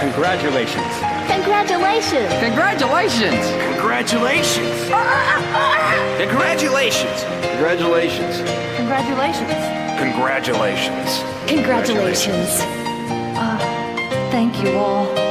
Congratulations. Congratulations! Congratulations! Congratulations! Congratulations! Congratulations. Congratulations! Congratulations! Congratulations! Thank you all.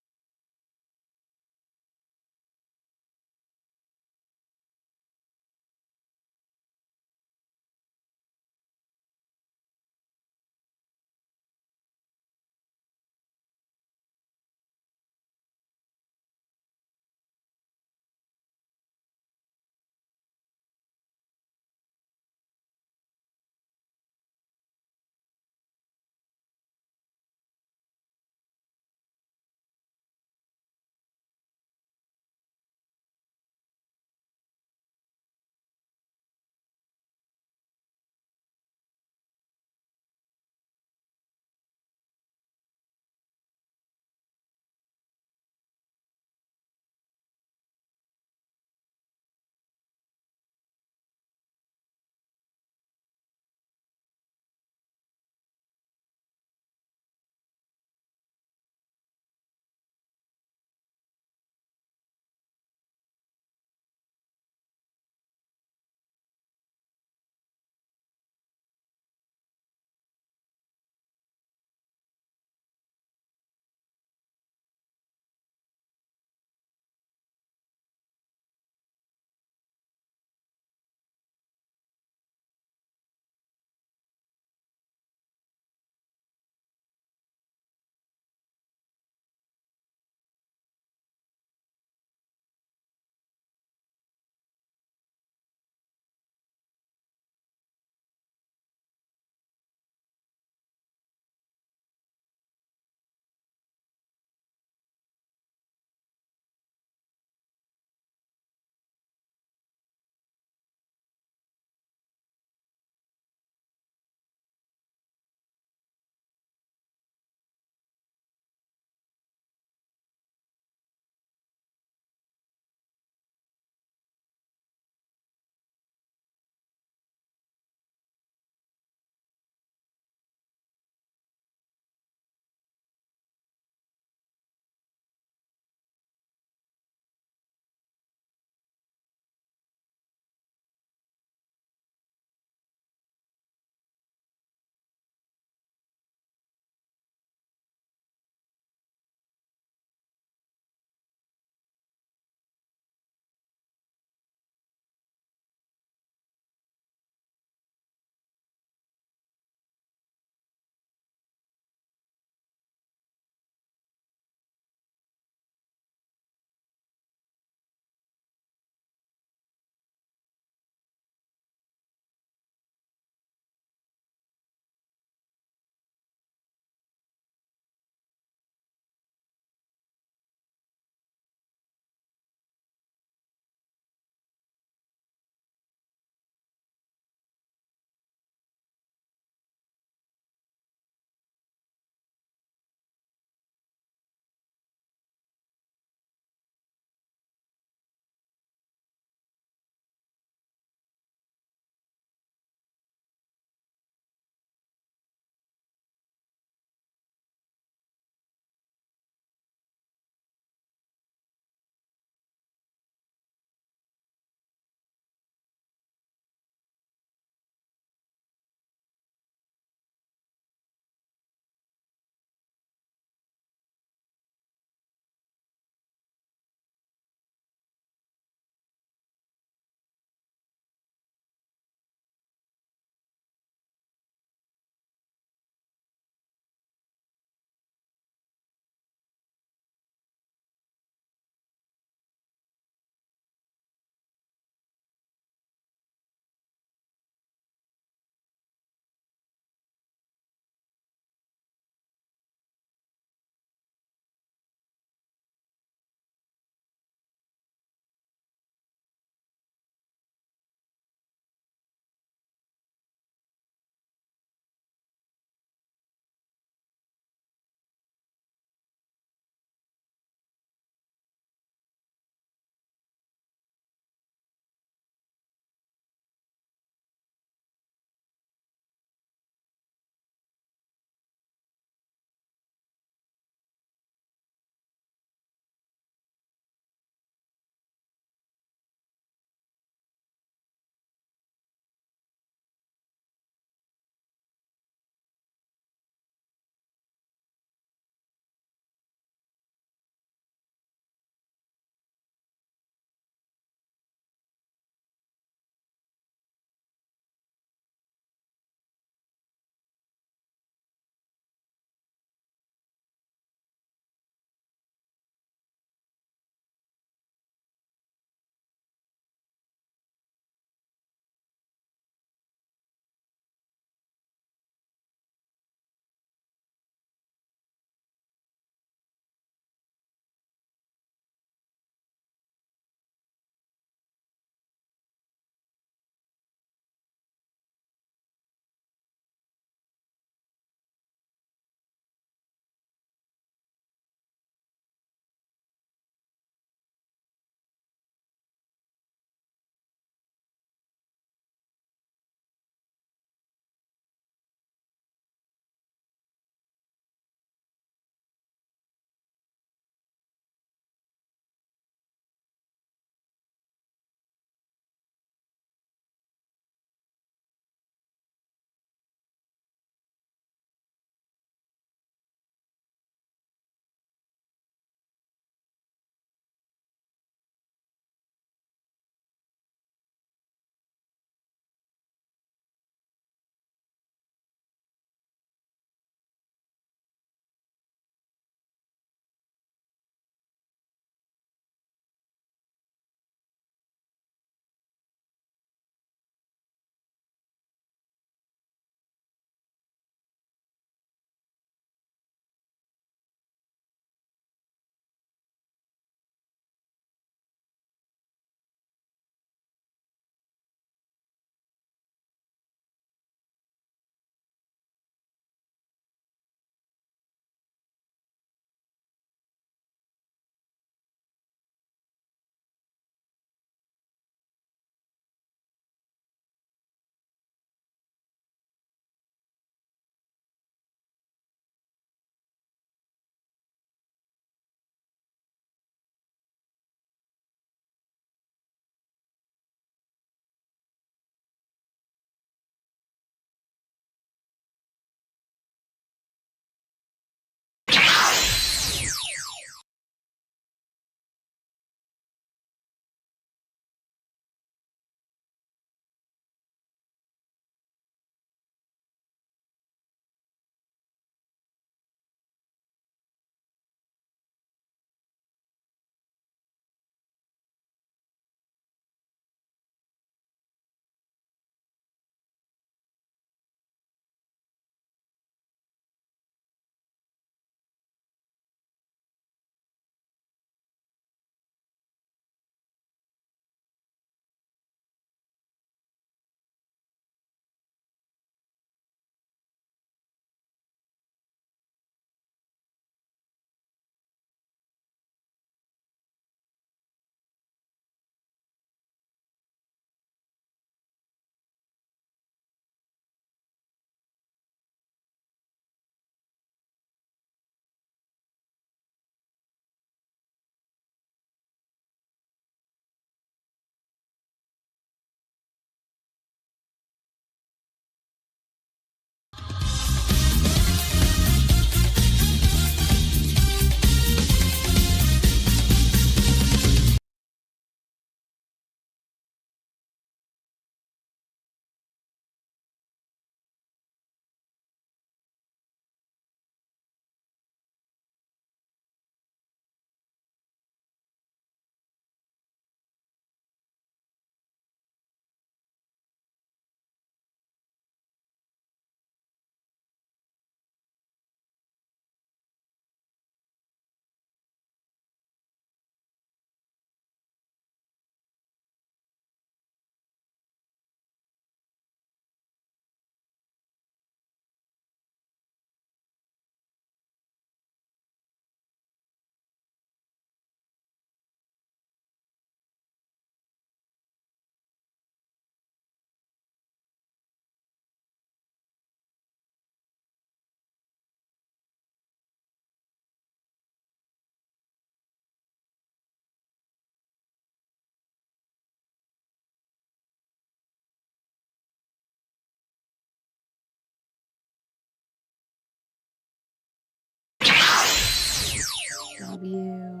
W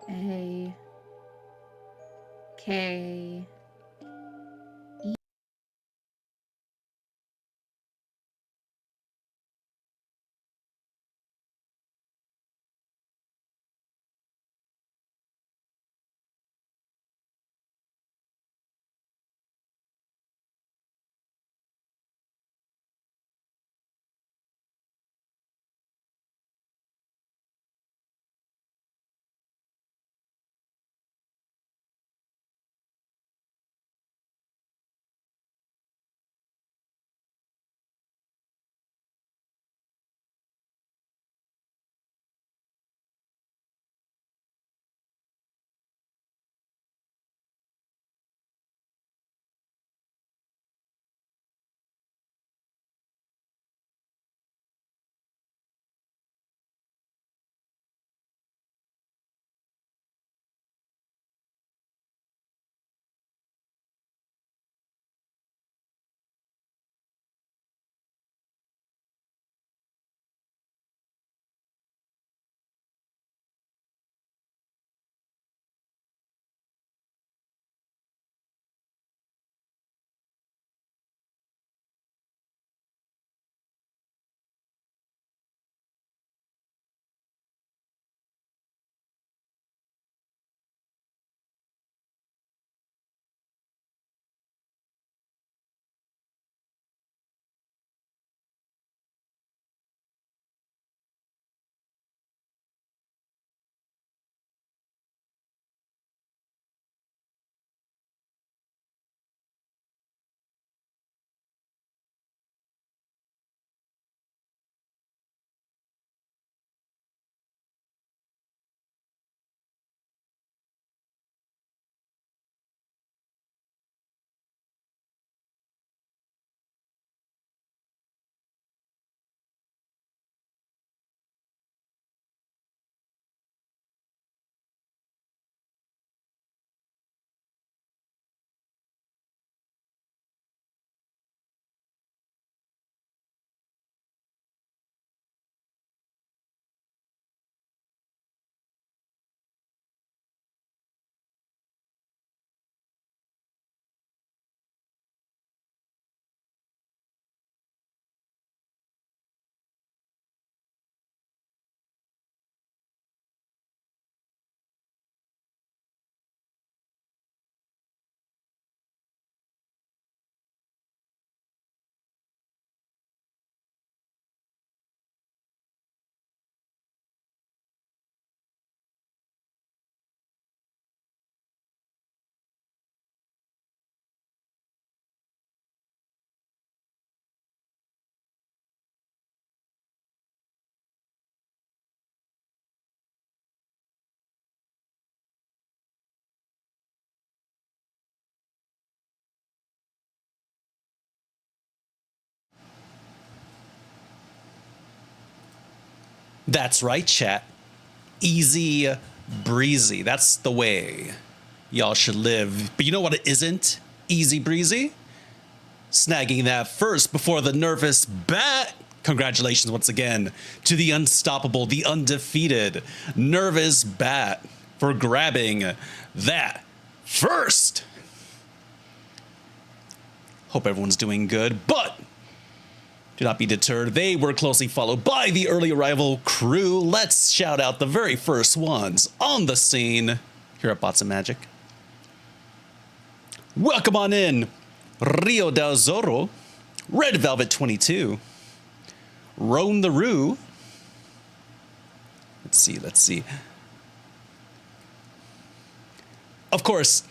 A K E. That's right, chat. Easy breezy. That's the way y'all should live. But you know what it isn't? Easy breezy? Snagging that first before the nervous bat. Congratulations once again to the unstoppable, the undefeated nervous bat for grabbing that first. Hope everyone's doing good, but do not be deterred. They were closely followed by the early arrival crew. Let's shout out the very first ones on the scene here at Bots of Magic. Welcome on in, Rio del Zorro, Red Velvet 22, Roan the Roo. Let's see. Of course,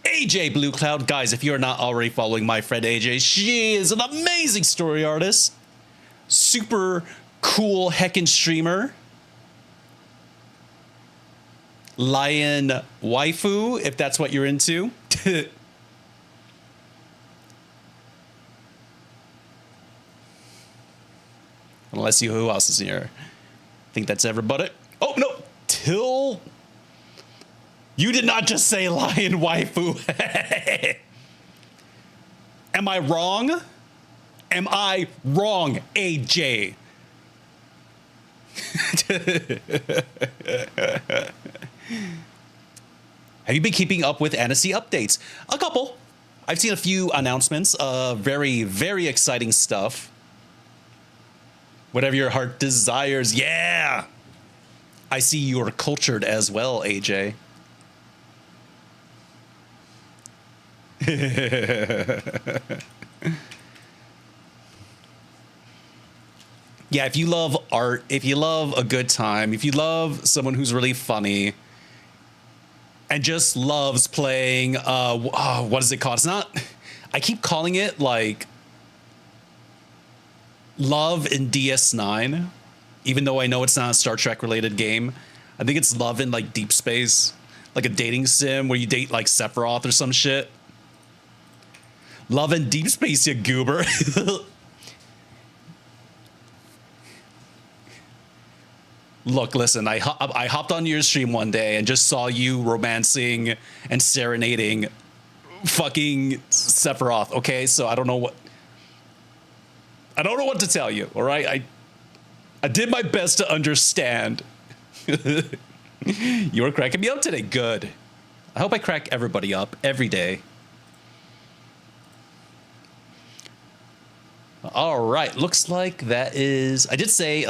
AJ Blue Cloud. Guys, if you're not already following my friend AJ, she is an amazing story artist. Super cool heckin' streamer. Lion waifu, if that's what you're into. Unless you, who else is in here? I think that's everybody. Oh, no. Till. You did not just say lion waifu. Am I wrong? Am I wrong, AJ? Have you been keeping up with Annecy updates? A couple. I've seen a few announcements. Very, very exciting stuff. Whatever your heart desires. Yeah. I see you're cultured as well, AJ. Yeah, if you love art, if you love a good time, if you love someone who's really funny and just loves playing, what is it called? It's not, I keep calling it like Love in DS9, even though I know it's not a Star Trek related game. I think it's Love in like Deep Space, like a dating sim where you date like Sephiroth or some shit. Love in Deep Space, you goober. Look, listen, I hopped on your stream one day and just saw you romancing and serenading fucking Sephiroth, okay? So I don't know what to tell you, all right? I did my best to understand. You were cracking me up today. Good. I hope I crack everybody up every day. All right, looks like that is, I did say,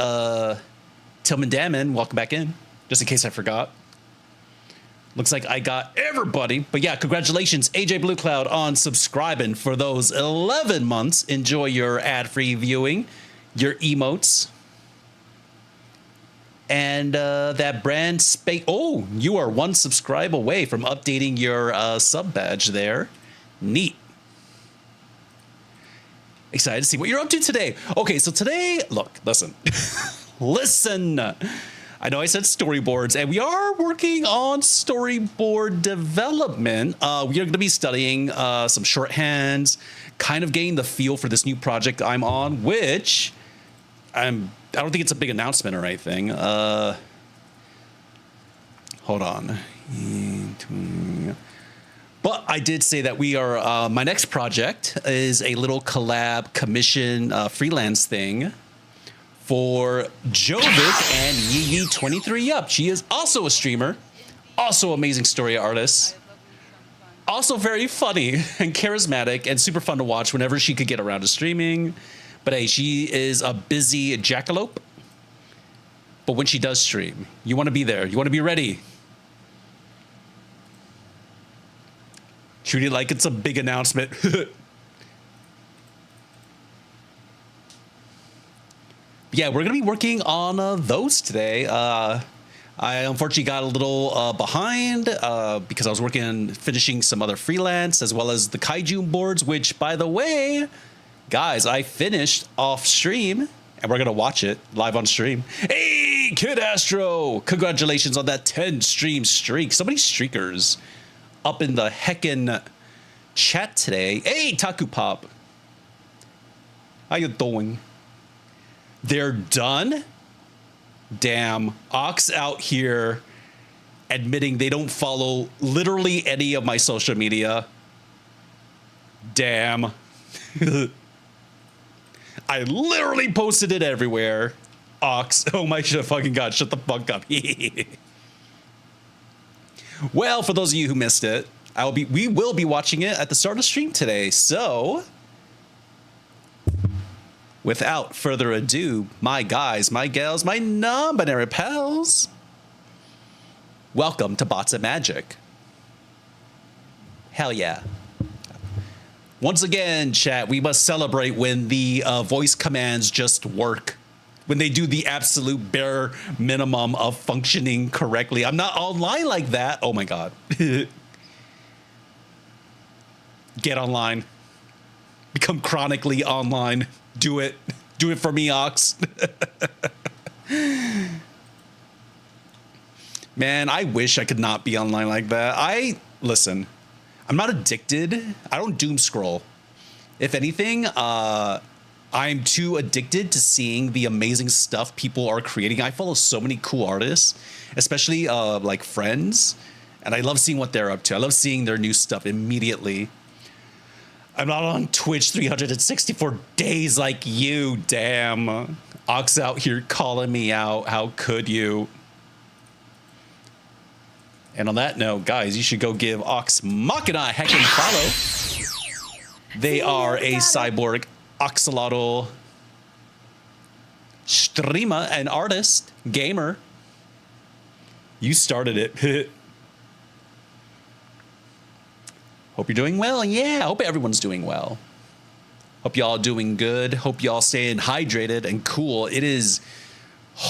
Tillman Damon, welcome back in, just in case I forgot. Looks like I got everybody. But yeah, congratulations, AJ Blue Cloud, on subscribing for those 11 months. Enjoy your ad-free viewing, your emotes. And that brand space. Oh, you are one subscribe away from updating your sub badge there. Neat. Excited to see what you're up to today. Okay, so today, look, listen. Listen, I know I said storyboards, and we are working on storyboard development. We are going to be studying some shorthands, kind of getting the feel for this new project I'm on, which I don't think it's a big announcement or anything. Hold on. But I did say that we are, my next project is a little collab commission freelance thing for Jovic and Yee23 Yup. She is also a streamer, also amazing story artist, also very funny and charismatic and super fun to watch whenever she could get around to streaming. But hey, she is a busy jackalope. But when she does stream, you want to be there. You want to be ready. Treat it like it's a big announcement. Yeah, we're going to be working on those today. I unfortunately got a little behind because I was finishing some other freelance as well as the Kaiju boards, which, by the way, guys, I finished off stream and we're going to watch it live on stream. Hey, Kid Astro, congratulations on that 10 stream streak. So many streakers up in the heckin' chat today. Hey, Taku Pop. How you doing? They're done? Damn. Ox out here admitting they don't follow literally any of my social media. Damn. I literally posted it everywhere. Ox. Oh my fucking God. Shut the fuck up. Well, for those of you who missed it, we will be watching it at the start of the stream today. So without further ado, my guys, my gals, my non-binary pals, welcome to Bots of Magic. Hell yeah. Once again, chat, we must celebrate when the voice commands just work. When they do the absolute bare minimum of functioning correctly. I'm not online like that. Oh my God. Get online. Become chronically online. Do it. Do it for me, Ox. Man, I wish I could not be online like that. Listen, I'm not addicted. I don't doom scroll. If anything, I'm too addicted to seeing the amazing stuff people are creating. I follow so many cool artists, especially like friends, and I love seeing what they're up to. I love seeing their new stuff immediately. I'm not on Twitch 364 days like you, damn. Ox out here calling me out. How could you? And on that note, guys, you should go give Ox Machina a heckin' follow. They are a cyborg axolotl streamer, an artist, gamer. You started it. Hope you're doing well. Yeah, I hope everyone's doing well. Hope y'all doing good. Hope y'all staying hydrated and cool. It is,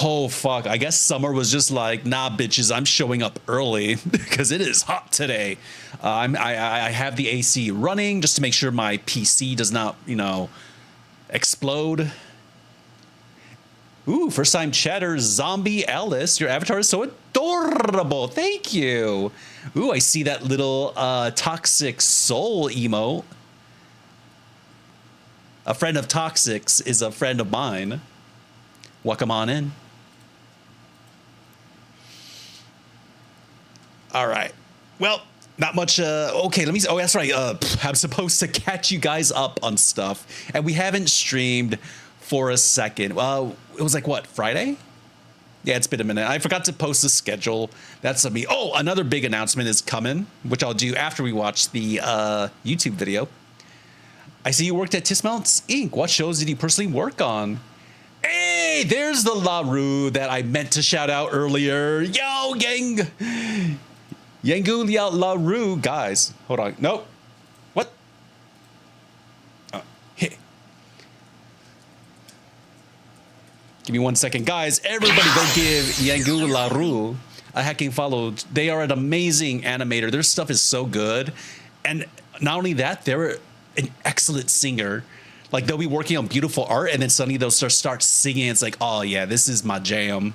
oh fuck. I guess summer was just like, nah, bitches, I'm showing up early because it is hot today. I have the AC running just to make sure my PC does not, you know, explode. Ooh, first time chatter, Zombie Alice. Your avatar is so adorable. Thank you. Ooh, I see that little Toxic Soul emote. A friend of Toxic's is a friend of mine. Welcome on in. All right. Well, not much. Okay, let me. Oh, that's right. I'm supposed to catch you guys up on stuff, and we haven't streamed for a second. Well, it was like what, Friday? Yeah, it's been a minute. I forgot to post the schedule. That's on me. Oh, another big announcement is coming, which I'll do after we watch the YouTube video. I see you worked at Tismelts Inc. What shows did you personally work on? Hey, there's the LaRue that I meant to shout out earlier. Yo, gang. Yangu LaRue. Guys, hold on. Nope. What? Hey. Give me 1 second. Guys, everybody go give Yangu LaRue a hacking follow. They are an amazing animator. Their stuff is so good. And not only that, they're an excellent singer. Like, they'll be working on beautiful art, and then suddenly they'll start singing. It's like, oh, yeah, this is my jam.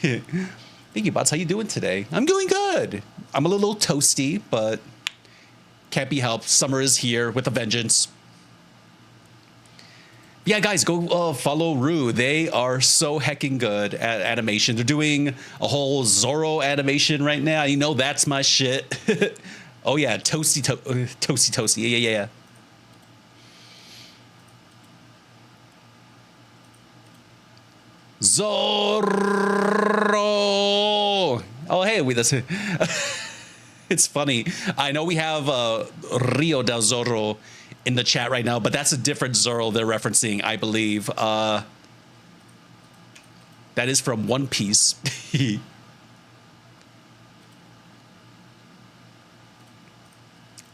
Thank you, Bots. How you doing today? I'm doing good. I'm a little toasty, but can't be helped. Summer is here with a vengeance. Yeah, guys, go follow Rue. They are so heckin' good at animation. They're doing a whole Zorro animation right now. You know that's my shit. Oh, yeah, toasty. Yeah. Zorro. Oh, hey, that's it's funny. I know we have Rio del Zorro in the chat right now, but that's a different Zorro they're referencing, I believe. That is from One Piece.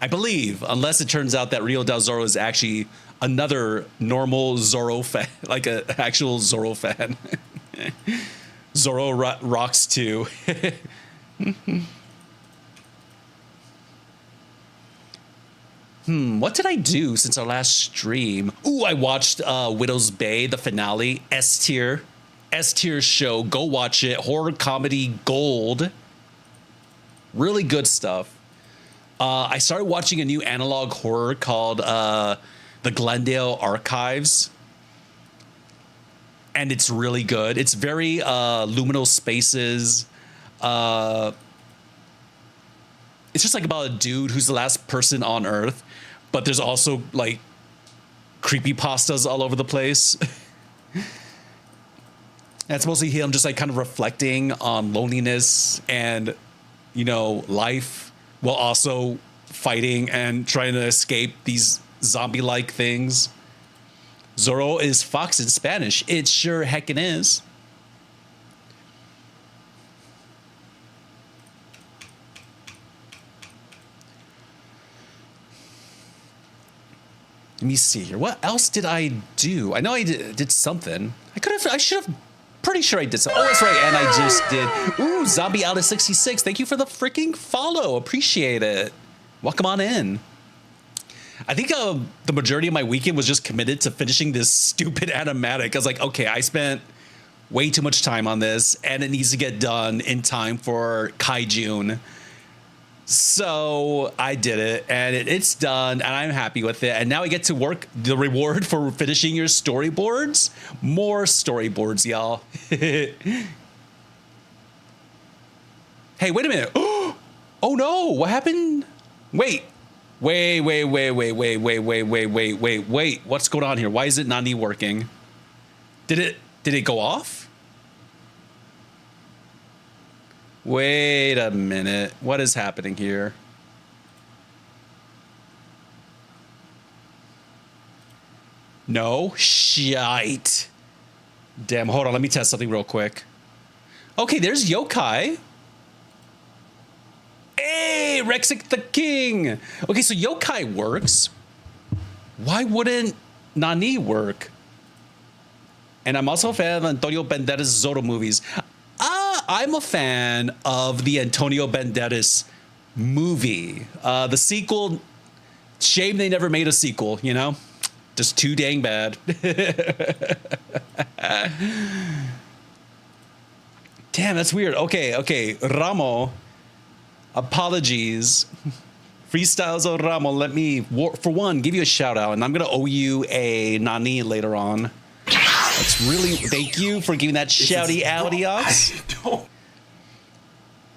I believe, unless it turns out that Rio del Zorro is actually another normal Zorro fan, like an actual Zorro fan. Zorro rocks too. What did I do since our last stream? Ooh, I watched Widow's Bay, the finale, S tier show. Go watch it. Horror comedy gold. Really good stuff. I started watching a new analog horror called The Glendale Archives, and it's really good. It's very liminal spaces. It's just like about a dude who's the last person on Earth, but there's also like creepypastas all over the place. And it's mostly him just like kind of reflecting on loneliness and, you know, life, while also fighting and trying to escape these zombie-like things. Zorro is fox in Spanish. It sure heckin' is. Let me see here. What else did I do? I know I did something. I should have. Pretty sure I did something. Oh, that's right. And I just did. Ooh, Zombie Out of 66. Thank you for the freaking follow. Appreciate it. Welcome on in. I think the majority of my weekend was just committed to finishing this stupid animatic. I was like, okay, I spent way too much time on this, and it needs to get done in time for Kaijun. So I did it, and it's done, and I'm happy with it. And now I get to work the reward for finishing your storyboards. More storyboards, y'all. Hey, wait a minute. Oh no, what happened? Wait, Wait. What's going on here? Why is it Nani working? Did it go off? Wait a minute. What is happening here? No? Shite. Damn, hold on. Let me test something real quick. Okay, there's Yokai. Hey, Rexic the King. Okay, so Yokai works. Why wouldn't Nani work? And I'm also a fan of Antonio Banderas' Zorro movies. I'm a fan of the Antonio Banderas movie. The sequel, shame they never made a sequel, you know? Just too dang bad. Damn, that's weird. Okay. Ramo, apologies. Freestyles of Ramo, let me, for one, give you a shout out, and I'm going to owe you a Nani later on. That's really, thank you for giving that shouty outy ox.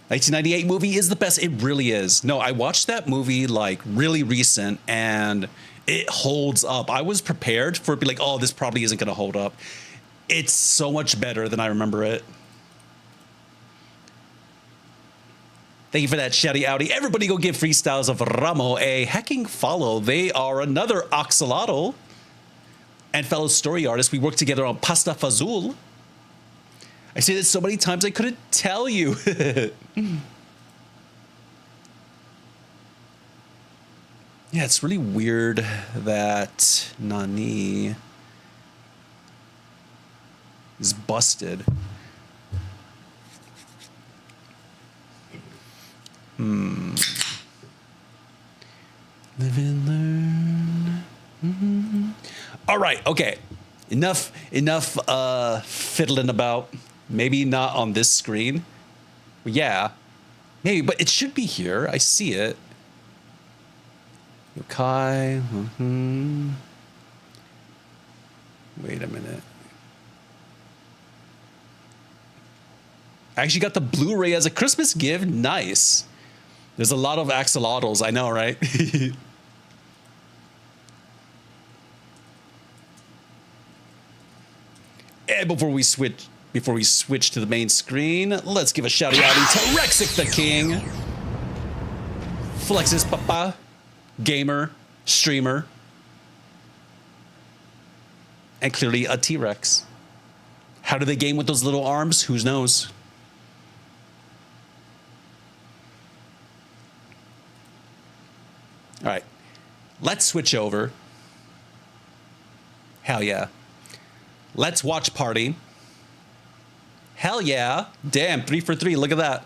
1998 movie is the best. It really is. No, I watched that movie like really recent and it holds up. I was prepared for it to be like, oh, this probably isn't going to hold up. It's so much better than I remember it. Thank you for that shouty outy. Everybody go give Freestyles of Ramo a hecking follow. They are another Oxalotl and fellow story artist. We worked together on Pasta Fazul. I say this so many times I couldn't tell you. Yeah, it's really weird that Nani is busted. Live and learn. All right, okay. Enough fiddling about. Maybe not on this screen. Yeah. Maybe, but it should be here. I see it. Yokai. Wait a minute. I actually got the Blu-ray as a Christmas gift. Nice. There's a lot of axolotls, I know, right? And before we switch to the main screen, let's give a shout out to Rexic the King, Flex's Papa, gamer, streamer, and clearly a T-Rex. How do they game with those little arms? Who knows? All right, let's switch over. Hell yeah. Let's watch party. Hell yeah. Damn, 3 for 3. Look at that.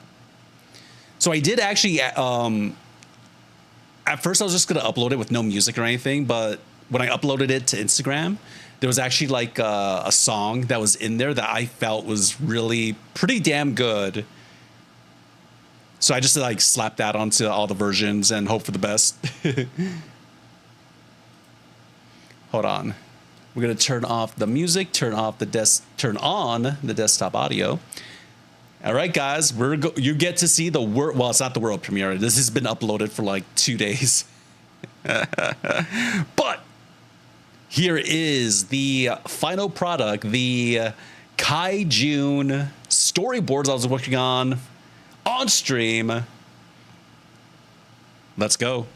So I did actually, at first I was just going to upload it with no music or anything, but when I uploaded it to Instagram, there was actually like a song that was in there that I felt was really pretty damn good. So I just like slapped that onto all the versions and hope for the best. Hold on. We're gonna turn off the music, turn on the desktop audio. All right, guys, you get to see the world. Well, it's not the world premiere. This has been uploaded for like 2 days. But here is the final product, the Kai June storyboards I was working on stream. Let's go.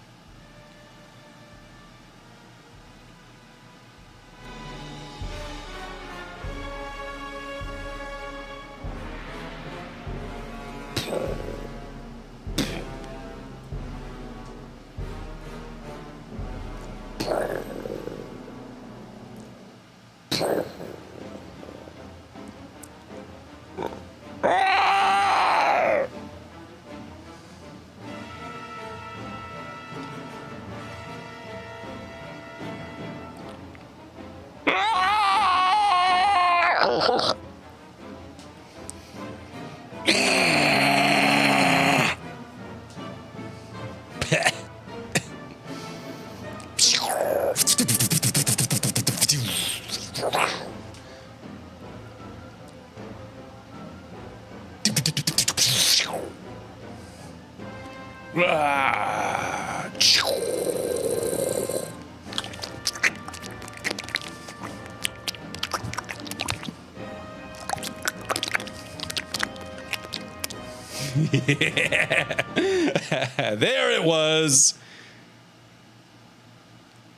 There it was.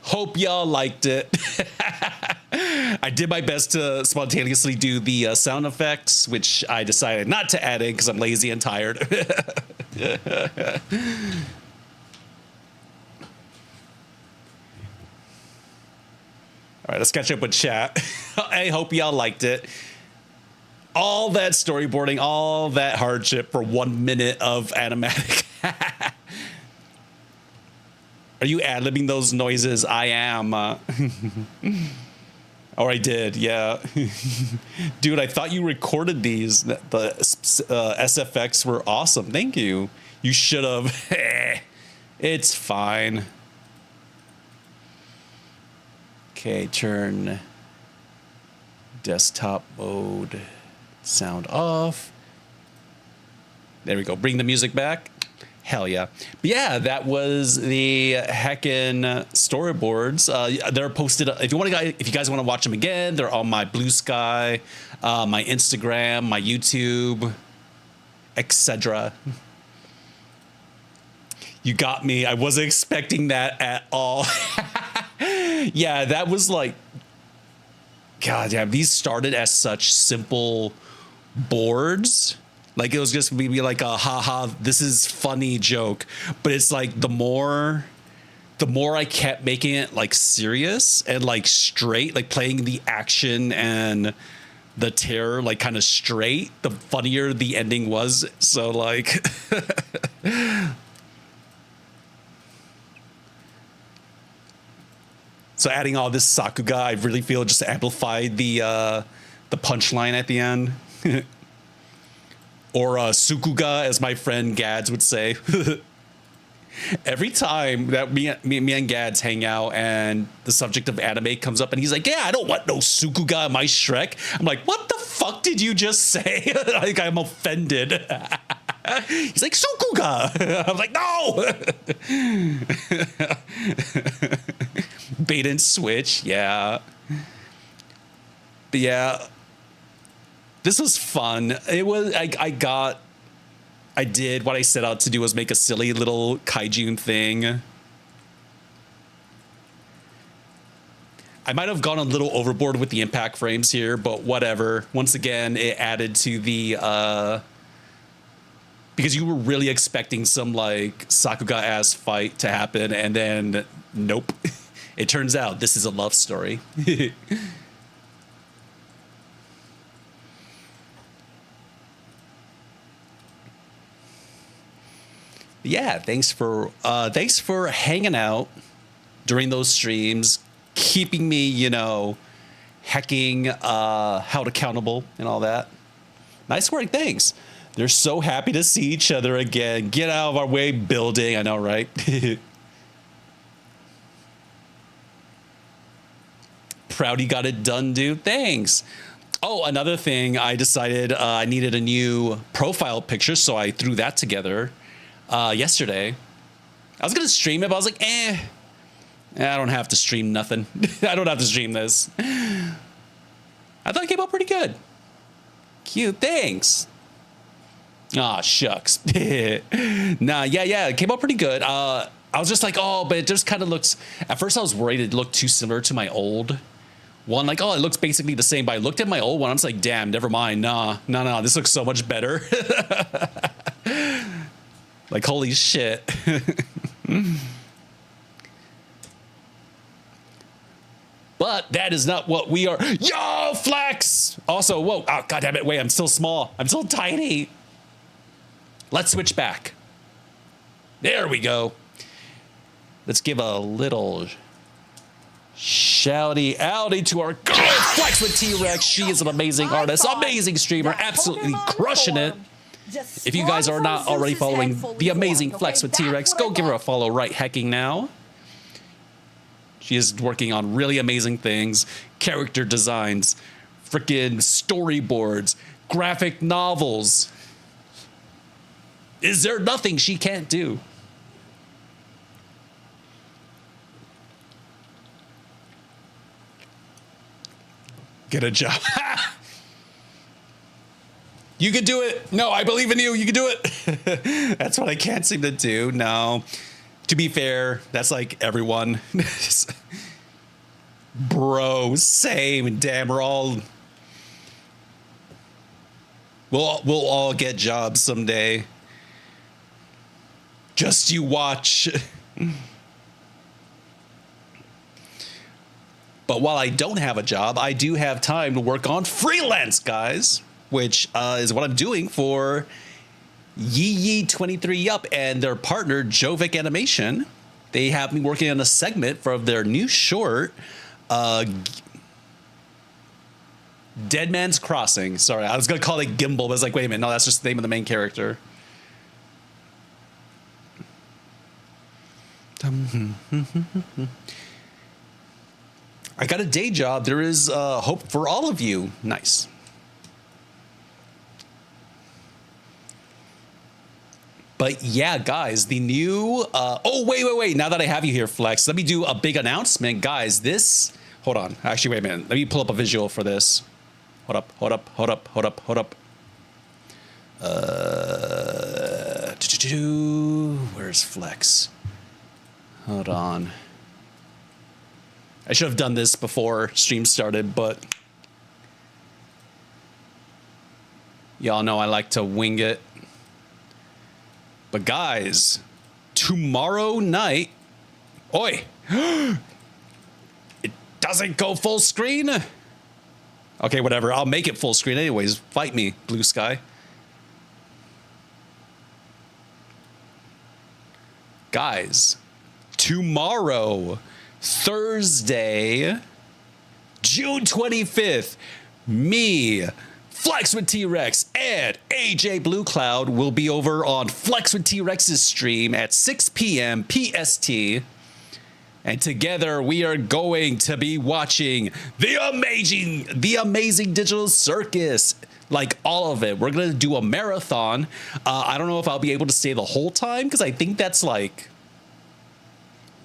Hope y'all liked it. I did my best to spontaneously do the sound effects, which I decided not to add in because I'm lazy and tired. All right, let's catch up with chat. I hope y'all liked it. All that storyboarding, all that hardship for 1 minute of animatic. Are you ad-libbing those noises? I am. Or I did, yeah. Dude, I thought you recorded these. The SFX were awesome. Thank you. You should have. It's fine. Okay, turn desktop mode. Sound off. There we go. Bring the music back. Hell yeah. But yeah, that was the heckin' storyboards. They're posted. If you guys want to watch them again, they're on my Blue Sky, my Instagram, my YouTube, etc. You got me. I wasn't expecting that at all. Yeah, that was like, God damn, these started as such simple boards. Like it was just gonna be like a haha, this is funny joke. But it's like the more I kept making it like serious and like straight, like playing the action and the terror like kind of straight, the funnier the ending was. So like so adding all this Sakuga, I really feel just amplified the punchline at the end. Or Sukuga, as my friend Gads would say. Every time that me and Gads hang out and the subject of anime comes up and he's like, yeah, I don't want no Sukuga in my Shrek. I'm like, what the fuck did you just say? Like, I'm offended. He's like, Sukuga. I'm like, no. Bait and switch, yeah. But yeah. This was fun. It was, I did what I set out to do was make a silly little kaiju thing. I might have gone a little overboard with the impact frames here, but whatever. Once again, it added to the, because you were really expecting some like Sakuga ass fight to happen, and then nope. It turns out this is a love story. Yeah, thanks for hanging out during those streams, keeping me, hecking held accountable and all that. Nice work, thanks. They're so happy to see each other again. Get out of our way, building. I know, right? Proud you got it done, dude. Thanks. Oh, another thing, I decided I needed a new profile picture, so I threw that together. Yesterday. I was gonna stream it, but I was like, I don't have to stream nothing. I don't have to stream this. I thought it came out pretty good. Cute, thanks. Aw, shucks. Nah, yeah, it came out pretty good. I was just like, oh, but it just kind of looks, at first I was worried it looked too similar to my old one. Like, oh, it looks basically the same, but I looked at my old one, I was like, damn, never mind. No, this looks so much better. Like, holy shit. But that is not what we are. Yo, Flex! Also, whoa. Oh, God damn it. Wait, I'm still small. I'm still tiny. Let's switch back. There we go. Let's give a little shouty outy to our girl, Flex with T-Rex. She is an amazing artist, amazing streamer, absolutely crushing it. If you guys are not already following the amazing Flex with T-Rex, go give her a follow right hecking now. She is working on really amazing things, character designs, freaking storyboards, graphic novels. Is there nothing she can't do? Get a job. You can do it. No, I believe in you. You can do it. That's what I can't seem to do. No. To be fair, that's like everyone. Bro, same. Damn, we're all... We'll all get jobs someday. Just you watch. But while I don't have a job, I do have time to work on freelance, guys, which is what I'm doing for Yee 23 Yup and their partner, Jovic Animation. They have me working on a segment for their new short, Dead Man's Crossing. Sorry, I was going to call it Gimbal, but I was like, wait a minute. No, that's just the name of the main character. I got a day job. There is hope for all of you. Nice. But yeah, guys, the new... oh, wait. Now that I have you here, Flex, let me do a big announcement. Guys, this... Hold on. Actually, wait a minute. Let me pull up a visual for this. Hold up. Where's Flex? Hold on. I should have done this before stream started, but y'all know I like to wing it. But guys, tomorrow night, oi, it doesn't go full screen. Okay, whatever. I'll make it full screen anyways. Fight me, Blue Sky. Guys, tomorrow, Thursday, June 25th, me, Flex with T-Rex, and AJ Blue Cloud will be over on Flex with T-Rex's stream at 6 p.m. PST. And together we are going to be watching the amazing digital circus. Like all of it. We're going to do a marathon. I don't know if I'll be able to stay the whole time because I think that's like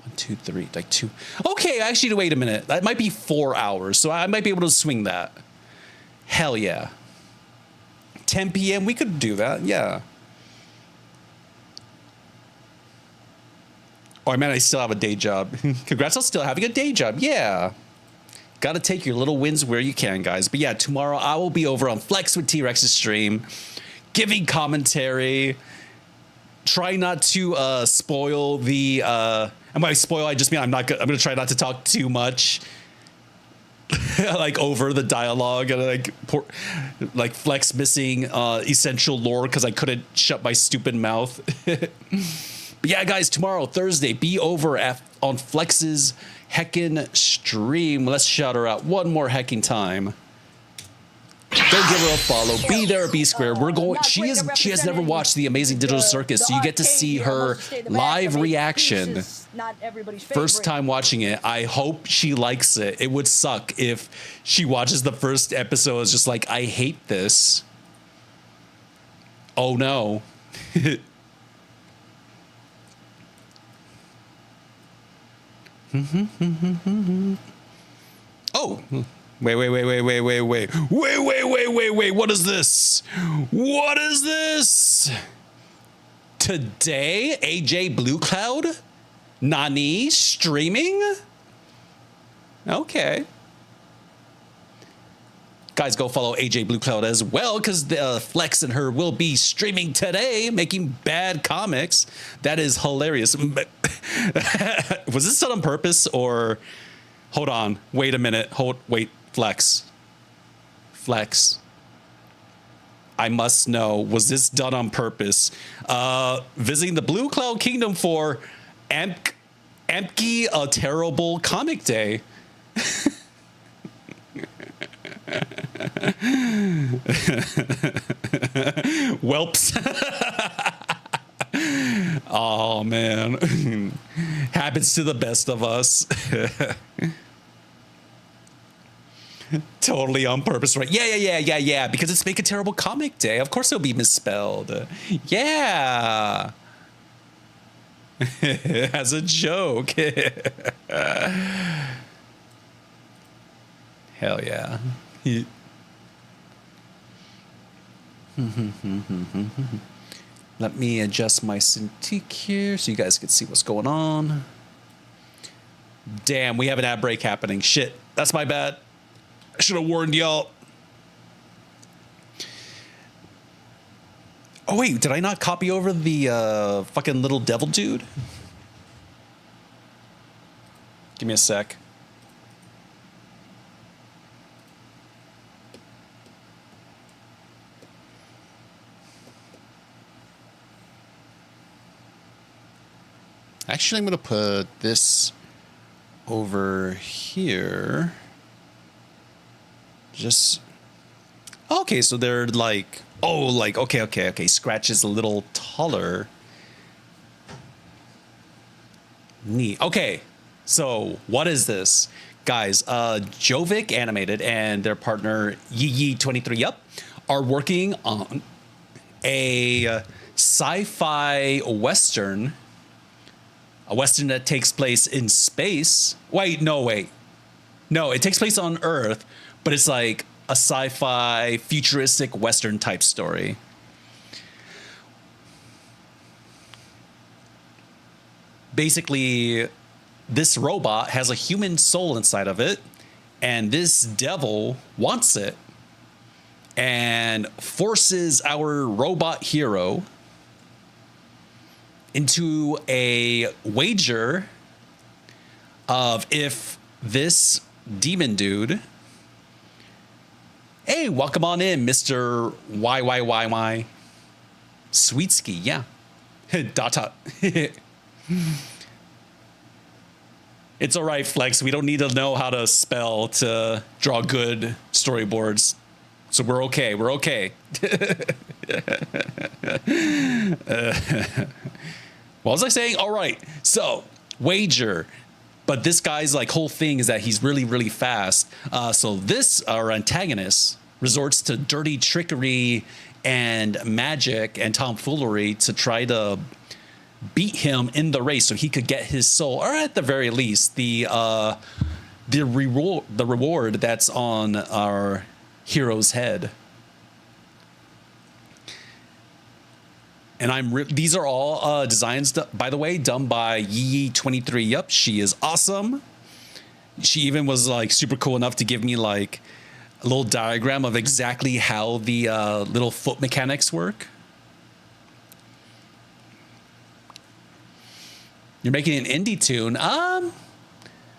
1, 2, 3, like 2. Okay, actually, wait a minute. That might be 4 hours. So I might be able to swing that. Hell yeah. 10 p.m. We could do that. Yeah. Oh, man, I still have a day job. Congrats on still having a day job. Yeah. Got to take your little wins where you can, guys. But yeah, tomorrow I will be over on Flex with T-Rex's stream, giving commentary. Try not to spoil the... and by spoil, I just mean I'm going to try not to talk too much. Like over the dialogue and like Flex missing essential lore because I couldn't shut my stupid mouth. But yeah, guys, tomorrow, Thursday, be over on Flex's heckin' stream. Let's shout her out one more heckin' time. Go give her a follow. Be there, be square. We're going. She has never watched the Amazing Digital Circus, so you get to see her live reaction. First time watching it. I hope she likes it. It would suck if she watches the first episode. It's just like, I hate this. Oh no. Oh, wait. What is this? What is this? Today, AJ Blue Cloud? Nani streaming? Okay. Guys, go follow AJ Blue Cloud as well, because Flex and her will be streaming today, making bad comics. That is hilarious. Was this done on purpose or... Hold on. Wait a minute. Wait. Flex. I must know. Was this done on purpose? Visiting the Blue Cloud Kingdom for Amki, a terrible comic day. Whelps. Oh man. Happens to the best of us. Totally on purpose, right? Yeah. Because it's Make a Terrible Comic Day. Of course it'll be misspelled. Yeah. As a joke. Hell yeah. Let me adjust my Cintiq here so you guys can see what's going on. Damn, we have an ad break happening. Shit, that's my bad. I should have warned y'all. Oh, wait, did I not copy over the fucking little devil dude? Give me a sec. Actually, I'm going to put this over here. Just... Okay, so they're like... Oh, like, okay. Scratch is a little taller. Neat. Okay, so what is this? Guys, Jovic Animated and their partner Yi23 Yup are working on a sci-fi western. A western that takes place in space. Wait. No, it takes place on Earth, but it's like a sci-fi futuristic western type story. Basically, this robot has a human soul inside of it, and this devil wants it and forces our robot hero into a wager of if this demon dude... Hey, welcome on in, Mr. YYYY. Sweetski, yeah. Dot. It's all right, Flex. We don't need to know how to spell to draw good storyboards. So we're okay. We're okay. What was I saying? All right. So, wager. But this guy's like whole thing is that he's really, really fast. So this, our antagonist, resorts to dirty trickery and magic and tomfoolery to try to beat him in the race so he could get his soul, or at the very least, the reward that's on our hero's head. And these are all designs, by the way, done by Yi23 Yup. She is awesome. She even was like super cool enough to give me like a little diagram of exactly how the little foot mechanics work. You're making an indie tune.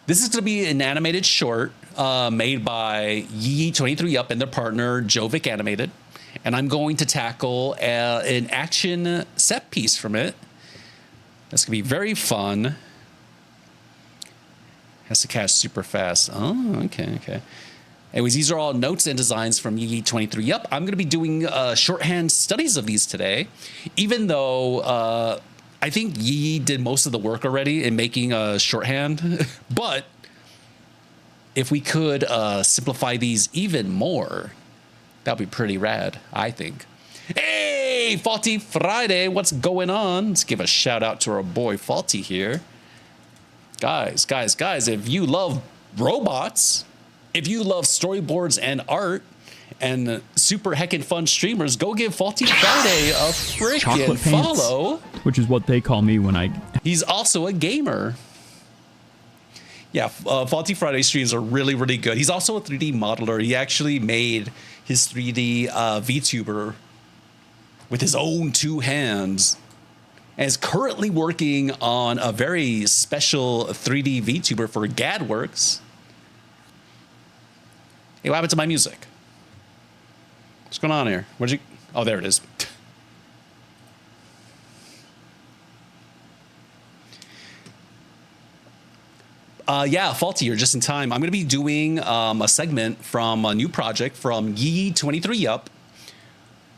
This is going to be an animated short made by Yi23 Yup and their partner Jovic Animated. And I'm going to tackle an action set piece from it. That's going to be very fun. Has to cast super fast. Oh, okay. Anyways, these are all notes and designs from Yi23 Yup. I'm going to be doing shorthand studies of these today, even though I think Yi did most of the work already in making a shorthand. But if we could simplify these even more, that'd be pretty rad, I think. Hey, Faulty Friday, what's going on? Let's give a shout out to our boy Faulty here. Guys, if you love robots, if you love storyboards and art and super heckin' fun streamers, go give Faulty Friday a freaking follow. Which is what they call me when I... He's also a gamer. Yeah, Faulty Friday streams are really, really good. He's also a 3D modeler. He actually made his 3D VTuber with his own two hands and is currently working on a very special 3D VTuber for GadWorks. Hey, what happened to my music? What's going on here? Where'd you... Oh, there it is. Yeah, Faulty, you're just in time. I'm going to be doing a segment from a new project from Yi23 Yup,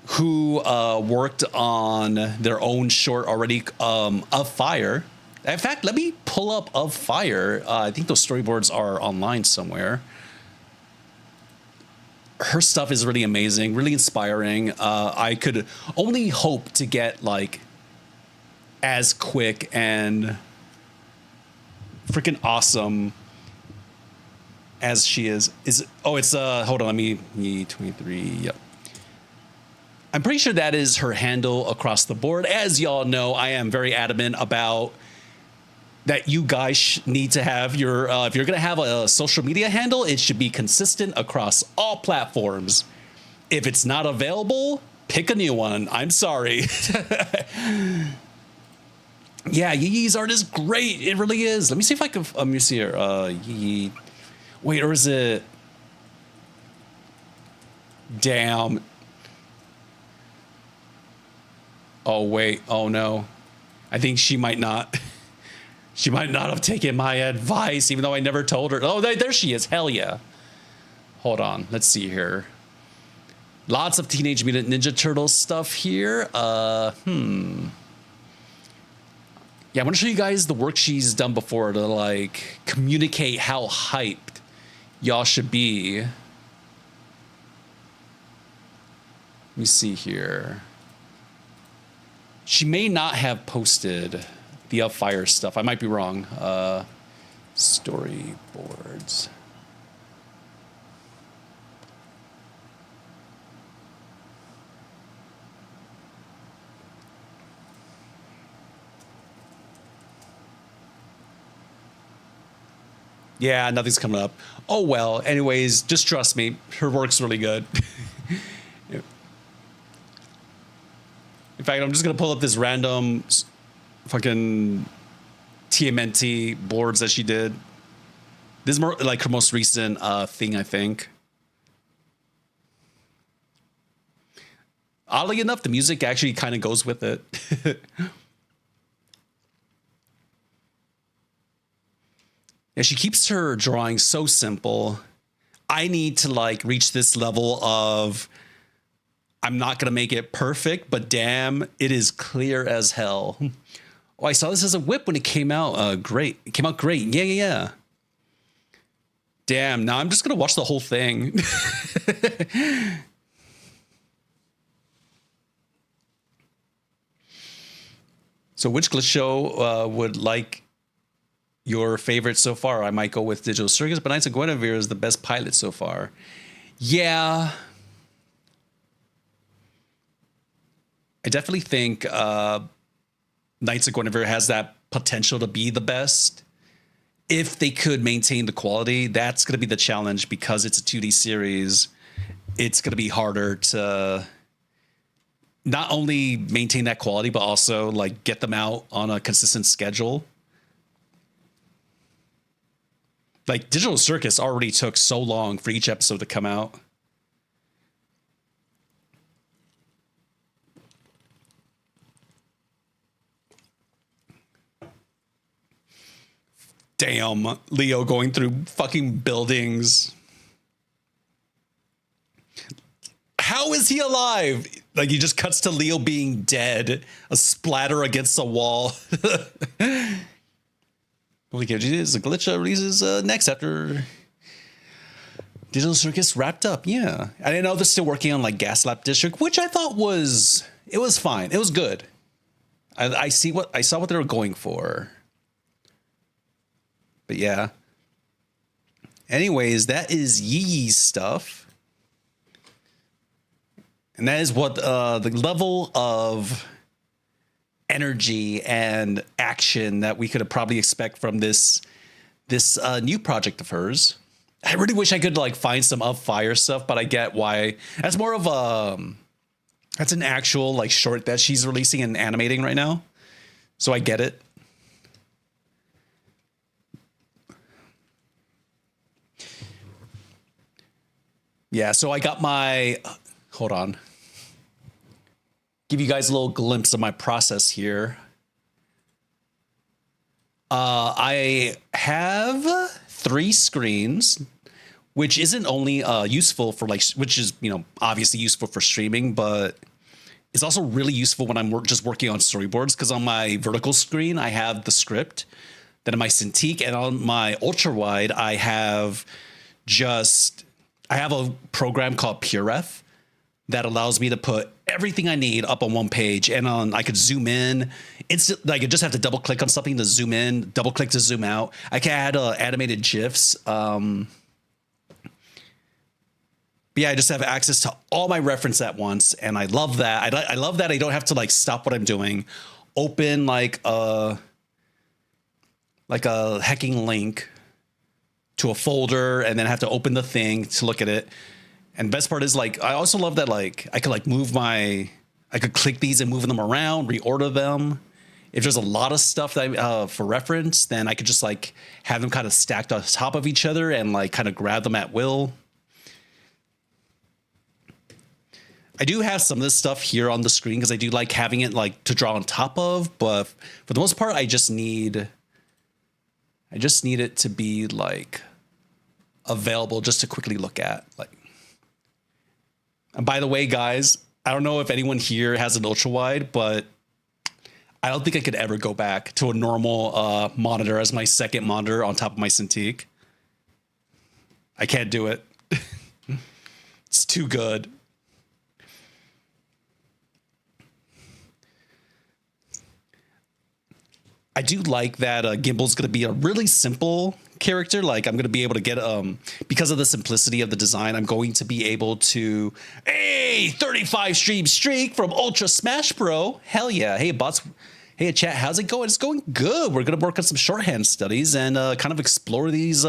who worked on their own short already, Of Fire. In fact, let me pull up Of Fire. I think those storyboards are online somewhere. Her stuff is really amazing, really inspiring. I could only hope to get like as quick and freaking awesome as she is. It's hold on, let me 23. Yep. I'm pretty sure that is her handle across the board. As y'all know, I am very adamant about that you guys need to have your, if you're going to have a social media handle, it should be consistent across all platforms. If it's not available, pick a new one. I'm sorry. Yeah, Yi's art is great. It really is. Let me see if I can, let me see here. Yi. Wait, or is it? Damn. Oh, wait. Oh, no. I think she might not. She might not have taken my advice, even though I never told her. Oh, there she is. Hell yeah. Hold on. Let's see here. Lots of Teenage Mutant Ninja Turtles stuff here. Yeah, I want to show you guys the work she's done before to like communicate how hyped y'all should be. Let me see here. She may not have posted the Upfire stuff. I might be wrong. Storyboards. Yeah, nothing's coming up. Oh, well. Anyways, just trust me. Her work's really good. In fact, I'm just going to pull up this random fucking TMNT boards that she did. This is more like her most recent thing, I think. Oddly enough, the music actually kind of goes with it. Yeah, she keeps her drawing so simple. I need to like reach this level of I'm not going to make it perfect, but damn, it is clear as hell. Oh, I saw this as a whip when it came out. Great. It came out great. Yeah. Damn, now I'm just going to watch the whole thing. So which glitch show would like your favorite so far? I might go with Digital Circus, but Knights of Guinevere is the best pilot so far. Yeah. I definitely think Knights of Guinevere has that potential to be the best. If they could maintain the quality, that's going to be the challenge because it's a 2D series. It's going to be harder to not only maintain that quality, but also like get them out on a consistent schedule. Like Digital Circus already took so long for each episode to come out. Damn, Leo going through fucking buildings. How is he alive? Like he just cuts to Leo being dead, a splatter against the wall. Holy cow, the glitch releases next after Digital Circus wrapped up. Yeah, I didn't know they're still working on like Gaslamp District, which I thought was fine. It was good. I saw what they were going for. But yeah. Anyways, that is Yi's stuff. And that is what the level of energy and action that we could have probably expect from this new project of hers. I really wish I could like find some Upfire stuff, but I get why. That's more of that's an actual like short that she's releasing and animating right now. So I get it. Yeah, so I got my, hold on. Give you guys a little glimpse of my process here. I have 3 screens, which isn't only useful for like, which is, you know, obviously useful for streaming, but it's also really useful when I'm just working on storyboards, because on my vertical screen, I have the script. Then on my Cintiq and on my ultra wide, I have a program called PureRef that allows me to put everything I need up on one page, and I could zoom in instantly. I could just have to double click on something to zoom in, double click to zoom out. I can add animated GIFs. But yeah, I just have access to all my reference at once, and I love that. I love that I don't have to like stop what I'm doing, open like a hacking link to a folder, and then have to open the thing to look at it. And best part is like I also love that like I could click these and move them around, reorder them. If there's a lot of stuff that for reference, then I could just like have them kind of stacked on top of each other and like kind of grab them at will. I do have some of this stuff here on the screen because I do like having it like to draw on top of, but for the most part, I just need it to be like available just to quickly look at. Like, and by the way, guys, I don't know if anyone here has an ultra wide, but I don't think I could ever go back to a normal monitor as my second monitor on top of my Cintiq. I can't do it. It's too good. I do like that Gimbal's going to be a really simple character. Like I'm going to be able to get, because of the simplicity of the design, I'm going to be able to, 35 stream streak from Ultra Smash Bro. Hell yeah. Hey, bots. Hey, chat. How's it going? It's going good. We're going to work on some shorthand studies and kind of explore these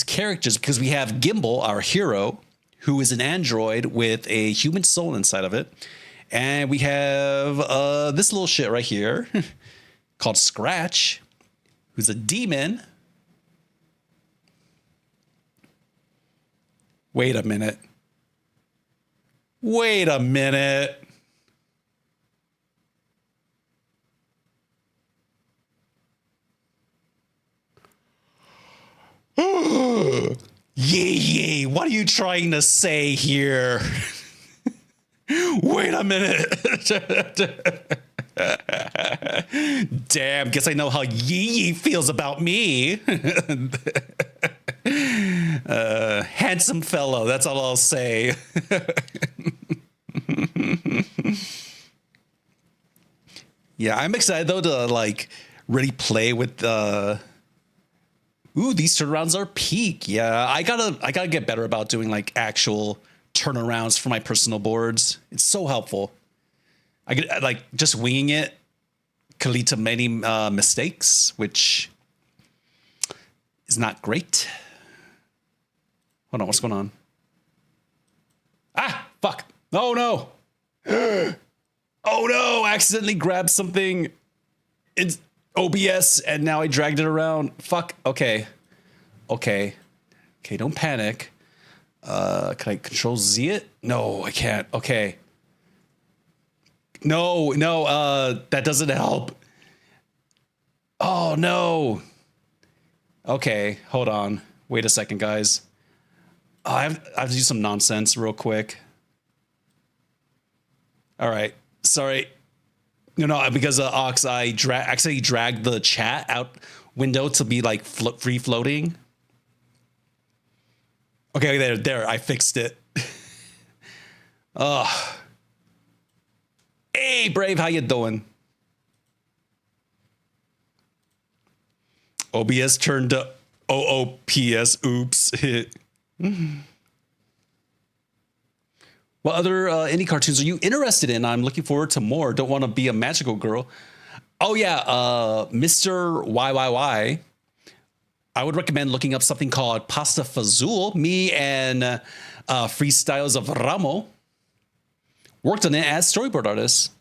characters because we have Gimbal, our hero, who is an android with a human soul inside of it. And we have this little shit right here. Called Scratch, who's a demon. Wait a minute. Yay, what are you trying to say here? Wait a minute. Damn, guess I know how Yee feels about me. Handsome fellow, that's all I'll say. Yeah, I'm excited though to like really play with these turnarounds are peak. Yeah, I gotta get better about doing like actual turnarounds for my personal boards. It's so helpful. I get like just winging it could lead to many mistakes, which is not great. Hold on, what's going on? Ah, fuck. Oh no. Oh no, I accidentally grabbed something in OBS and now I dragged it around. Fuck. Okay, don't panic. Can I control Z it? No, I can't. Okay. No, that doesn't help. Oh, no. Okay, hold on. Wait a second, guys. I have to do some nonsense real quick. All right, sorry. No, because Ox, I accidentally dragged the chat out window to be like free floating. Okay, there, I fixed it. Ugh. Hey, Brave, how you doing? OBS turned to OOPS. Oops. What other indie cartoons are you interested in? I'm looking forward to more. Don't want to be a magical girl. Oh, yeah. Mr. YYY. I would recommend looking up something called Pasta Fazool. Me and Freestyles of Ramo worked on it as storyboard artists.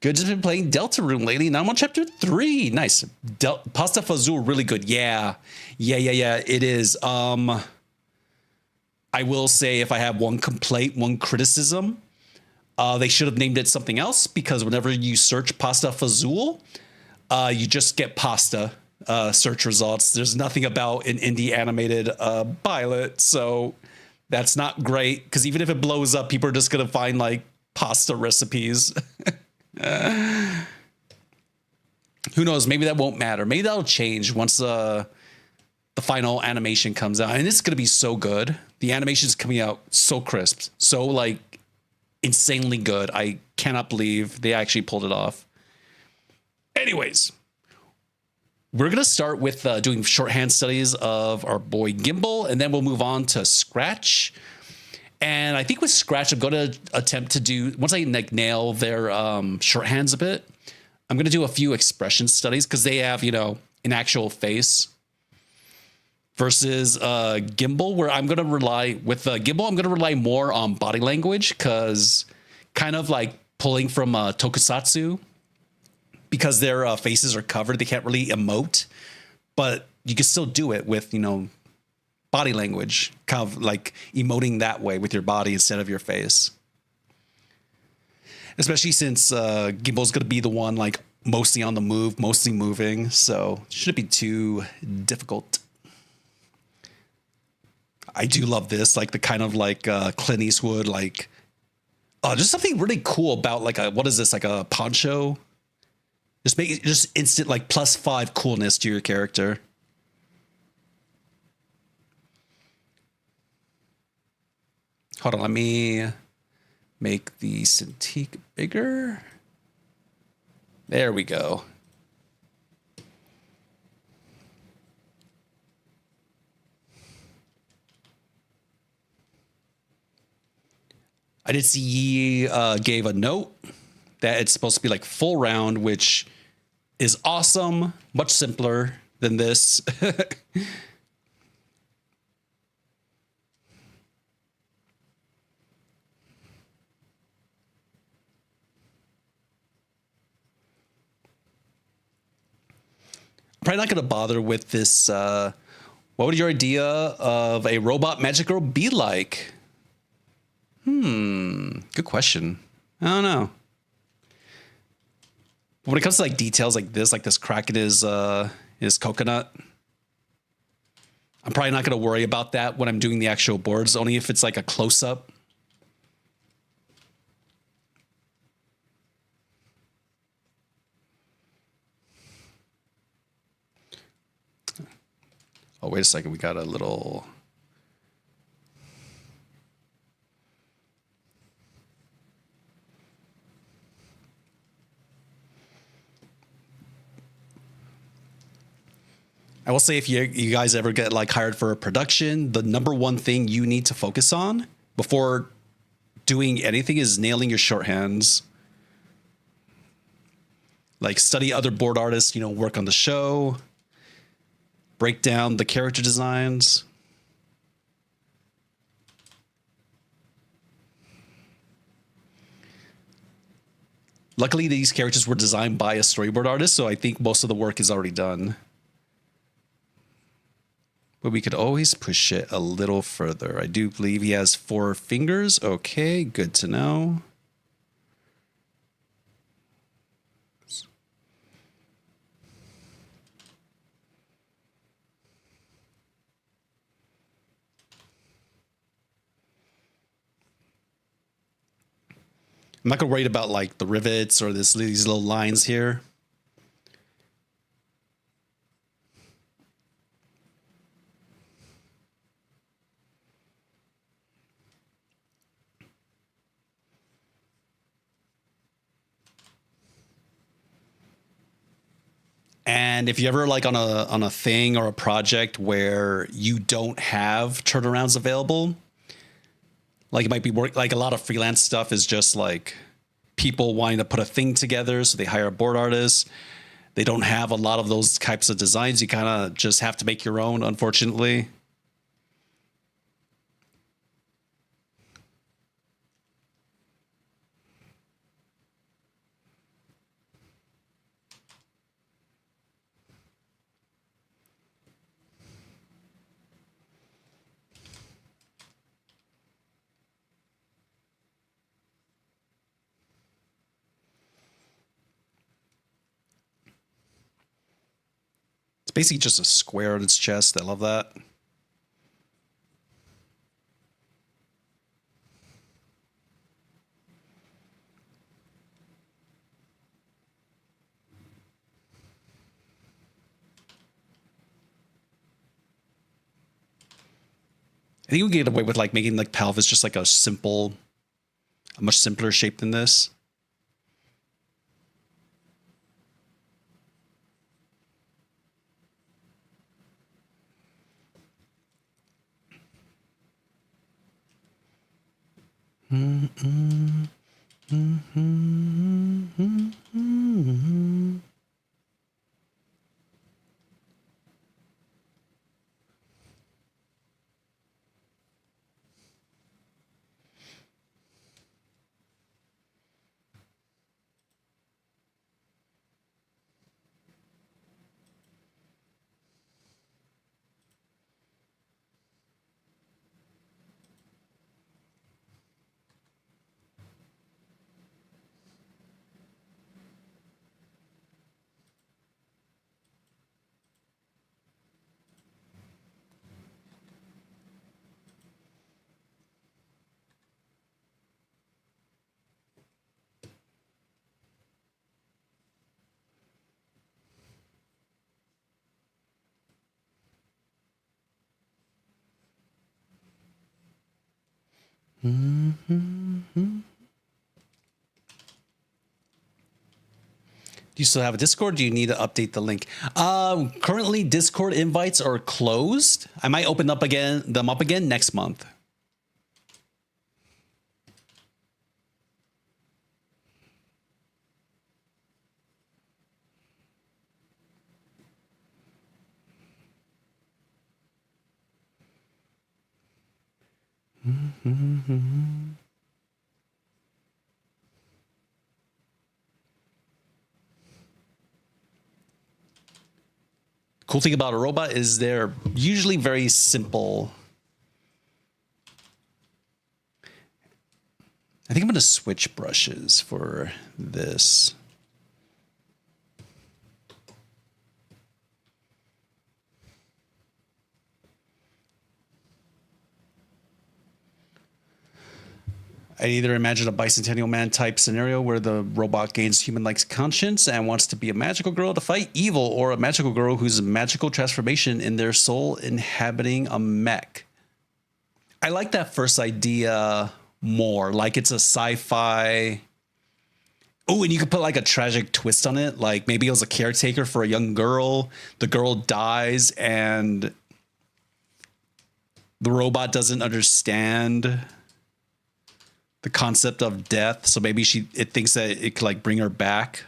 Good, just been playing Deltarune lately. Now I'm on chapter 3. Nice. Pasta Fazool, really good. Yeah. It is. I will say if I have one complaint, one criticism, they should have named it something else because whenever you search Pasta Fazool, you just get pasta search results. There's nothing about an indie animated pilot, so that's not great because even if it blows up, people are just gonna find like pasta recipes. Who knows? Maybe that won't matter. Maybe that'll change once the final animation comes out, and it's gonna be so good. The animation's coming out so crisp, so like insanely good. I cannot believe they actually pulled it off. Anyways, we're going to start with doing shorthand studies of our boy Gimbal, and then we'll move on to Scratch. And I think with Scratch, I'm going to attempt to do, once I like nail their shorthands a bit, I'm going to do a few expression studies because they have, an actual face. Versus Gimbal, where I'm going to rely with Gimbal, I'm going to rely more on body language because kind of like pulling from Tokusatsu, because their faces are covered, they can't really emote, but you can still do it with, body language, kind of like emoting that way with your body instead of your face. Especially since Gimbal's going to be the one like mostly on the move, mostly moving, so it shouldn't be too difficult. I do love this, like the kind of like Clint Eastwood, like, just something really cool about like what is this, like a poncho? Just make it just instant like +5 coolness to your character. Hold on, let me make the Cintiq bigger. There we go. I did see Yi gave a note that it's supposed to be like full round, which is awesome. Much simpler than this. Probably not going to bother with this. What would your idea of a robot magic girl be like? Good question. I don't know. When it comes to like details like this crack in his coconut, I'm probably not going to worry about that when I'm doing the actual boards, only if it's like a close up. Oh, wait a second. We got a little... I will say, if you guys ever get like hired for a production, the number one thing you need to focus on before doing anything is nailing your shorthands. Like study other board artists, work on the show, break down the character designs. Luckily, these characters were designed by a storyboard artist, so I think most of the work is already done. But we could always push it a little further. I do believe he has 4 fingers. Okay, good to know. I'm not gonna worry about like the rivets or these little lines here. And if you ever like on a thing or a project where you don't have turnarounds available, like it might be like a lot of freelance stuff is just like people wanting to put a thing together, so they hire a board artist. They don't have a lot of those types of designs. You kind of just have to make your own, unfortunately. Basically just a square on its chest. I love that. I think we can get away with like making like pelvis just like a much simpler shape than this. Do you still have a Discord? Do you need to update the link? Currently, Discord invites are closed. I might open them up again next month. Cool thing about a robot is they're usually very simple. I think I'm going to switch brushes for this. I either imagine a Bicentennial Man type scenario where the robot gains human-like conscience and wants to be a magical girl to fight evil, or a magical girl whose magical transformation in their soul inhabiting a mech. I like that first idea more. Like it's a sci-fi. Oh, and you could put like a tragic twist on it. Like maybe it was a caretaker for a young girl. The girl dies and the robot doesn't understand the concept of death, so maybe it thinks that it could like bring her back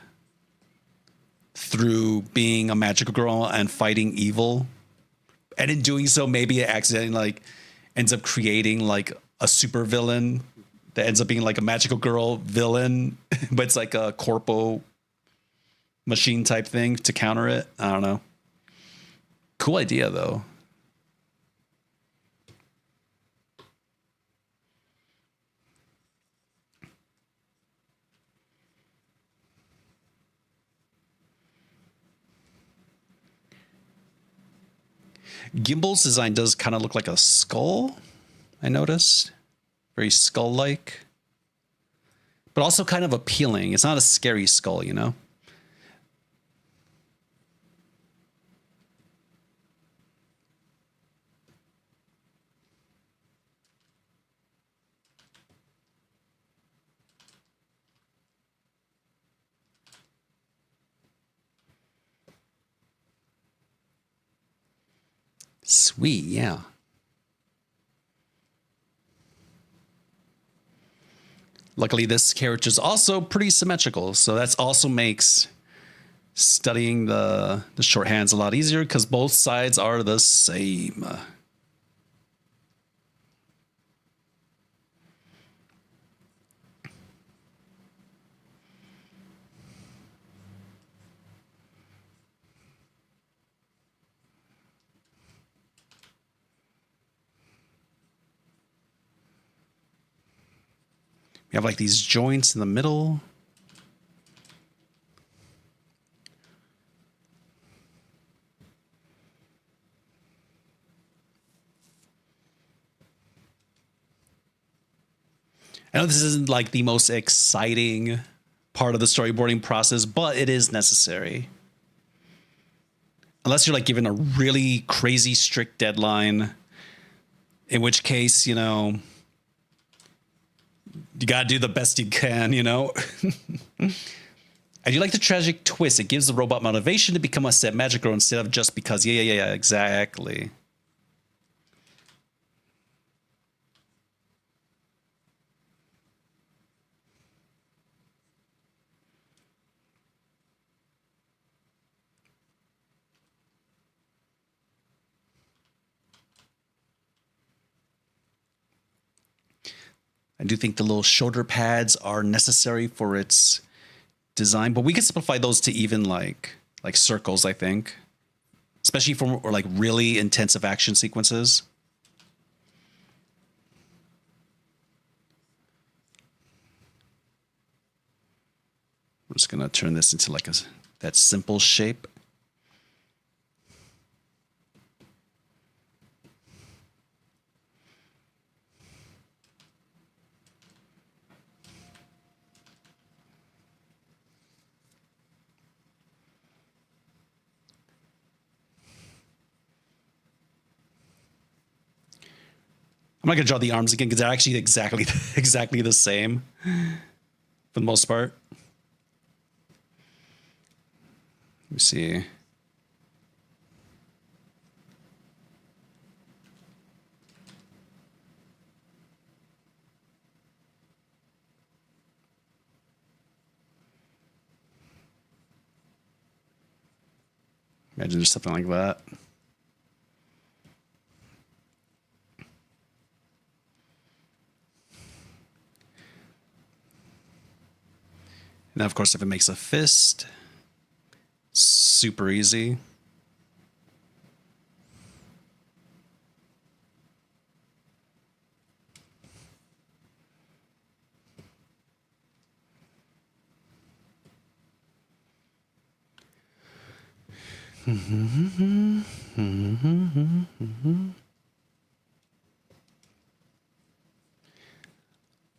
through being a magical girl and fighting evil, and in doing so, maybe it accidentally like ends up creating like a super villain that ends up being like a magical girl villain, but it's like a corpo machine type thing to counter it. I don't know. Cool idea though. Gimbal's design does kind of look like a skull, I noticed. Very skull-like. But also kind of appealing. It's not a scary skull, you know? Sweet, yeah. Luckily, this character is also pretty symmetrical, so that also makes studying the shorthands a lot easier because both sides are the same. You have like these joints in the middle. I know this isn't like the most exciting part of the storyboarding process, but it is necessary. Unless you're like given a really crazy strict deadline, in which case, you know, you gotta do the best you can, you know? I do like the tragic twist. It gives the robot motivation to become a set magic girl instead of just because. Yeah, exactly. I do think the little shoulder pads are necessary for its design, but we can simplify those to even like circles, I think, especially for or like really intensive action sequences. I'm just gonna turn this into like that simple shape. I'm not gonna draw the arms again because they're actually exactly the same for the most part. Let me see. Imagine there's something like that. Now, of course, if it makes a fist, super easy.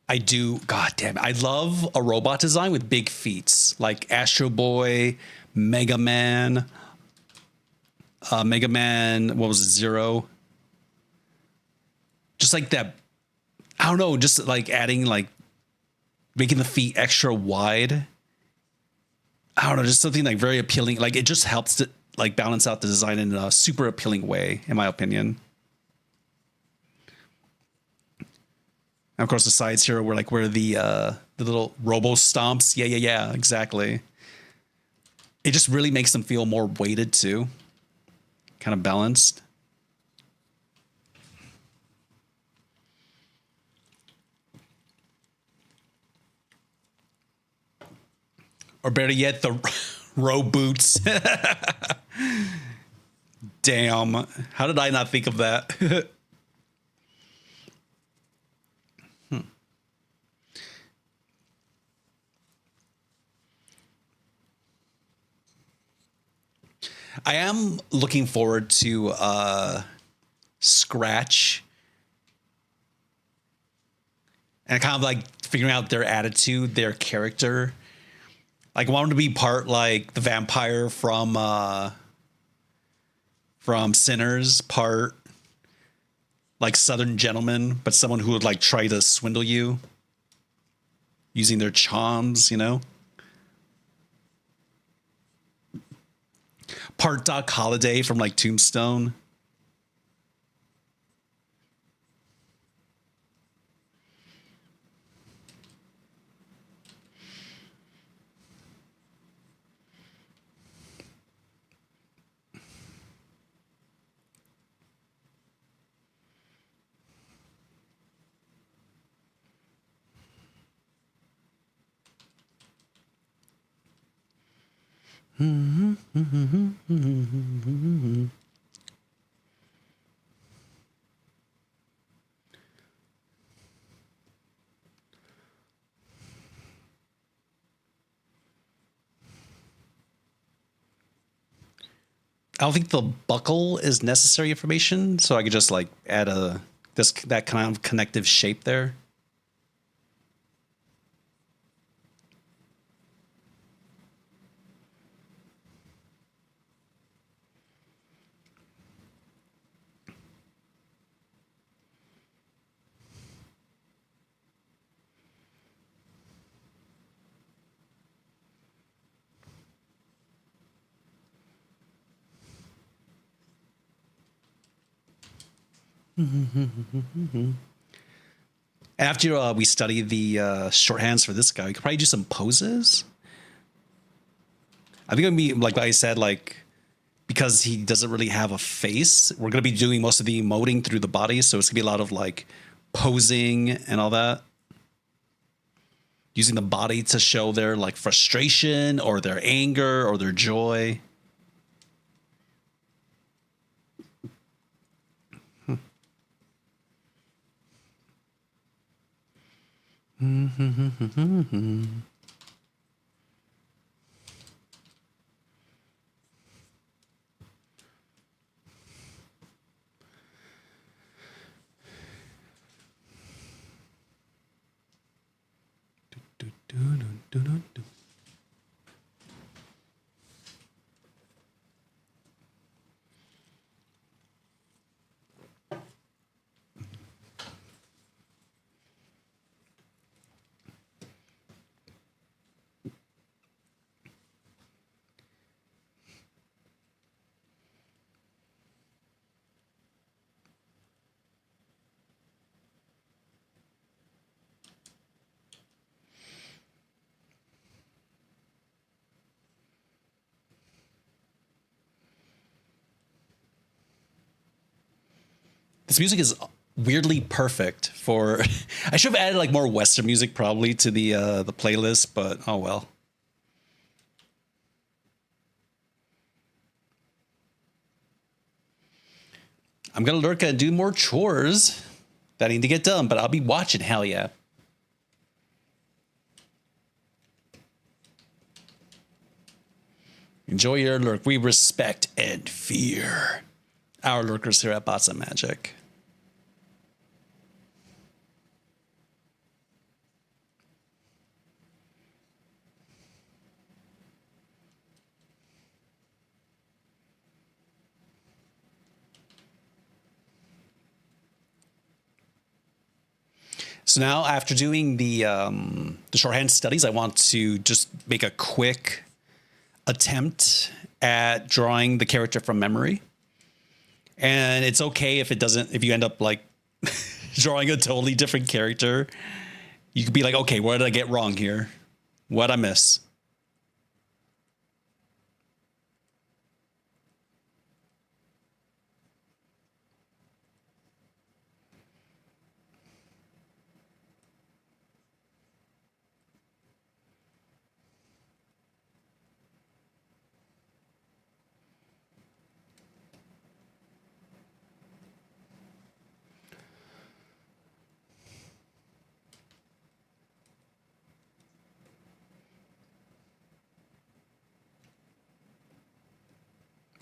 I do. God damn it. I love a robot design with big feats like Astro Boy, Mega Man, what was it, Zero? Just like that. I don't know. Just like adding, like making the feet extra wide. I don't know. Just something like very appealing. Like it just helps to like balance out the design in a super appealing way, in my opinion. And of course, the sides here were like where the little robo stomps. Yeah, exactly. It just really makes them feel more weighted too, kind of balanced. Or better yet, the row boots. Damn, how did I not think of that? I am looking forward to Scratch and kind of like figuring out their attitude, their character. Like, I want them to be part like the vampire from Sinners, part like Southern gentleman, but someone who would like try to swindle you using their charms, you know? Part Doc Holliday from like Tombstone. I don't think the buckle is necessary information, so I could just like add that kind of connective shape there. After we study the shorthands for this guy, we could probably do some poses. I think it'd be like I said, like because he doesn't really have a face, we're gonna be doing most of the emoting through the body, so it's gonna be a lot of like posing and all that. using the body to show their like frustration or their anger or their joy. This music is weirdly perfect for. I should have added like more Western music probably to the playlist, but oh well. I'm gonna lurk and do more chores that I need to get done, but I'll be watching. Hell yeah. Enjoy your lurk. We respect and fear our lurkers here at Bots and Magic. So now, after doing the shorthand studies, I want to just make a quick attempt at drawing the character from memory. And it's okay if it doesn't, if you end up like drawing a totally different character. You could be like, okay, what did I get wrong here? What'd I miss?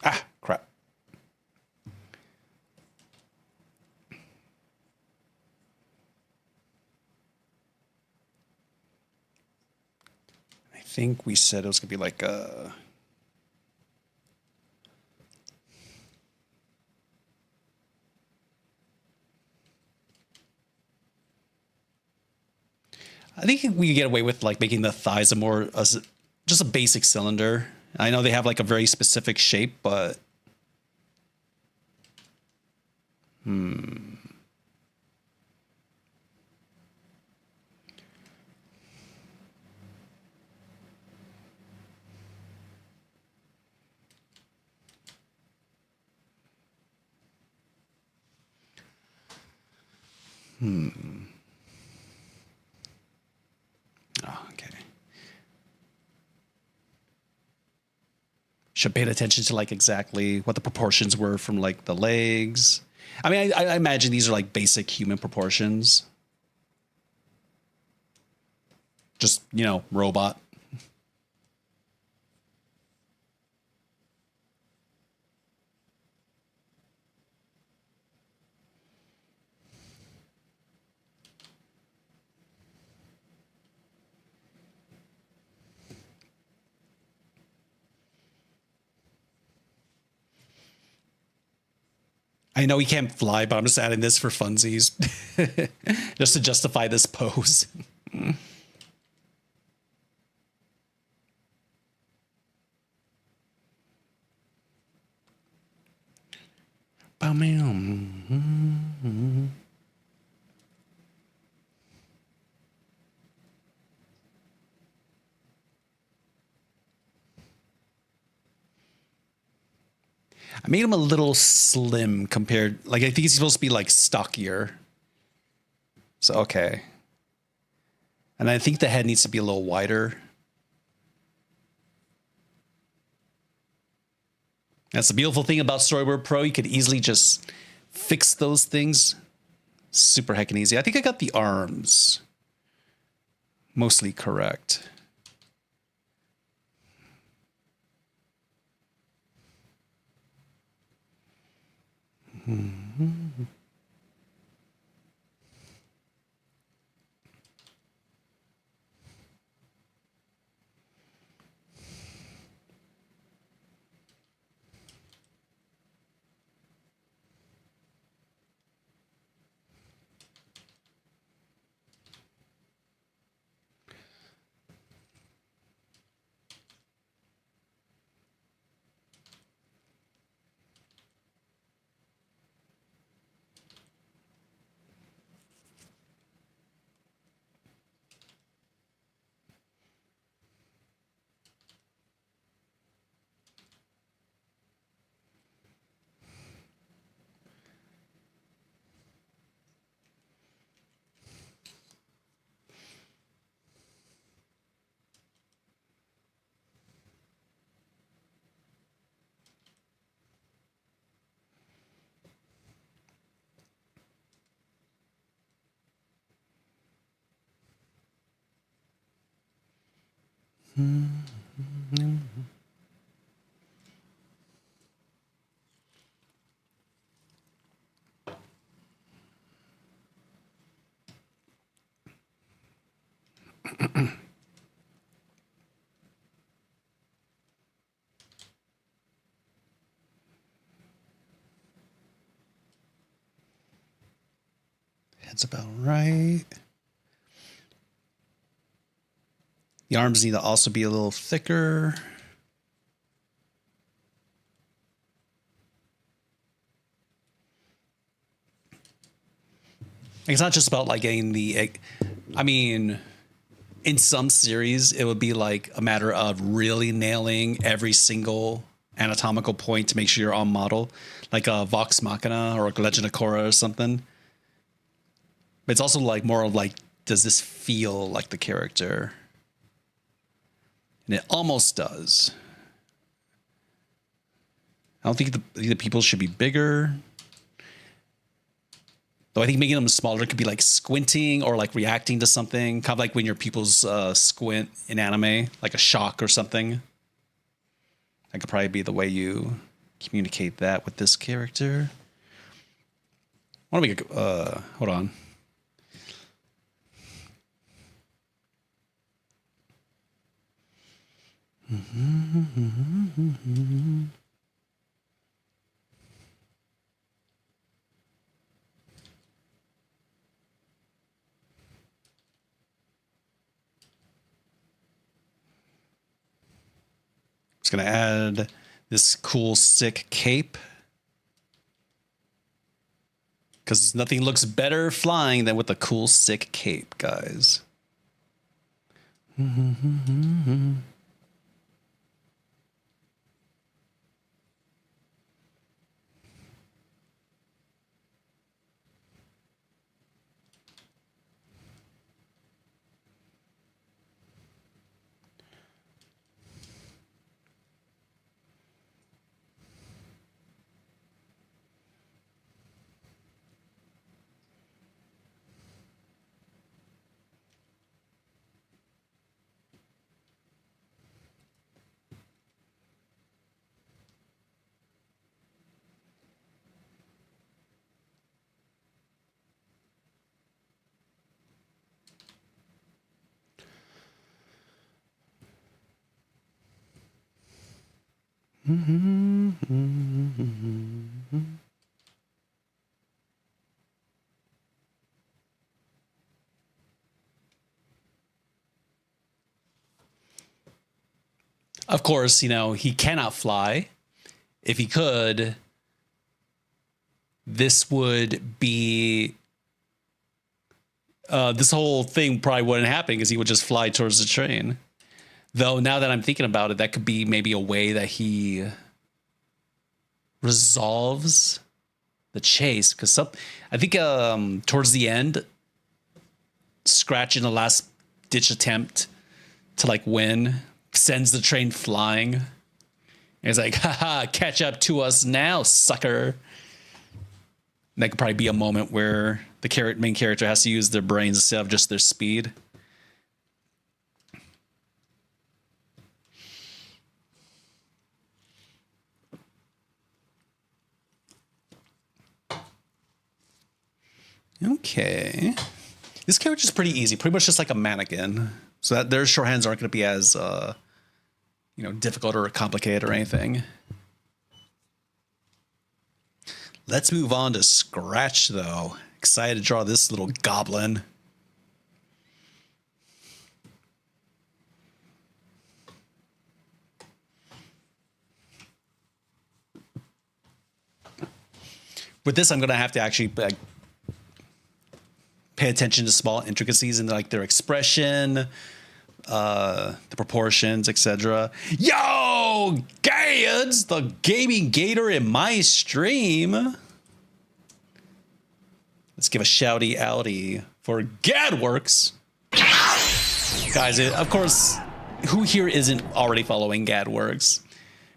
Ah, crap. I think we said it was going to be like a... I think we could get away with like making the thighs a more, just a basic cylinder. I know they have like a very specific shape, but oh, okay. Should pay attention to like exactly what the proportions were from like the legs. I mean, I imagine these are like basic human proportions. Just, you know, robot. I know he can't fly, but I'm just adding this for funsies. Just to justify this pose. I made him a little slim compared, like I think he's supposed to be like stockier. So okay. And I think the head needs to be a little wider. That's the beautiful thing about Storyboard Pro. You could easily just fix those things super heckin' easy. I think I got the arms mostly correct. Mm-hmm. Head's about right. The arms need to also be a little thicker. It's not just about like getting the, I mean, in some series, it would be like a matter of really nailing every single anatomical point to make sure you're on model, like a Vox Machina or a Legend of Korra or something. But it's also like more of like, does this feel like the character? And it almost does. I don't think the people should be bigger. Though I think making them smaller could be like squinting or like reacting to something. Kind of like when your pupils squint in anime, like a shock or something. That could probably be the way you communicate that with this character. I want to make a, hold on. Just gonna add this cool sick cape, because nothing looks better flying than with a cool sick cape, guys. Of course, you know, he cannot fly. If he could, this would be, this whole thing probably wouldn't happen because he would just fly towards the train. Though now that I'm thinking about it, that could be maybe a way that he resolves the chase. Because I think towards the end, Scratch in the last ditch attempt to like win, sends the train flying. And it's like, haha, catch up to us now, sucker. And that could probably be a moment where the main character has to use their brains instead of just their speed. Okay. This character's pretty easy, pretty much just like a mannequin. So that their shorthands aren't going to be as, difficult or complicated or anything. Let's move on to Scratch, though. Excited to draw this little goblin. With this, I'm going to have to actually pay attention to small intricacies in like their expression, the proportions, etc. Yo, Gads, the gaming gator in my stream. Let's give a shouty outie for Gadworks. Guys, of course, who here isn't already following Gadworks?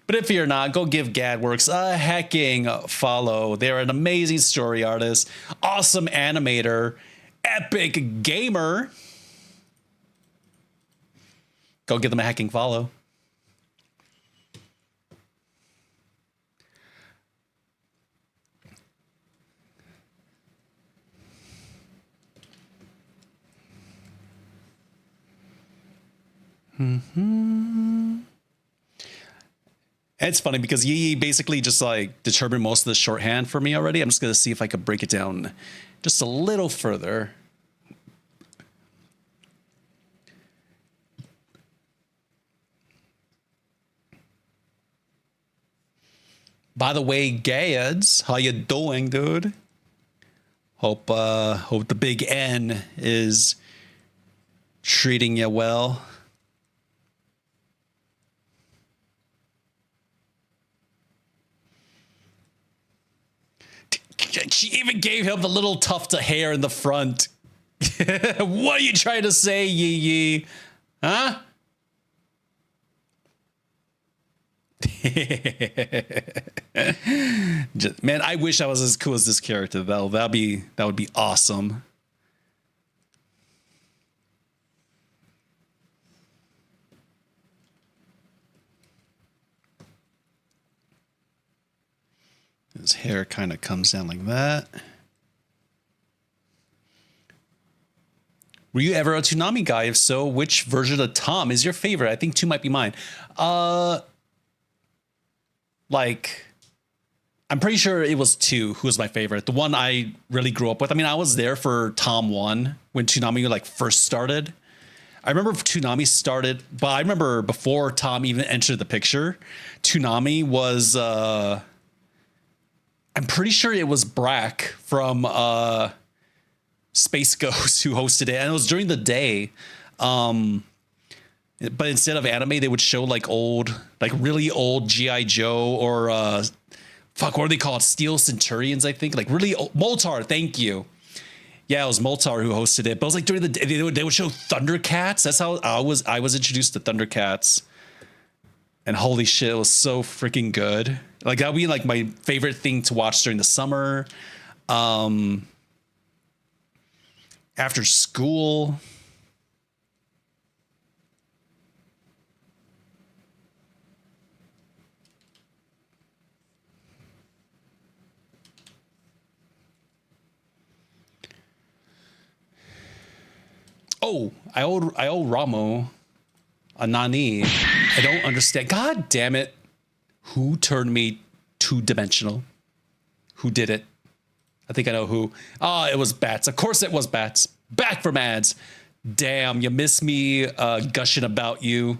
But if you're not, go give Gadworks a hecking follow. They're an amazing story artist, awesome animator, epic gamer. Go give them a hecking follow. It's funny because Yi basically just like determined most of the shorthand for me already. I'm just going to see if I could break it down just a little further. By the way, Gads, how you doing, dude? Hope the big N is treating you well. She even gave him the little tuft of hair in the front. What are you trying to say, Yi? Huh? Man, I wish I was as cool as this character, though. That would be awesome. His hair kind of comes down like that. Were you ever a Toonami guy? If so, which version of Tom is your favorite? I think 2 might be mine. I'm pretty sure it was 2 who was my favorite. The one I really grew up with. I mean, I was there for Tom 1 when Toonami like first started. I remember Toonami started, but I remember before Tom even entered the picture, Toonami was I'm pretty sure it was Brack from Space Ghost who hosted it, and it was during the day. But instead of anime, they would show like really old G.I. Joe or what are they called? Steel Centurions, I think. Like really old, Moltar, thank you. Yeah, it was Moltar who hosted it. But it was like during the day, they would show Thundercats. That's how I was introduced to Thundercats. And holy shit, it was so freaking good. Like that would be like my favorite thing to watch during the summer. After school. Oh, I owe Ramo a nani. I don't understand. God damn it. Who turned me 2-dimensional? Who did it? I think I know who. Ah, it was Bats. Of course it was Bats. Back from ads. Damn, you miss me gushing about you.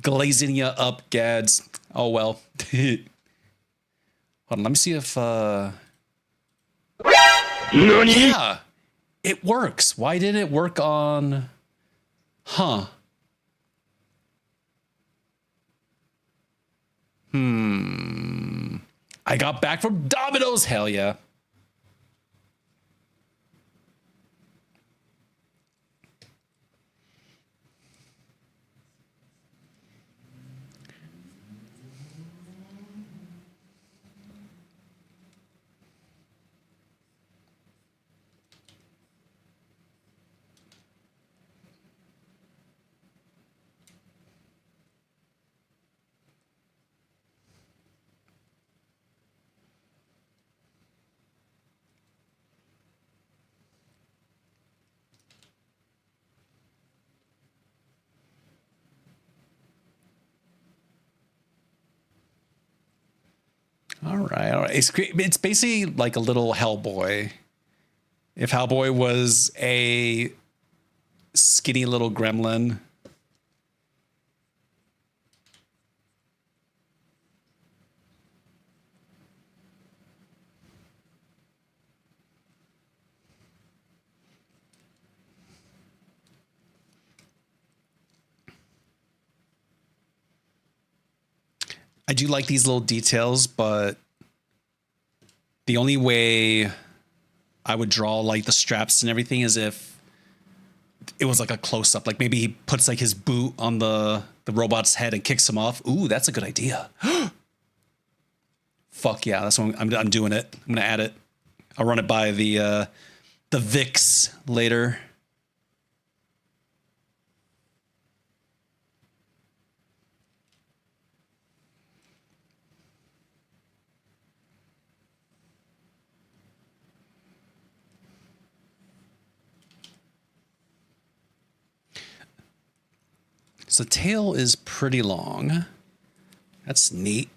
Glazing you up, Gads. Oh, well. Hold on, let me see if... Yeah, it works. Why did it work on... Huh. I got back from Domino's. Hell yeah. right. All right. It's basically like a little Hellboy. If Hellboy was a skinny little gremlin. I do like these little details, but the only way I would draw like the straps and everything is if it was like a close up. Like maybe he puts like his boot on the robot's head and kicks him off. Ooh, that's a good idea. Fuck yeah, that's what I'm doing it. I'm gonna add it. I'll run it by the VIX later. So the tail is pretty long. That's neat.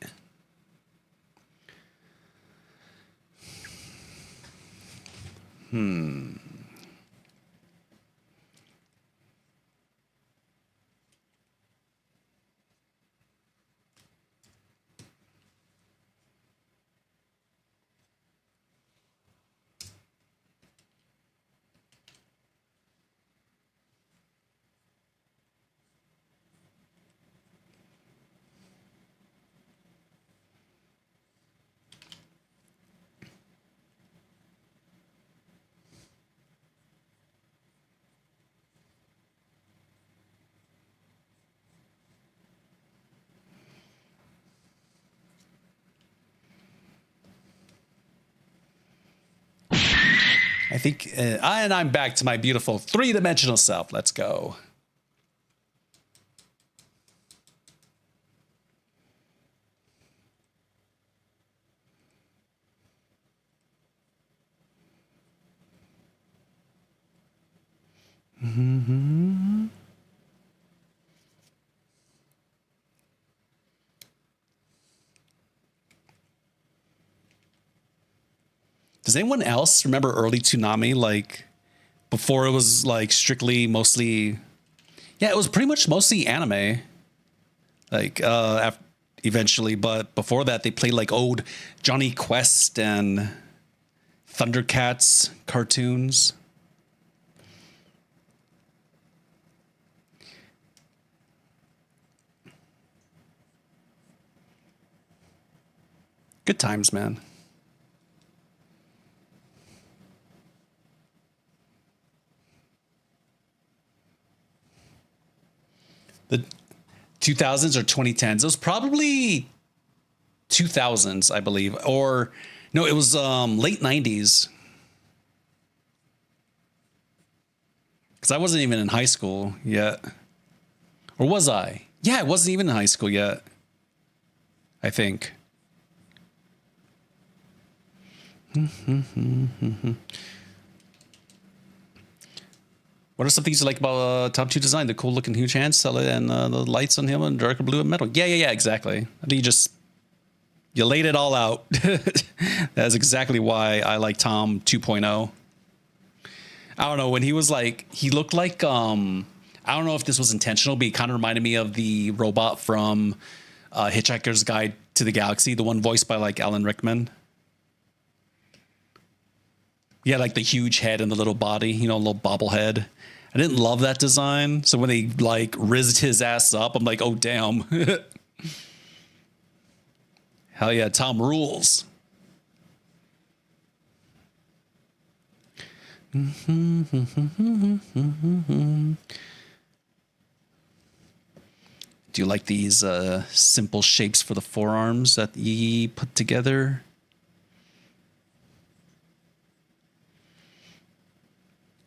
I think, and I'm back to my beautiful three-dimensional self. Let's go. Does anyone else remember early Toonami? Like before it was like strictly mostly, yeah, it was pretty much mostly anime. Like eventually, but before that they played like old Johnny Quest and Thundercats cartoons. Good times, man. The 2000s or 2010s. It was probably 2000s, I believe. Or no, it was late 90s. Because I wasn't even in high school yet. Or was I? Yeah, I wasn't even in high school yet. I think. What are some things you like about Top 2 design? The cool looking huge hands, and the lights on him and darker blue and metal. Yeah, exactly. I think you laid it all out. That's exactly why I like Tom 2.0. I don't know, when he was like, he looked like, I don't know if this was intentional, but he kind of reminded me of the robot from Hitchhiker's Guide to the Galaxy, the one voiced by like Alan Rickman. Yeah, like the huge head and the little body, a little bobblehead. I didn't love that design. So when they like rizzed his ass up, I'm like, oh, damn. Hell yeah, Tom rules. Do you like these simple shapes for the forearms that he put together?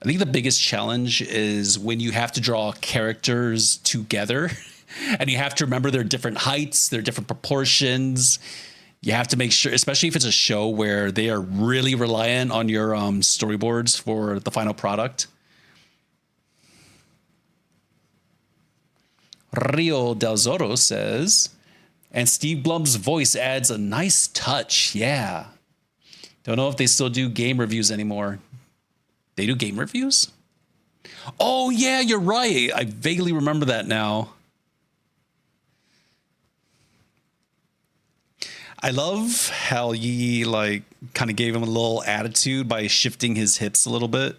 I think the biggest challenge is when you have to draw characters together and you have to remember their different heights, their different proportions. You have to make sure, especially if it's a show where they are really reliant on your storyboards for the final product. Rio Del Zorro says, And Steve Blum's voice adds a nice touch. Yeah. Don't know if they still do game reviews anymore. They do game reviews? Oh, yeah, you're right. I vaguely remember that now. I love how he like kind of gave him a little attitude by shifting his hips a little bit.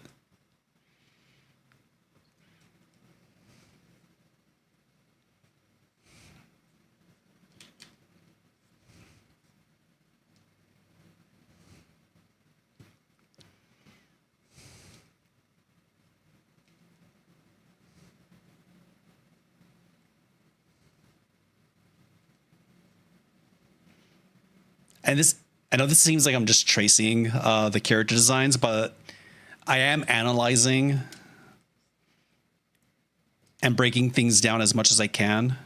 And this, I know this seems like I'm just tracing the character designs, but I am analyzing and breaking things down as much as I can.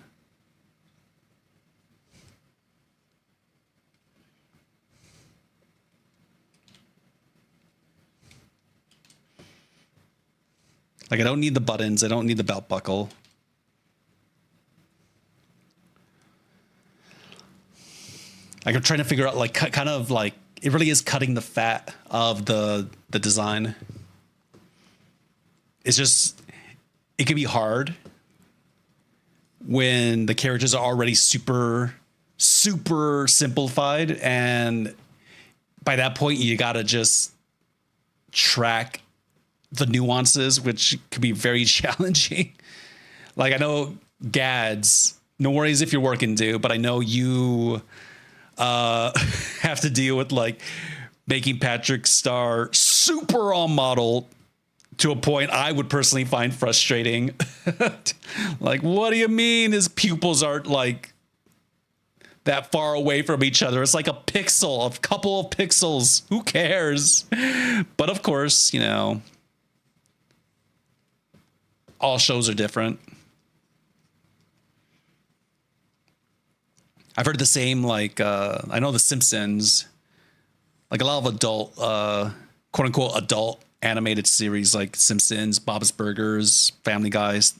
Like, I don't need the buttons. I don't need the belt buckle. Like, I'm trying to figure out, like, kind of like, it really is cutting the fat of the design. It's just, it can be hard when the characters are already super simplified. And by that point, you got to just track the nuances, which could be very challenging. Like, I know Gads, no worries if you're working, dude, but I know you have to deal with like making Patrick Star super on model to a point I would personally find frustrating. Like, what do you mean his pupils aren't like that far away from each other? It's like a pixel, a couple of pixels. Who cares? But of course, you know, all shows are different. I've heard the same, like, I know The Simpsons, like a lot of adult, quote unquote, adult animated series like Simpsons, Bob's Burgers, Family Guys.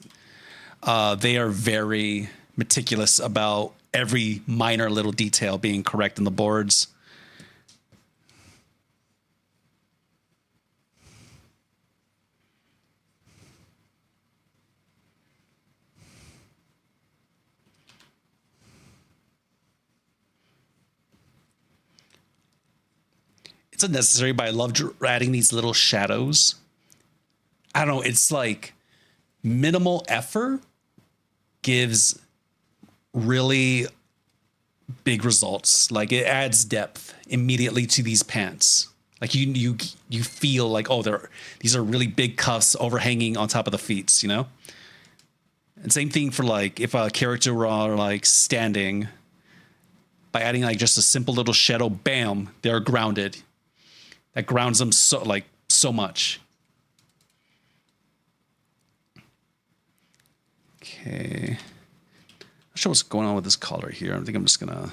They are very meticulous about every minor little detail being correct in the boards. It's unnecessary, but I love adding these little shadows. I don't know. It's like minimal effort gives really big results. Like, it adds depth immediately to these pants. Like, you feel like, oh, these are really big cuffs overhanging on top of the feet, you know? And same thing for like if a character were like standing, by adding like just a simple little shadow, bam, they're grounded. That grounds them so much. Okay. Not sure what's going on with this color here. I think I'm just gonna.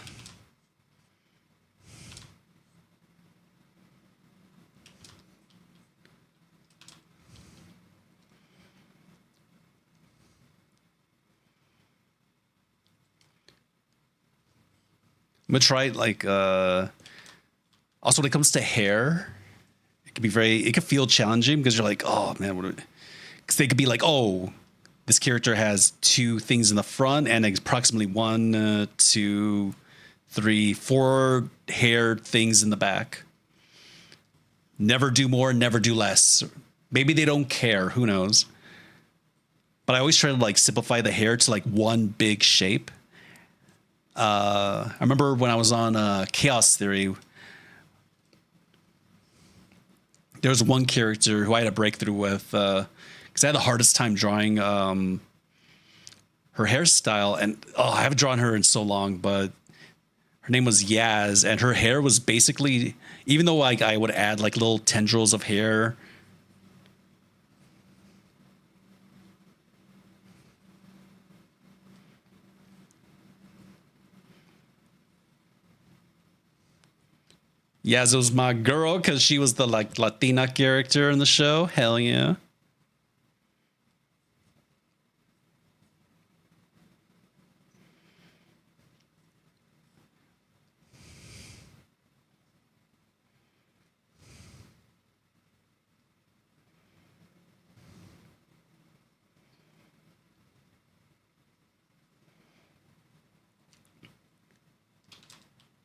I'm gonna try like also, when it comes to hair, it can feel challenging because you're like, oh man, because they could be like, oh, this character has 2 things in the front and approximately 1, 2, 3, 4 hair things in the back. Never do more, never do less. Maybe they don't care, who knows? But I always try to like simplify the hair to like one big shape. I remember when I was on Chaos Theory, there was one character who I had a breakthrough with because I had the hardest time drawing her hairstyle. And I haven't drawn her in so long, but her name was Yaz, and her hair was basically, even though like I would add like little tendrils of hair, Yaz was my girl because she was the like Latina character in the show. Hell yeah.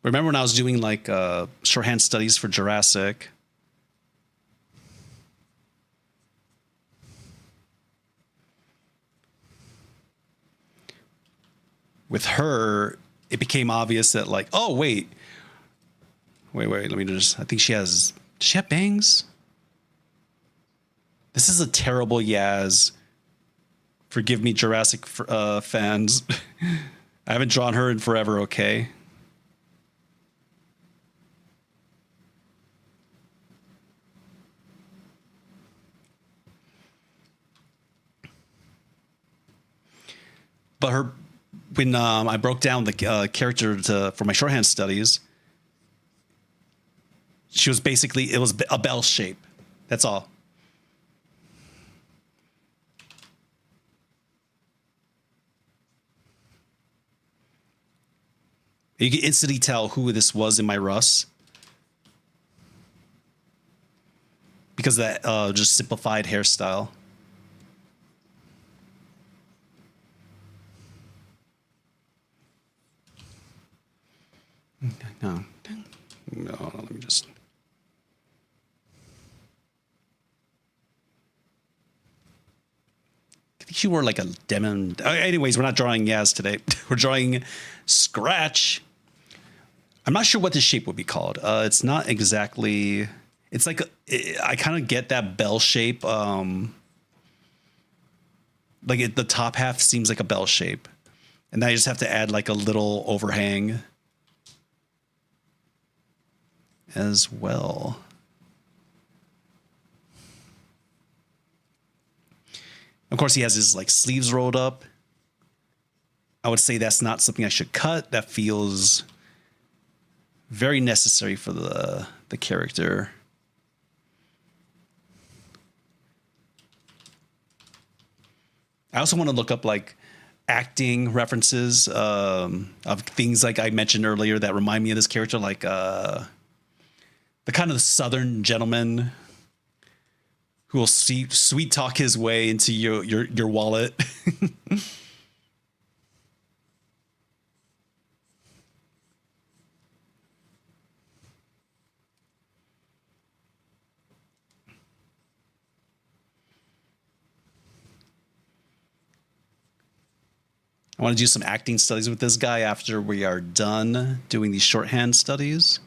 Remember when I was doing like shorthand studies for Jurassic? With her, it became obvious that like, oh wait, let me just. I think she has. Does she have bangs? This is a terrible Yaz. Forgive me, Jurassic fans. I haven't drawn her in forever. Okay. But her, when I broke down the character for my shorthand studies, she was basically, it was a bell shape. That's all. You can instantly tell who this was in my Russ. Because of that just simplified hairstyle. No, let me just. I think she wore like a denim. Anyways, we're not drawing Yaz today. We're drawing Scratch. I'm not sure what this shape would be called. It's not exactly. It's like I kind of get that bell shape. The top half seems like a bell shape, and then I just have to add like a little overhang as well. Of course, he has his like sleeves rolled up. I would say that's not something I should cut. That feels very necessary for the character. I also want to look up like acting references of things like I mentioned earlier that remind me of this character, like the kind of Southern gentleman who will sweet talk his way into your wallet. I want to do some acting studies with this guy after we are done doing these shorthand studies.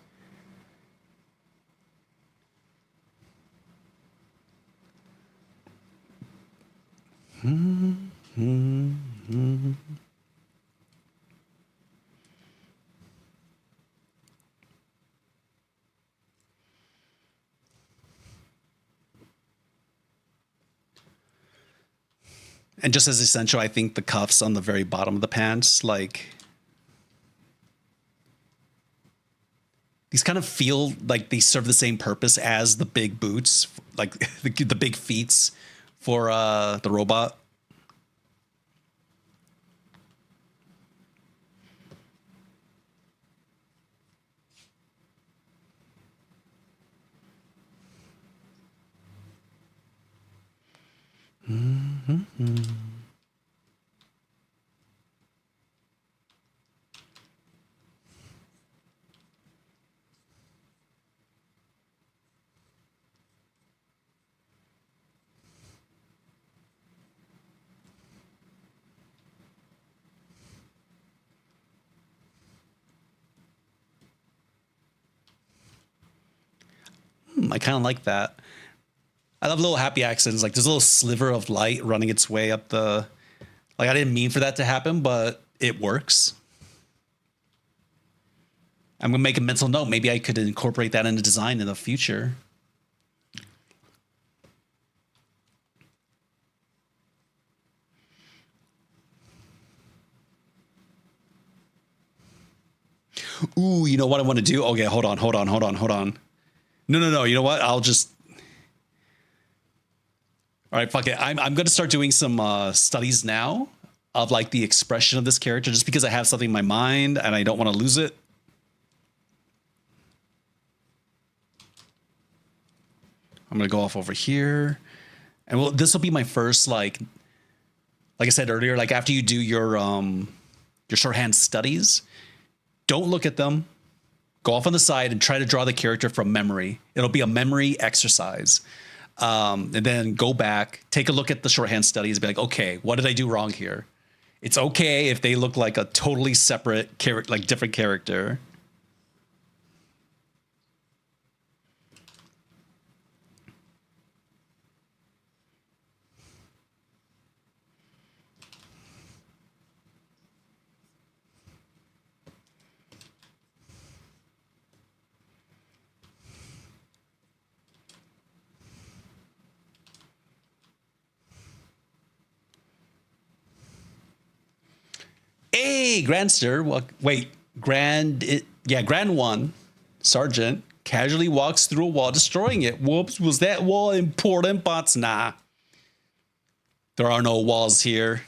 And just as essential, I think the cuffs on the very bottom of the pants, like these kind of feel like they serve the same purpose as the big boots, like the big feets for the robot. I kind of like that. I love little happy accents. Like there's a little sliver of light running its way up the. Like I didn't mean for that to happen, but it works. I'm gonna make a mental note. Maybe I could incorporate that into design in the future. Ooh, you know what I want to do? Okay, hold on. No. You know what? I'll just. All right, fuck it. I'm going to start doing some studies now of like the expression of this character, just because I have something in my mind and I don't want to lose it. I'm going to go off over here, and this will be my first like I said earlier, like after you do your shorthand studies, don't look at them. Go off on the side and try to draw the character from memory. It'll be a memory exercise. And then go back, take a look at the shorthand studies, be like, okay, what did I do wrong here? It's okay if they look like a totally separate character, like different character. Hey, Grandster. Wait, Grand 1, Sergeant, casually walks through a wall, destroying it. Whoops, was that wall important? Bots? Nah. There are no walls here.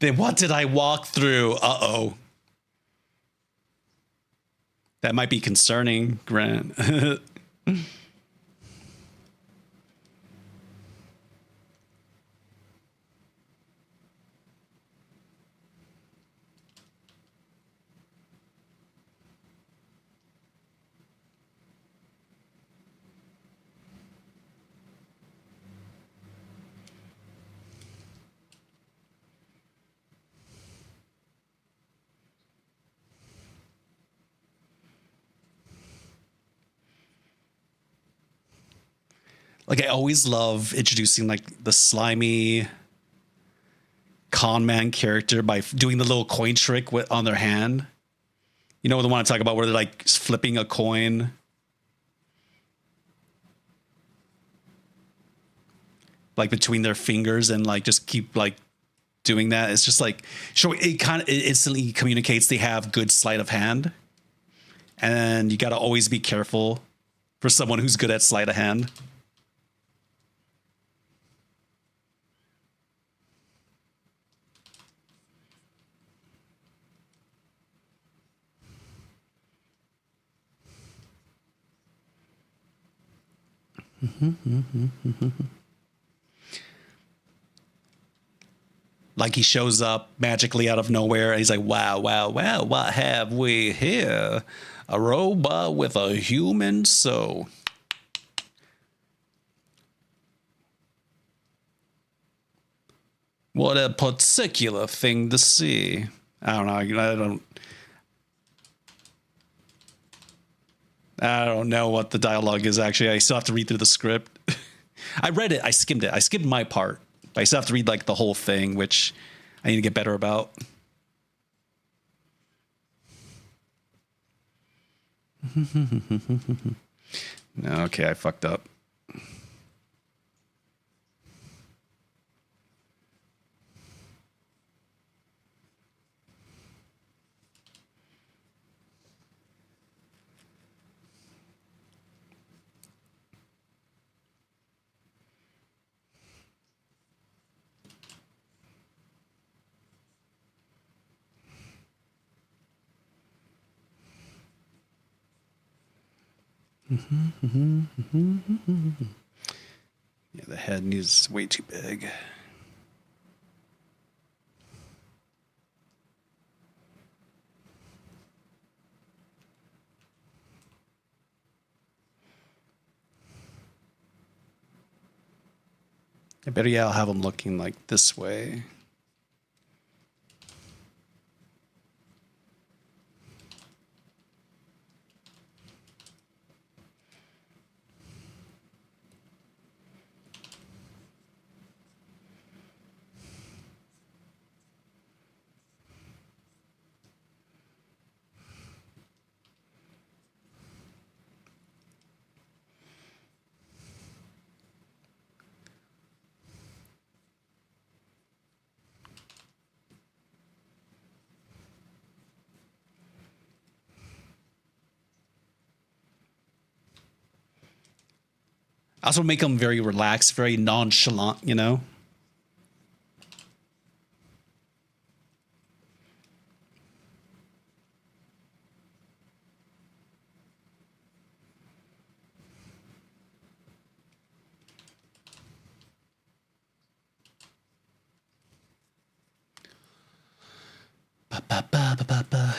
Then what did I walk through? Uh-oh. That might be concerning, Grant. Like, I always love introducing like the slimy con man character by doing the little coin trick on their hand. You know the one I talk about where they're like flipping a coin. Like between their fingers and like just keep like doing that. It's just like, sure, it instantly communicates they have good sleight of hand. And you got to always be careful for someone who's good at sleight of hand. Like he shows up magically out of nowhere and he's like, wow, wow, wow, what have we here? A robot with a human soul. What a particular thing to see. I don't know what the dialogue is, actually. I still have to read through the script. I read it. I skimmed it. I skimmed my part. But I still have to read like the whole thing, which I need to get better about. Okay, I fucked up. Yeah, the head is way too big. I better, yeah, I'll have them looking like this way. I also make them very relaxed, very nonchalant, you know? Ba, ba, ba, ba, ba, ba.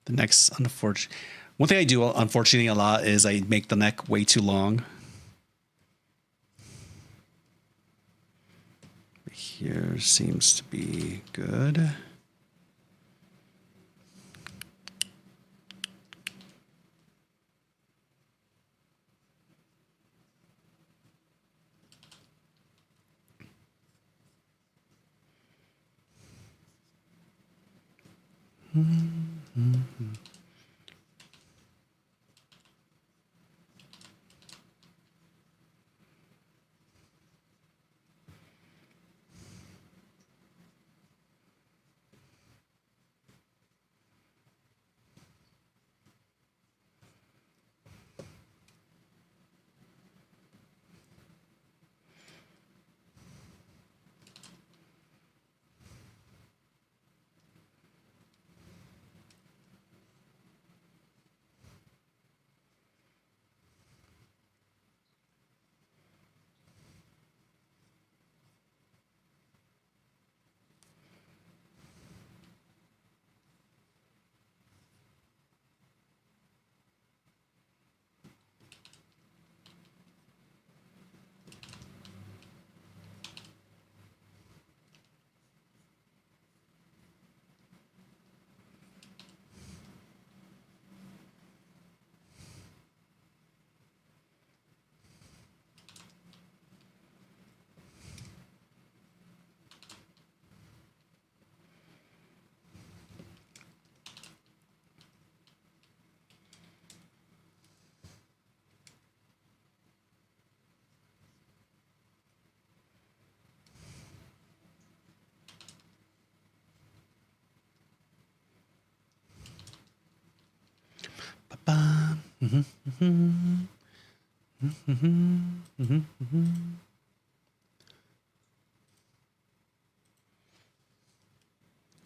The next unfortunate one thing I do unfortunately a lot is I make the neck way too long. Here seems to be good.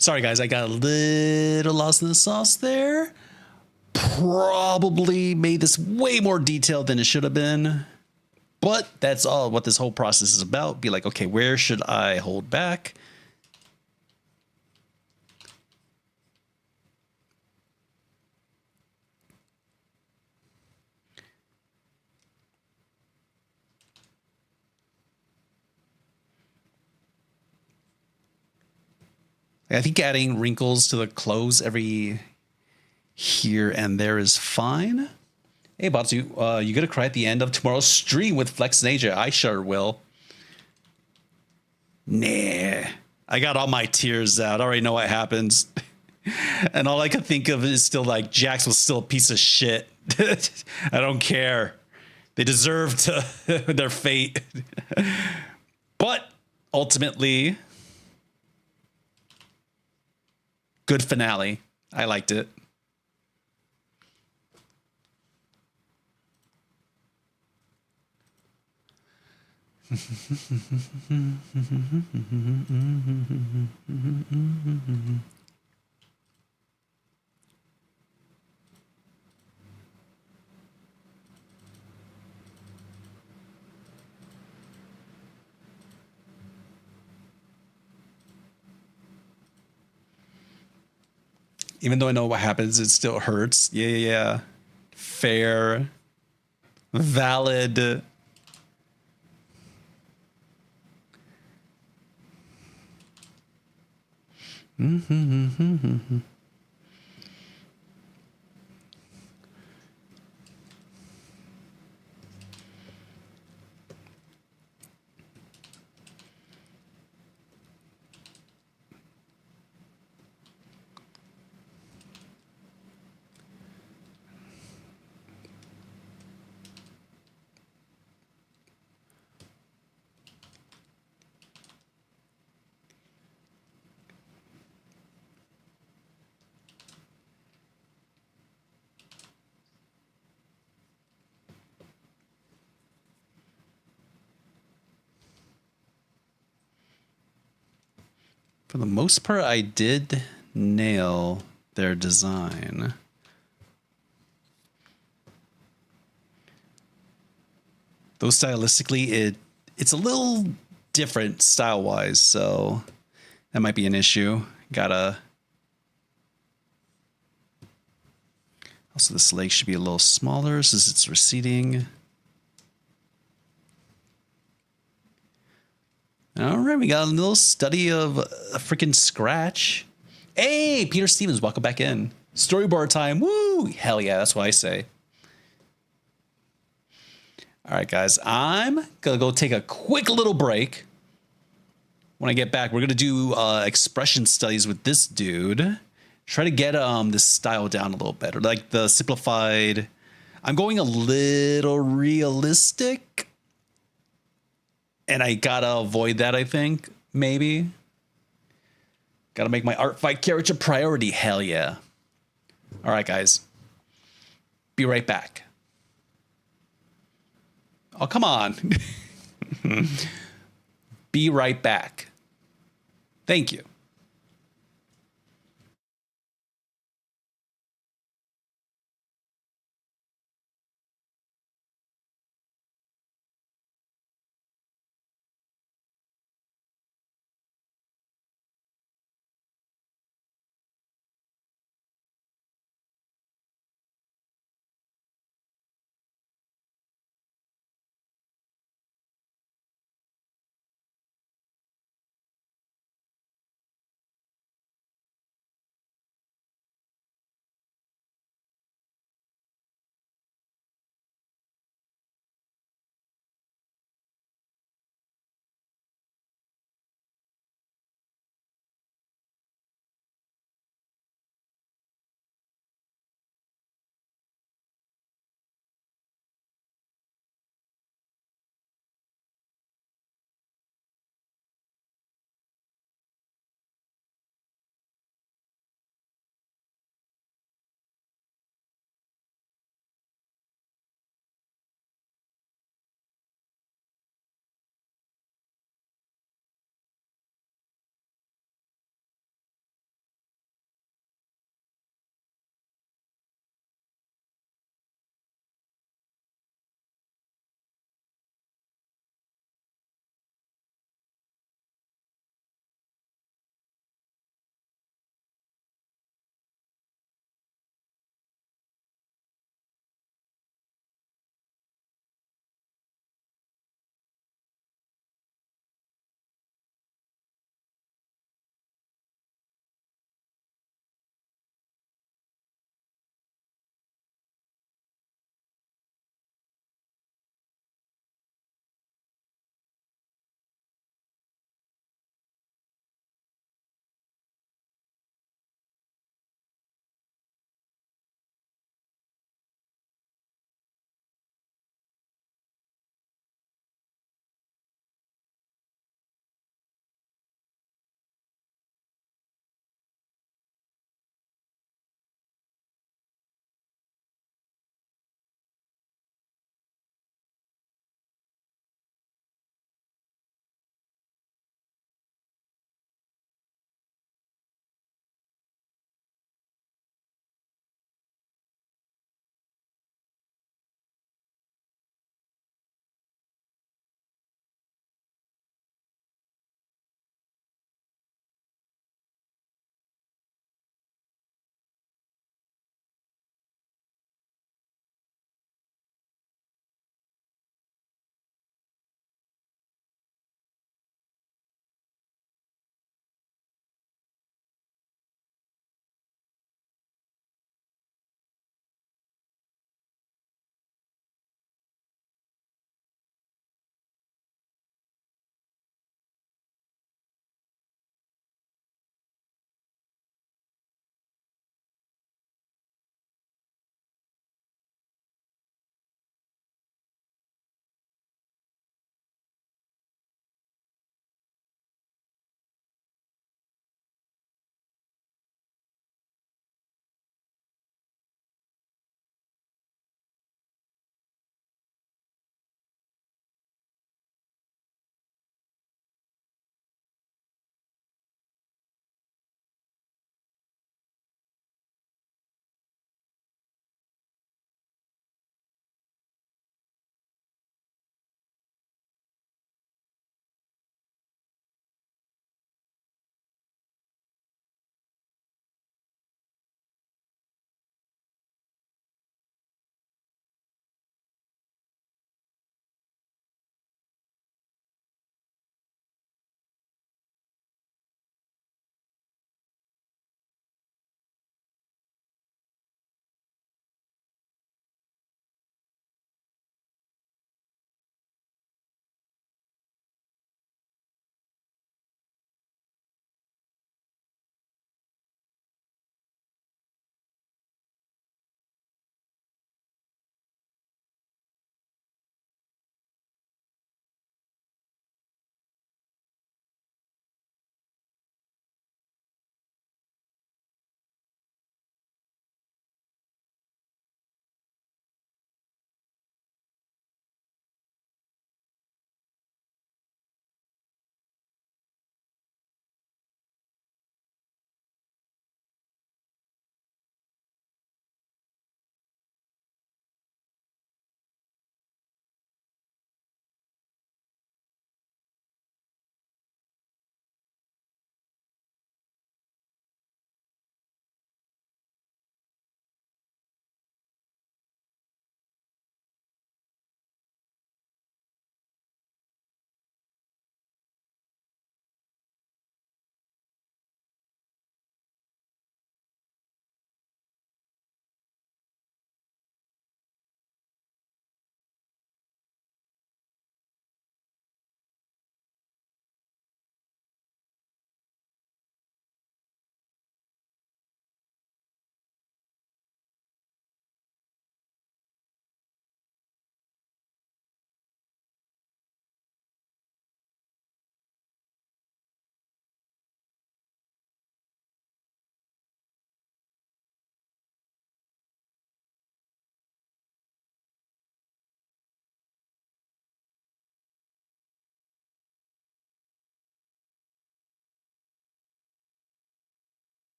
Sorry guys, I got a little lost in the sauce there. Probably made this way more detailed than it should have been. But that's all what this whole process is about. Be like, okay, where should I hold back? I think adding wrinkles to the clothes every here and there is fine. Hey, Batu, you gonna cry at the end of tomorrow's stream with Flex and AJ? I sure will. Nah, I got all my tears out. I already know what happens. And all I could think of is still like, Jax was still a piece of shit. I don't care. They deserve to their fate. But ultimately, good finale. I liked it. Even though I know what happens, it still hurts. Yeah. Fair. Valid. For the most part, I did nail their design. Though stylistically, it's a little different style-wise, so that might be an issue. Also, this leg should be a little smaller since it's receding. All right, we got a little study of a freaking scratch. Hey, Peter Stevens, welcome back in. Storyboard time. Woo! Hell yeah, that's what I say. All right, guys, I'm going to go take a quick little break. When I get back, we're going to do expression studies with this dude. Try to get this style down a little better. Like the simplified. I'm going a little realistic. And I got to avoid that, I think. Maybe. Got to make my art fight character priority. Hell yeah. All right, guys. Be right back. Oh, come on. Be right back. Thank you.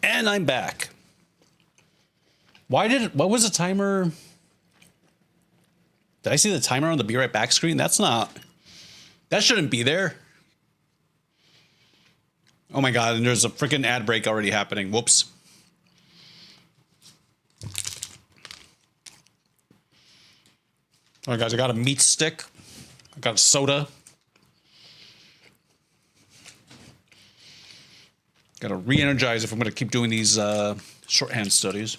And I'm back. What was the timer? Did I see the timer on the Be Right Back screen? That shouldn't be there. Oh my God, and there's a freaking ad break already happening. Whoops. All right, guys, I got a meat stick. I got a soda. Got to re-energize if I'm going to keep doing these shorthand studies.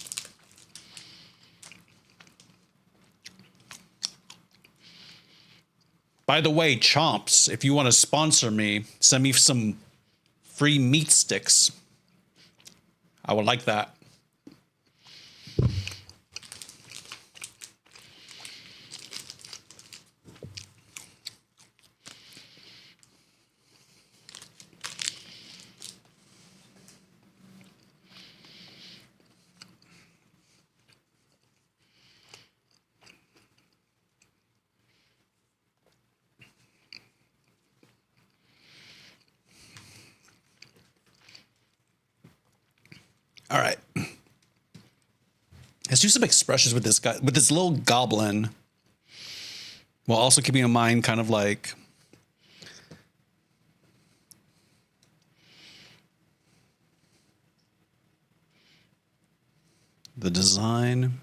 By the way, Chomps, if you want to sponsor me, send me some free meat sticks. I would like that. All right. Let's do some expressions with this guy, with this little goblin, while also keeping in mind kind of like the design.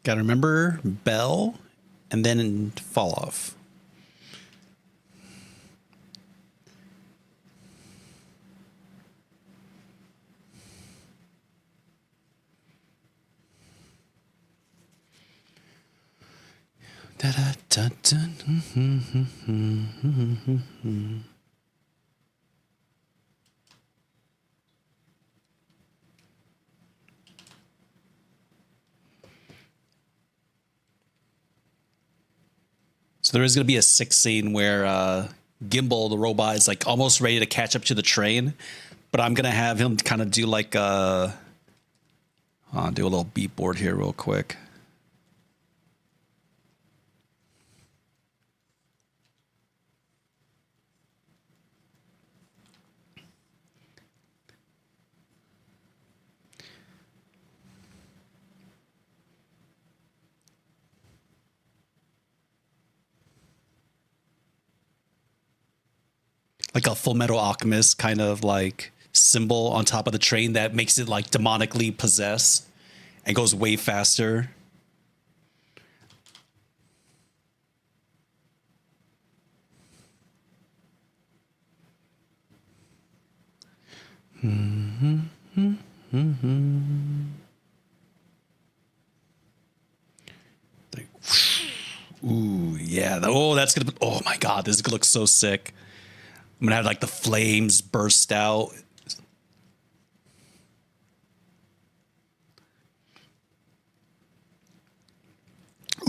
Gotta remember bell and then fall off. Da, da, da, da. So there is going to be a sick scene where Gimbal, the robot, is like almost ready to catch up to the train, but I'm going to have him kind of do like I'll do a little beat board here real quick. Like a Full Metal Alchemist kind of like symbol on top of the train that makes it like demonically possessed and goes way faster. Like, ooh, yeah. Oh, that's gonna. Oh my God, this is gonna look so sick. I'm gonna have like the flames burst out.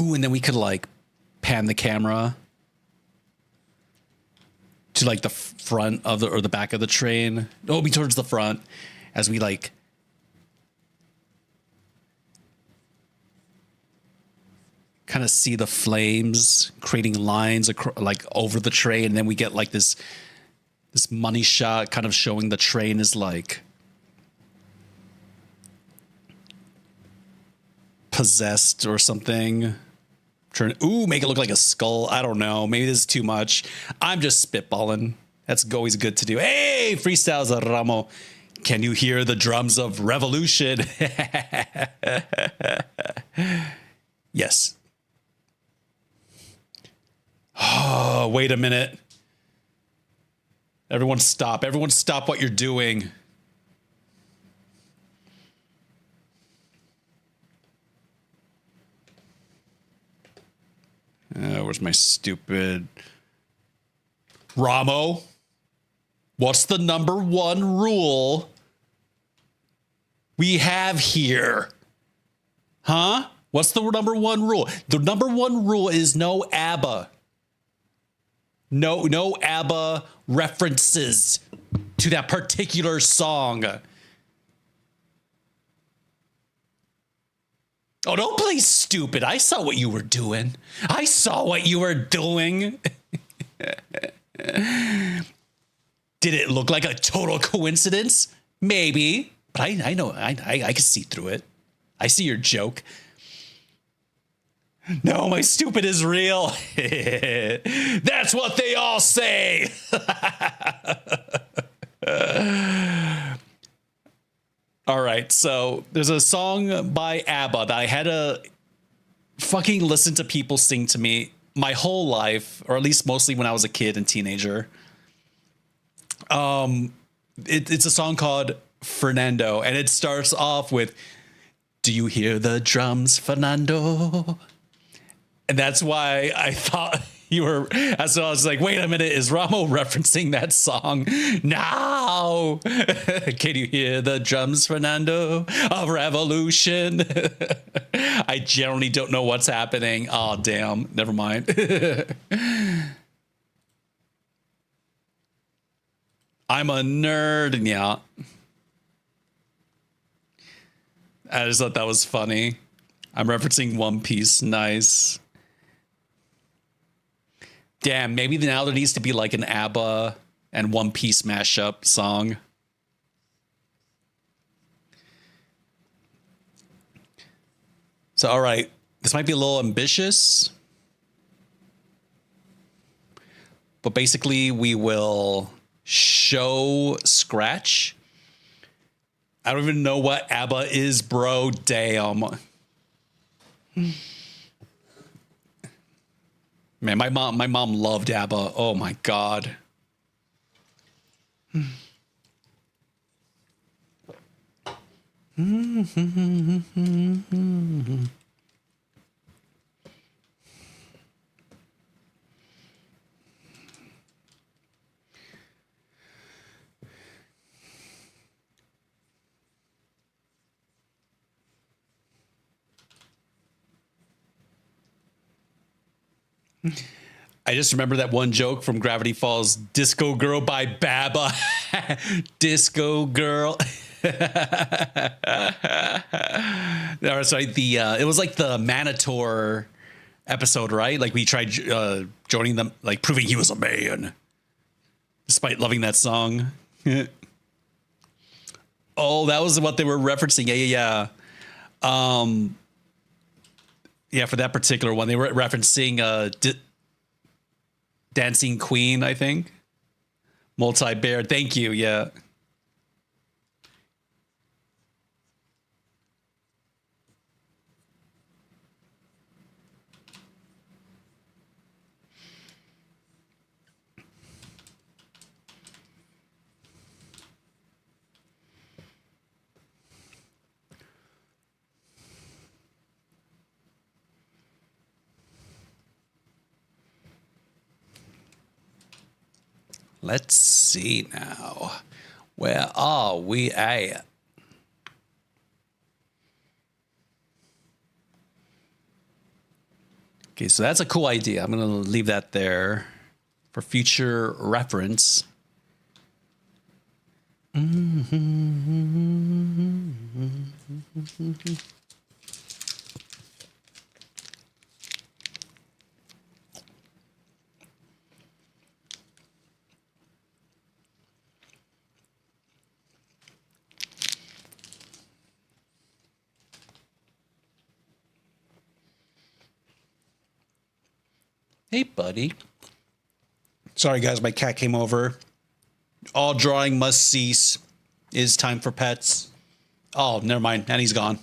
Ooh, and then we could like pan the camera to like the front of the or the back of the train. No, be towards the front as we like kind of see the flames creating lines like over the train, and then we get like this money shot kind of showing the train is like possessed or something. Make it look like a skull. I don't know. Maybe this is too much. I'm just spitballing. That's always good to do. Hey, freestyles, Ramo. Can you hear the drums of revolution? Yes. Oh, wait a minute. Everyone stop. Everyone stop what you're doing. Where's my stupid Ramo? What's the number one rule we have here? Huh? What's the number one rule? The number one rule is no ABBA. No ABBA references to that particular song. Oh, don't play stupid. I saw what you were doing. I saw what you were doing. Did it look like a total coincidence? Maybe. But I know, I can see through it. I see your joke. No, my stupid is real. That's what they all say. All right, so there's a song by ABBA that I had to fucking listen to people sing to me my whole life, or at least mostly when I was a kid and teenager. It's a song called Fernando, and it starts off with, "Do you hear the drums, Fernando?" And that's why I thought you were, so I was like, wait a minute, is Ramo referencing that song? No. Can you hear the drums, Fernando, of revolution? I generally don't know what's happening. Oh, damn. Never mind. I'm a nerd. Yeah. I just thought that was funny. I'm referencing One Piece. Nice. Damn, maybe now there needs to be like an ABBA and One Piece mashup song. So, all right, this might be a little ambitious, but basically we will show Scratch. I don't even know what ABBA is, bro. Damn. Man, my mom loved ABBA. Oh my God. I just remember that one joke from Gravity Falls, "Disco Girl" by Baba. Disco Girl. Sorry, it was like the Manitor episode, right? Like we tried joining them, like proving he was a man, despite loving that song. Oh, that was what they were referencing. Yeah. Yeah, for that particular one, they were referencing Dancing Queen, I think. Multi-Bear. Thank you. Yeah. Let's see now. Where are we at? Okay, so that's a cool idea. I'm going to leave that there for future reference. Hey, buddy. Sorry, guys, my cat came over. All drawing must cease. It is time for pets. Oh, never mind. And he's gone.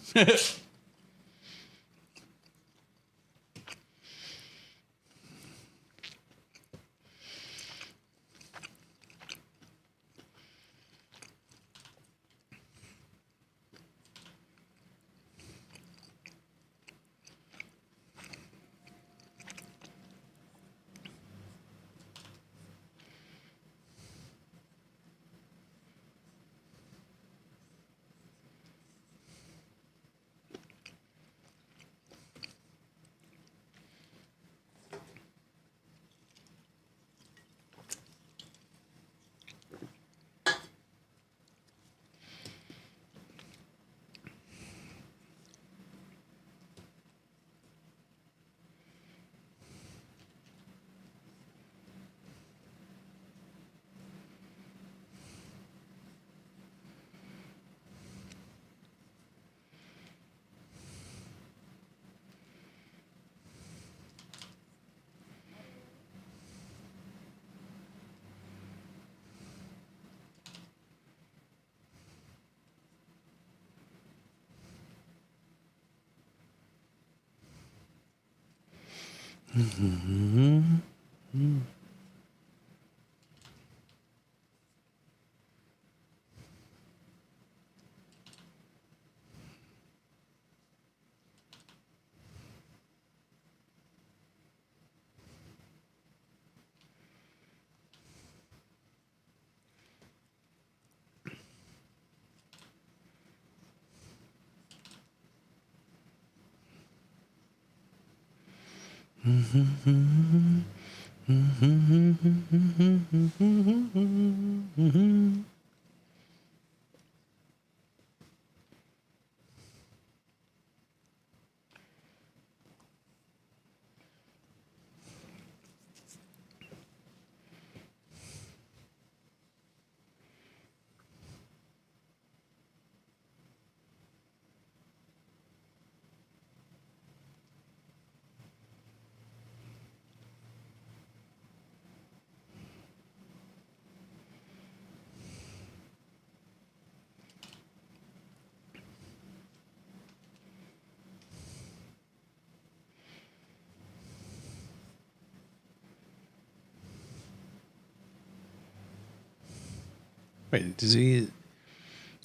Wait, does he?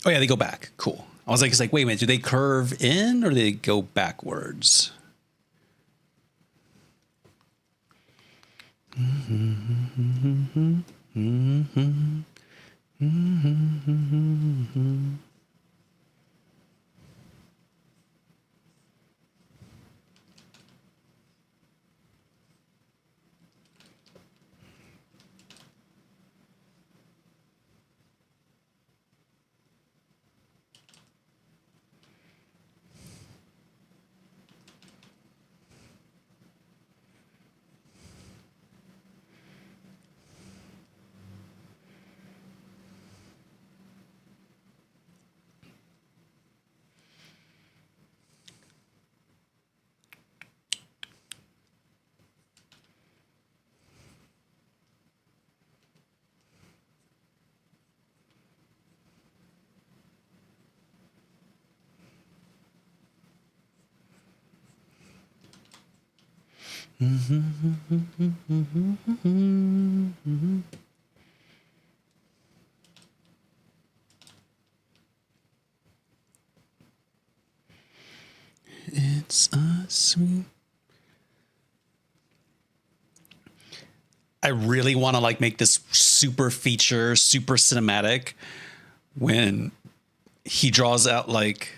Oh yeah, they go back. Cool. I was like, it's like, wait a minute, do they curve in or do they go backwards? It's a sweet. I really want to like make this super feature, super cinematic when he draws out like,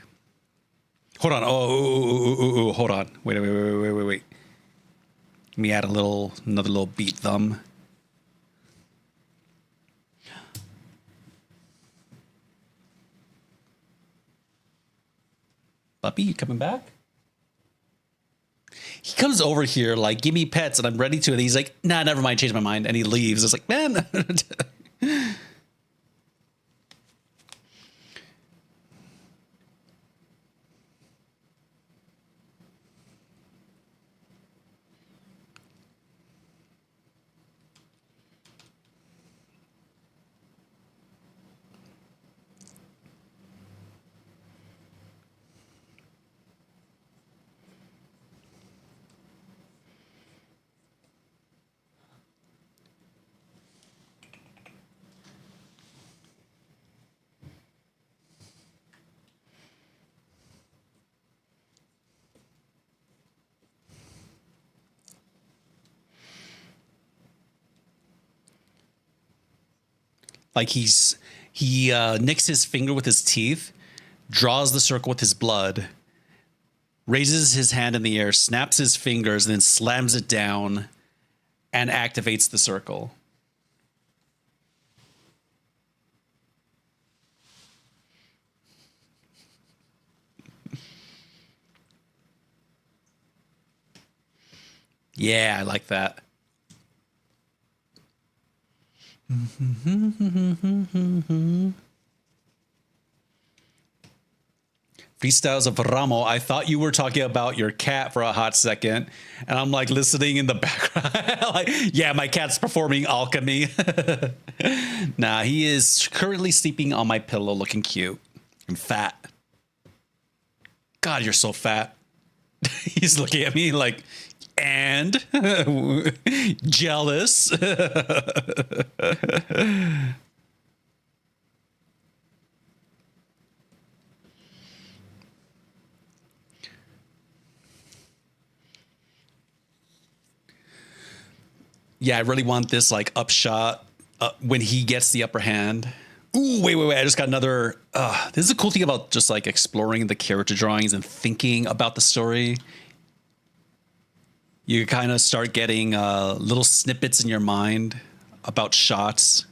hold on. Oh, hold on. Wait. Let me add another little beat thumb. Puppy, you coming back? He comes over here like, give me pets, and I'm ready to. And he's like, nah, never mind, change my mind. And he leaves. It's like, man. Like he nicks his finger with his teeth, draws the circle with his blood, raises his hand in the air, snaps his fingers, and then slams it down and activates the circle. Yeah, I like that. Freestyles of Ramo. I thought you were talking about your cat for a hot second, and I'm like listening in the background. Like, yeah, my cat's performing alchemy. Nah, he is currently sleeping on my pillow, looking cute and fat. God, you're so fat. He's looking at me like, and jealous. Yeah, I really want this like upshot when he gets the upper hand. Ooh, wait. I just got another. This is a cool thing about just like exploring the character drawings and thinking about the story. You kind of start getting little snippets in your mind about shots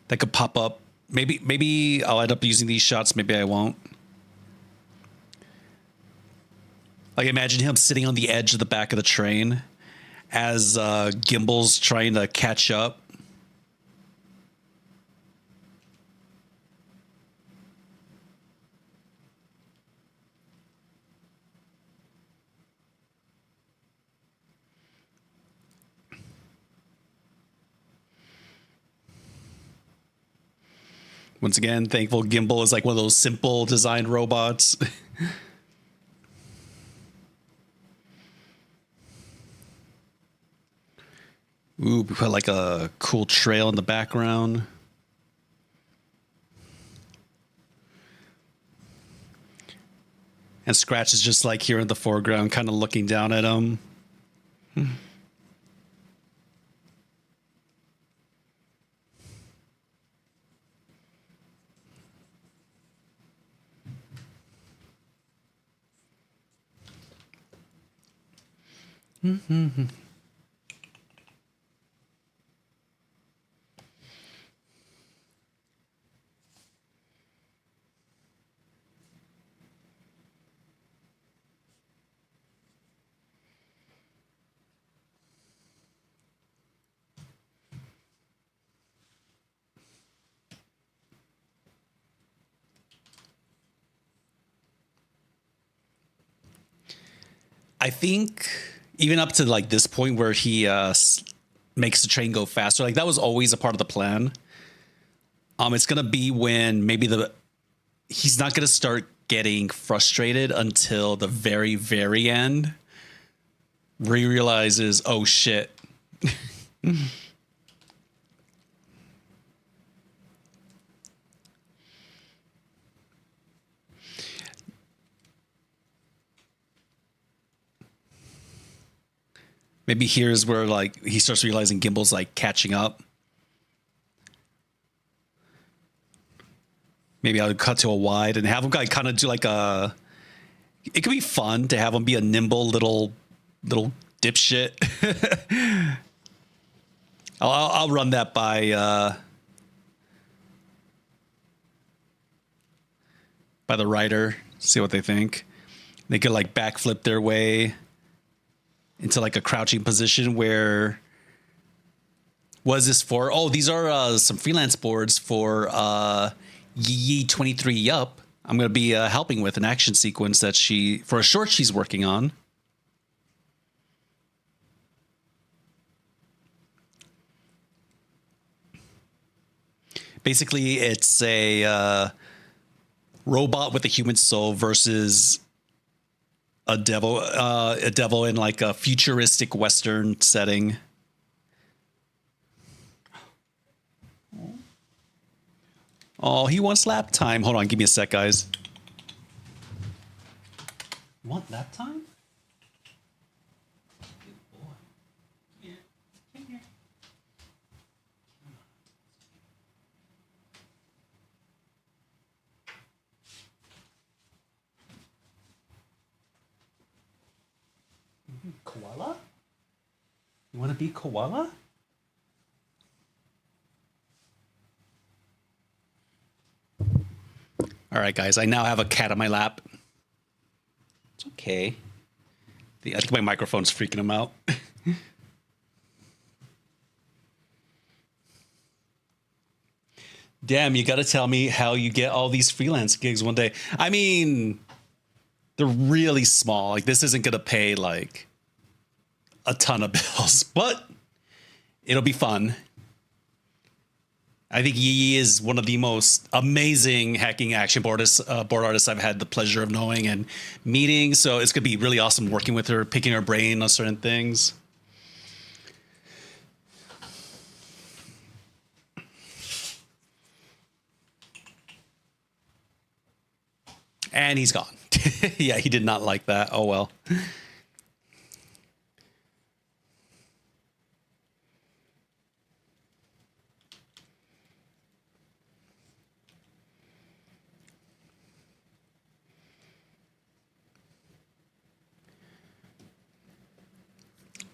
that could pop up. Maybe I'll end up using these shots. Maybe I won't. Like imagine him sitting on the edge of the back of the train as Gimbal's trying to catch up. Once again, thankful Gimbal is like one of those simple designed robots. Ooh, we put like a cool trail in the background. And Scratch is just like here in the foreground, kind of looking down at him. I think even up to like this point where he makes the train go faster, like that was always a part of the plan. It's gonna be when maybe he's not gonna start getting frustrated until the very, very end, where he realizes, oh shit. Maybe here's where like he starts realizing Gimbal's like catching up. Maybe I'll cut to a wide and have him kind of do like a. It could be fun to have him be a nimble little dipshit. I'll run that by the writer. See what they think. They could like backflip their way into like a crouching position where. What is this for? Oh, these are some freelance boards for Yee 23 Yup. I'm going to be helping with an action sequence that for a short she's working on. Basically, it's a robot with a human soul versus a devil in like a futuristic Western setting. Oh, he wants lap time. Hold on, give me a sec, guys. You want lap time? Good boy. Here. Come here. Koala? You want to be koala? All right, guys, I now have a cat on my lap. It's okay. I think my microphone's freaking him out. Damn, you got to tell me how you get all these freelance gigs one day. I mean, they're really small. Like, this isn't going to pay, like, a ton of bills, but it'll be fun. I think Yee is one of the most amazing hacking action board artists I've had the pleasure of knowing and meeting. So it's going to be really awesome working with her, picking her brain on certain things. And he's gone. Yeah, he did not like that. Oh, well.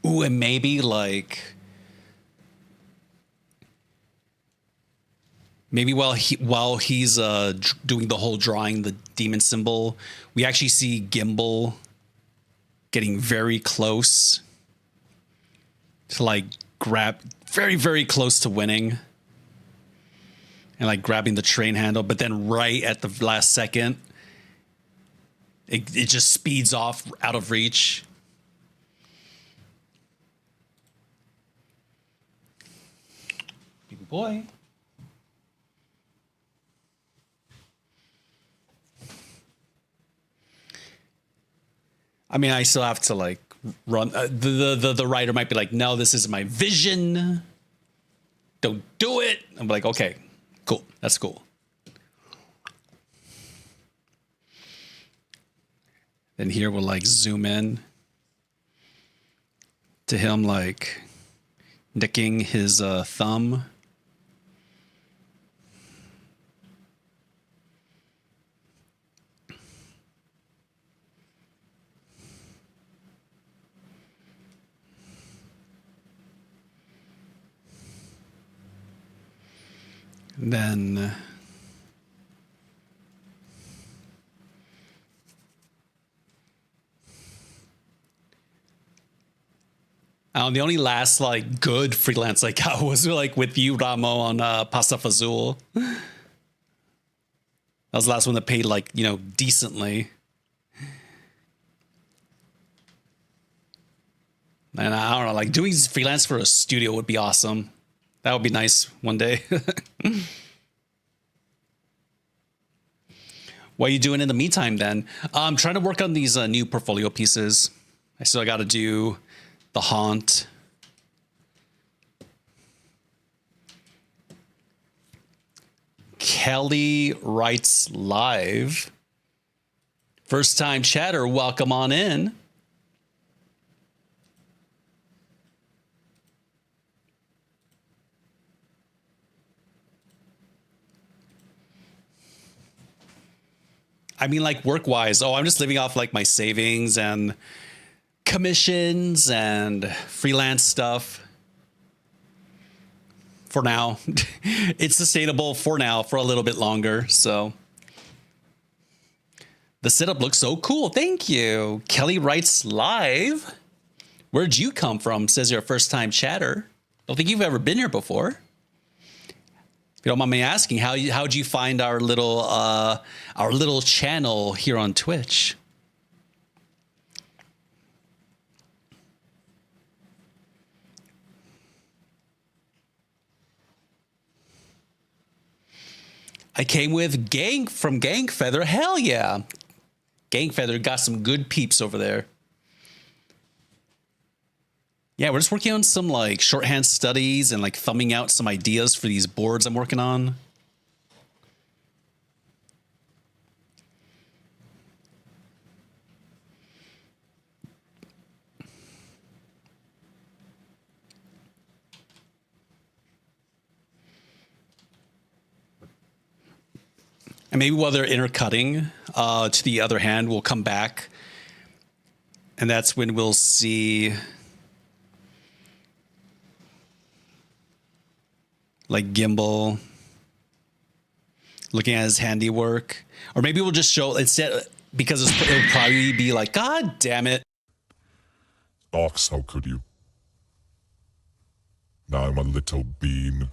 Ooh, and maybe like while he's doing the whole drawing the demon symbol, we actually see Gimbal getting very close to like grab very, very close to winning and like grabbing the train handle, but then right at the last second, it just speeds off out of reach. Boy. I mean, I still have to like run. The writer might be like, "No, this is my vision. Don't do it." I'm like, "Okay, cool. That's cool." Then here we'll like zoom in to him like nicking his thumb. Then the only last like good freelance I got was like with you, Ramo, on Pasta Fazul. That was the last one that paid like, decently. And I don't know, like doing freelance for a studio would be awesome. That would be nice one day. What are you doing in the meantime then? I'm trying to work on these new portfolio pieces. I still got to do The Haunt. Kelly writes live. First time chatter, welcome on in. I mean, like work wise. Oh, I'm just living off like my savings and commissions and freelance stuff. For now, it's sustainable for now for a little bit longer. So the setup looks so cool. Thank you. Kelly writes live. Where'd you come from? Says you're a first time chatter. Don't think you've ever been here before. If you don't mind me asking, how'd you find our little channel here on Twitch? I came with Gang from Gang Feather. Hell yeah. Gang Feather got some good peeps over there. Yeah, we're just working on some like shorthand studies and like thumbing out some ideas for these boards I'm working on. And maybe while they're intercutting to the other hand, we'll come back. And that's when we'll see like Gimbal looking at his handiwork. Or maybe we'll just show instead, because it'll probably be like, God damn it. Ox, how could you? Now I'm a little bean.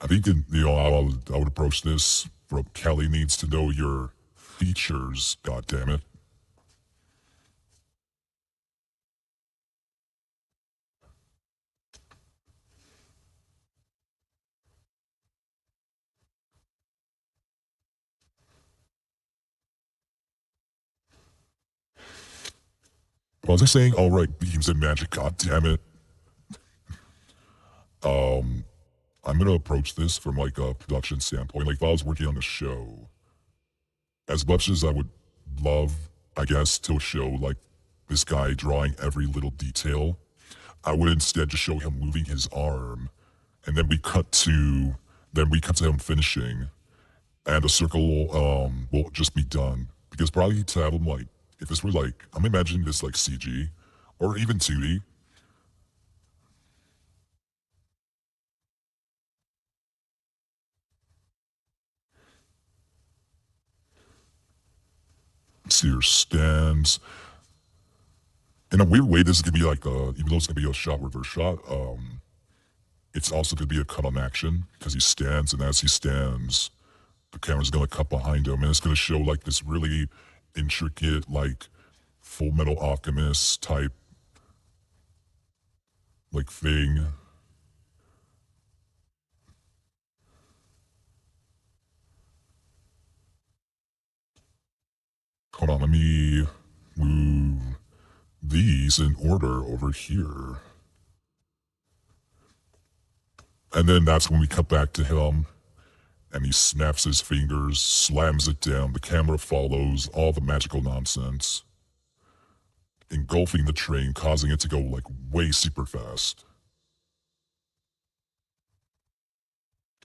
I think, I would approach this from Kelly needs to know your features, goddammit. Was I saying, all right, beams and magic, goddammit? I'm gonna approach this from like a production standpoint. Like if I was working on a show, as much as I would love, I guess, to show like this guy drawing every little detail, I would instead just show him moving his arm, and then we cut to him finishing, and the circle will just be done. Because probably to have him like, if this were like, I'm imagining this like CG or even 2D. See your stands. In a weird way, this is gonna be like even though it's gonna be a shot reverse shot, it's also gonna be a cut on action because he stands, and as he stands, the camera's gonna cut behind him, and it's gonna show like this really intricate, like Full Metal Alchemist type like thing. Hold on, let me move these in order over here. And then that's when we cut back to him, and he snaps his fingers, slams it down, the camera follows, all the magical nonsense, engulfing the train, causing it to go like way super fast.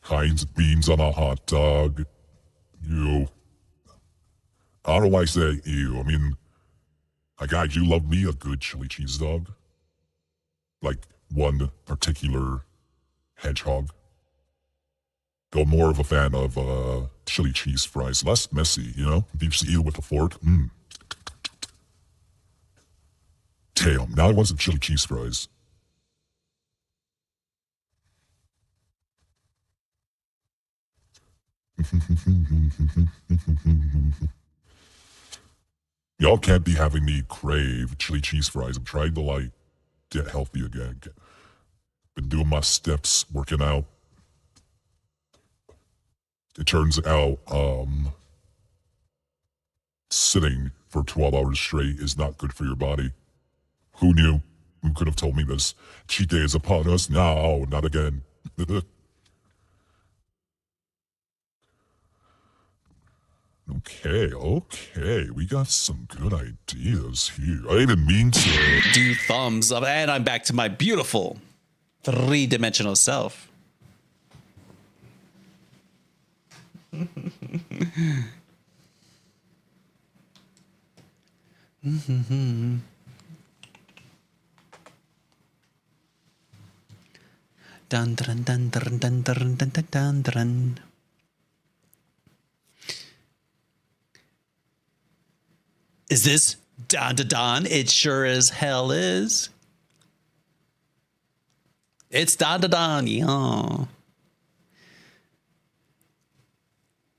Heinz beans on a hot dog. Ew. I don't know why I say ew. I mean, I you love me a good chili cheese dog. Like one particular hedgehog. Though more of a fan of chili cheese fries. Less messy, you know? You just eat it with a fork. Damn, now I want some chili cheese fries. Y'all can't be having me crave chili cheese fries. I'm trying to like get healthy again. Been doing my steps, working out. It turns out sitting for 12 hours straight is not good for your body. Who knew? Who could have told me this? Cheat day is upon us. No, not again. Okay, we got some good ideas here. I didn't mean to. Do thumbs up, and I'm back to my beautiful three-dimensional self. Dun dun dun dun dun dun dun dun dun dun. Is this Don to Don? It sure as hell is. It's Don to Don, yeah.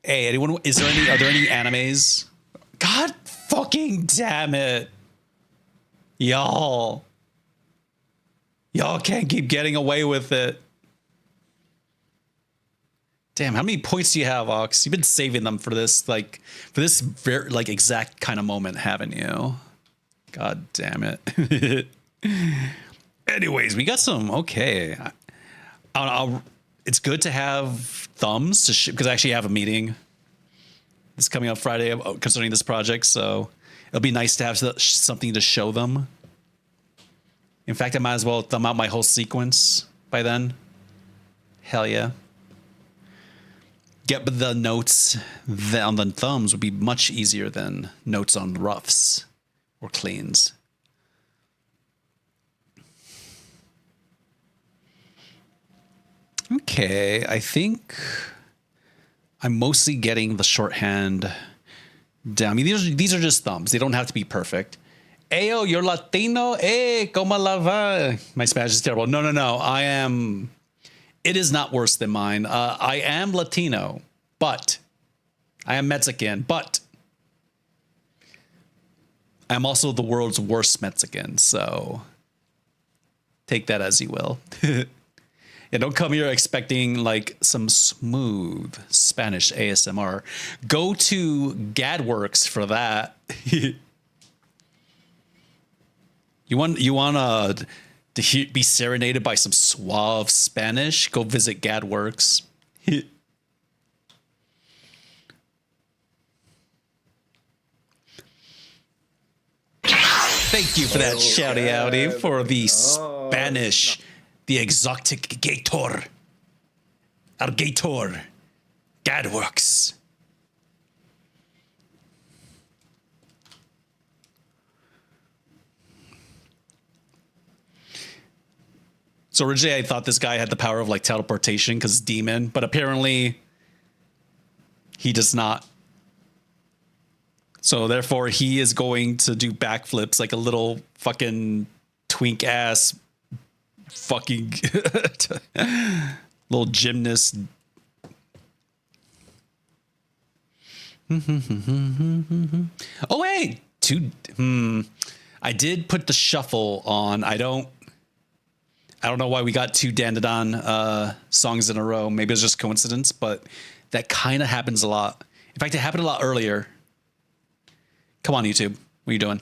Hey, anyone? Is there any? Are there any animes? God fucking damn it, y'all! Y'all can't keep getting away with it. Damn, how many points do you have, Ox? You've been saving them for this, very, exact kind of moment, haven't you? God damn it. Anyways, we got some. Okay, it's good to have thumbs to because I actually have a meeting. It's coming up Friday concerning this project, so it'll be nice to have something to show them. In fact, I might as well thumb out my whole sequence by then. Hell yeah. Get the notes on the thumbs would be much easier than notes on roughs or cleans. Okay, I think I'm mostly getting the shorthand down. I mean, these are just thumbs. They don't have to be perfect. Ayo, you're Latino? Como la va? My Spanish is terrible. No. I am... It is not worse than mine. I am Latino, but... I am Mexican, but... I'm also the world's worst Mexican, so... Take that as you will. Yeah, don't come here expecting like some smooth Spanish ASMR. Go to GadWorks for that. You want to be serenaded by some suave Spanish? Go visit GadWorks. Thank you for that shouty outy for the Spanish, the exotic gator. Our gator. GadWorks. So originally I thought this guy had the power of like teleportation because demon, but apparently he does not. So therefore he is going to do backflips like a little fucking twink ass fucking little gymnast. Oh wait, I did put the shuffle on. I don't know why we got two Dan songs in a row. Maybe it's just coincidence, but that kind of happens a lot. In fact, it happened a lot earlier. Come on, YouTube. What are you doing?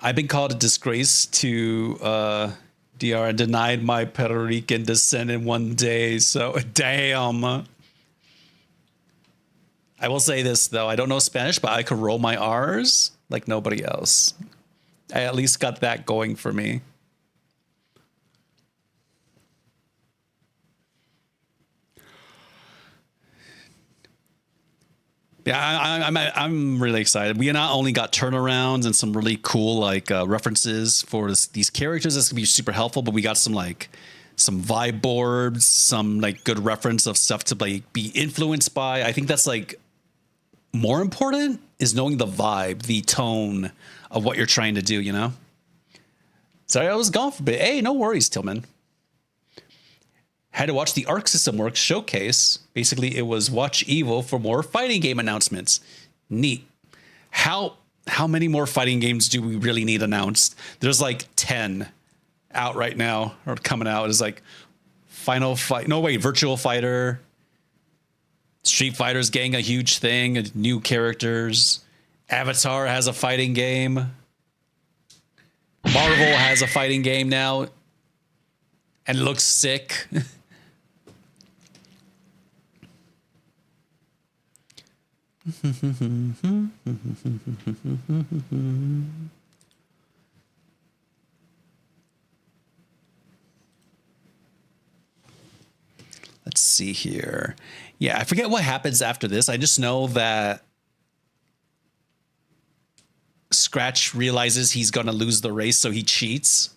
I've been called a disgrace to DR and denied my Puerto Rican descent in one day. So, damn. I will say this, though. I don't know Spanish, but I could roll my R's like nobody else. I at least got that going for me. Yeah, I'm really excited. We not only got turnarounds and some really cool references for these characters that's gonna be super helpful, but we got some vibe boards, some good reference of stuff to be influenced by. I think that's more important is knowing the vibe, the tone of what you're trying to do. You know. Sorry, I was gone for a bit. Hey, no worries, Tillman. Had to watch the Arc System Works showcase. Basically, it was watch Evo for more fighting game announcements. Neat. How many more fighting games do we really need announced? There's 10 out right now or coming out. It's Final Fight. No, wait, Virtual Fighter. Street Fighter's getting a huge thing. New characters. Avatar has a fighting game. Marvel has a fighting game now. And it looks sick. see here. Yeah, I forget what happens after this. I just know that Scratch realizes he's going to lose the race, so he cheats.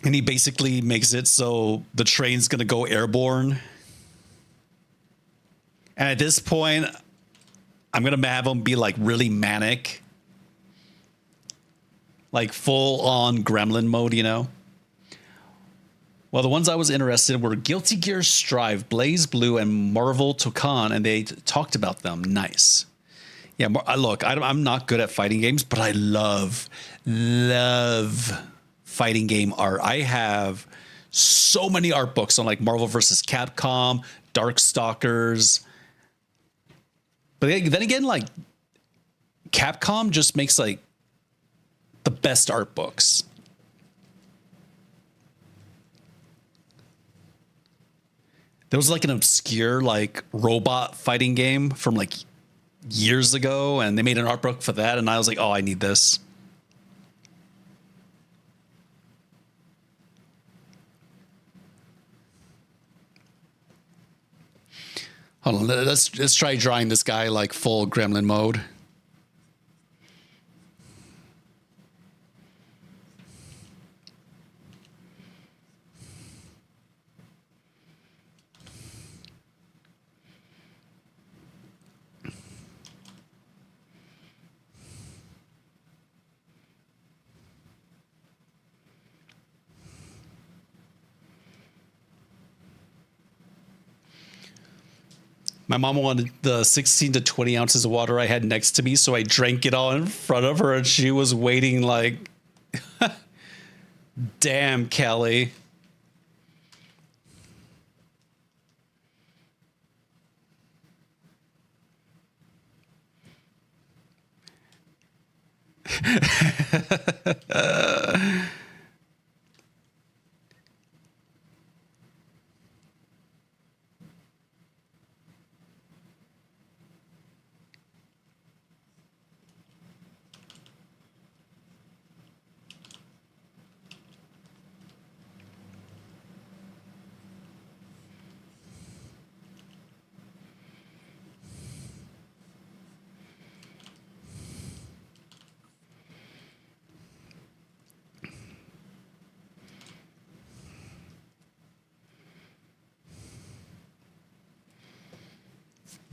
And he basically makes it so the train's going to go airborne. And at this point, I'm going to have him be like really manic. Like full on gremlin mode, you know? Well, the ones I was interested in were Guilty Gear Strive, Blaze Blue, and Marvel Tokan, and they talked about them. Nice. Yeah, look, I'm not good at fighting games, but I love fighting game art. I have so many art books on like Marvel vs. Capcom, Darkstalkers. But then again, like Capcom just makes like the best art books. There was like an obscure like robot fighting game from like years ago, and they made an art book for that, and I was like, oh, I need this. Hold on, let's try drawing this guy like full gremlin mode. My mom wanted the 16 to 20 ounces of water I had next to me, so I drank it all in front of her, and she was waiting like, damn, Kelly.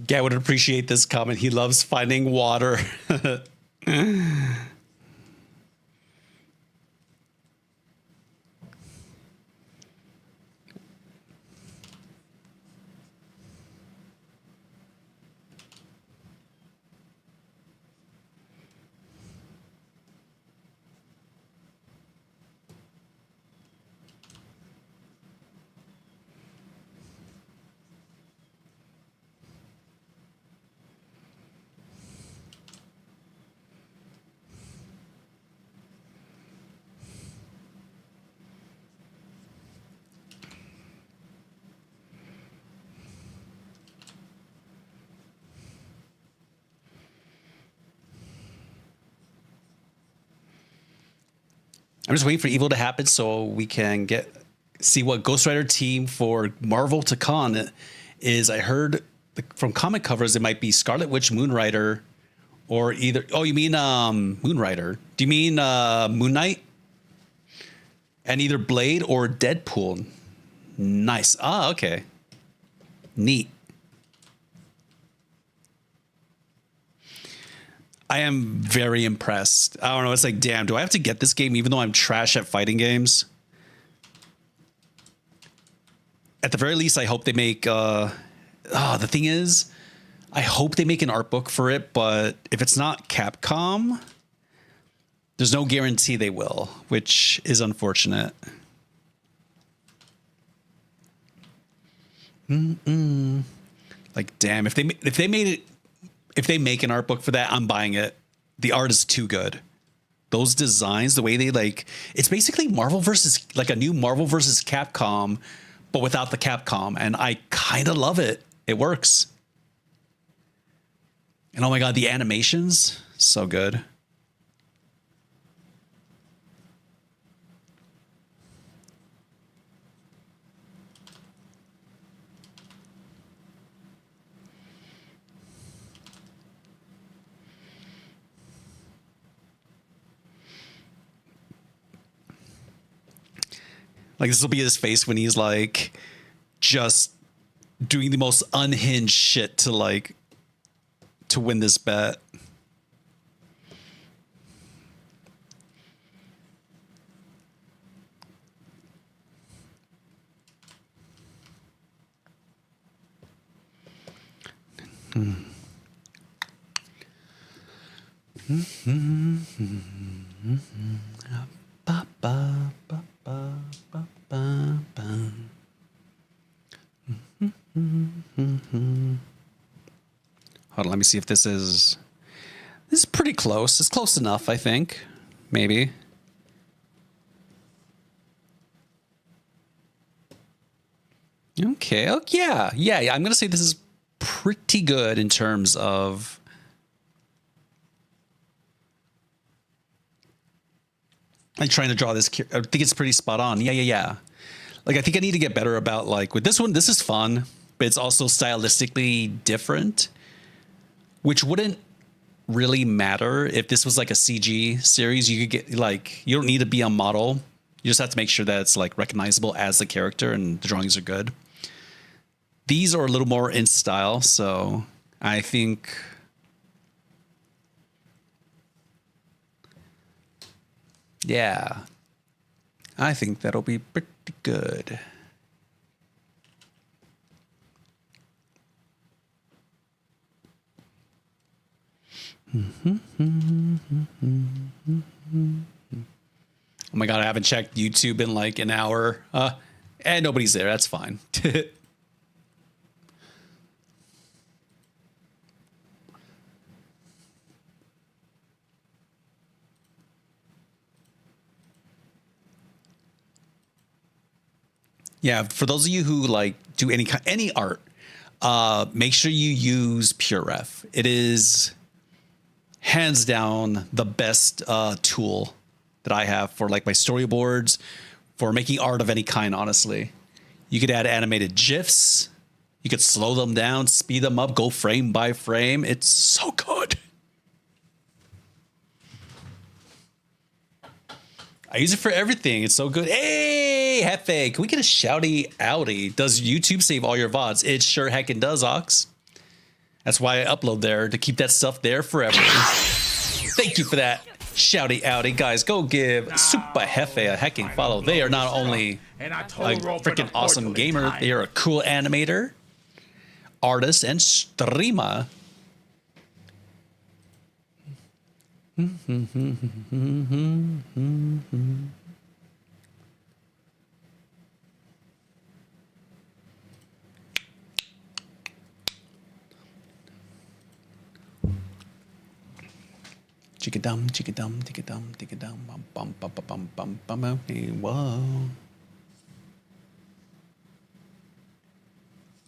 Guy would appreciate this comment. He loves finding water. I'm just waiting for evil to happen so we can see what Ghost Rider team for Marvel to con is. I heard from comic covers it might be Scarlet Witch, Moon Rider, or either. Oh, you mean Moon Rider? Do you mean Moon Knight? And either Blade or Deadpool. Nice. Ah, okay. Neat. I am very impressed. I don't know. It's like, damn, do I have to get this game even though I'm trash at fighting games? At the very least, I hope they make... the thing is, I hope they make an art book for it, but if it's not Capcom, there's no guarantee they will, which is unfortunate. Like, damn, if they made it... If they make an art book for that, I'm buying it. The art is too good. Those designs, the way they like, it's basically Marvel versus like a new Marvel versus Capcom, but without the Capcom. And I kind of love it. It works. And oh my God, the animations, so good. Like this will be his face when he's like just doing the most unhinged shit to win this bet. Ba, ba, ba, ba, ba, ba, ba. Hold on, let me see if this is pretty close. It's close enough, I think. Maybe. Okay. Oh, yeah. I'm going to say this is pretty good in terms of I'm trying to draw this. I think it's pretty spot on. Yeah. Like, I think I need to get better about, like, with this one, this is fun, but it's also stylistically different, which wouldn't really matter if this was like a CG series. You could get, like, you don't need to be a model. You just have to make sure that it's, like, recognizable as the character and the drawings are good. These are a little more in style, so I think... Yeah, I think that'll be pretty good. Oh my God, I haven't checked YouTube in like an hour. And nobody's there. That's fine. Yeah, for those of you who like do any art, make sure you use PureRef. It is hands down the best tool that I have for like my storyboards, for making art of any kind. Honestly, you could add animated GIFs, you could slow them down, speed them up, go frame by frame. It's so good. I use it for everything. It's so good. Hey, Hefe, can we get a shouty outy? Does YouTube save all your VODs? It sure heckin' does, Ox. That's why I upload there, to keep that stuff there forever. Thank you for that shouty outy. Guys, go give Super Hefe a hecking follow. They are not only a freaking awesome gamer, they are a cool animator, artist, and streamer. Chicka-dum, chicka-dum, chicka-dum, chicka-dum, bum, bum, bum, bum, bum, bum, bum, hey, whoa.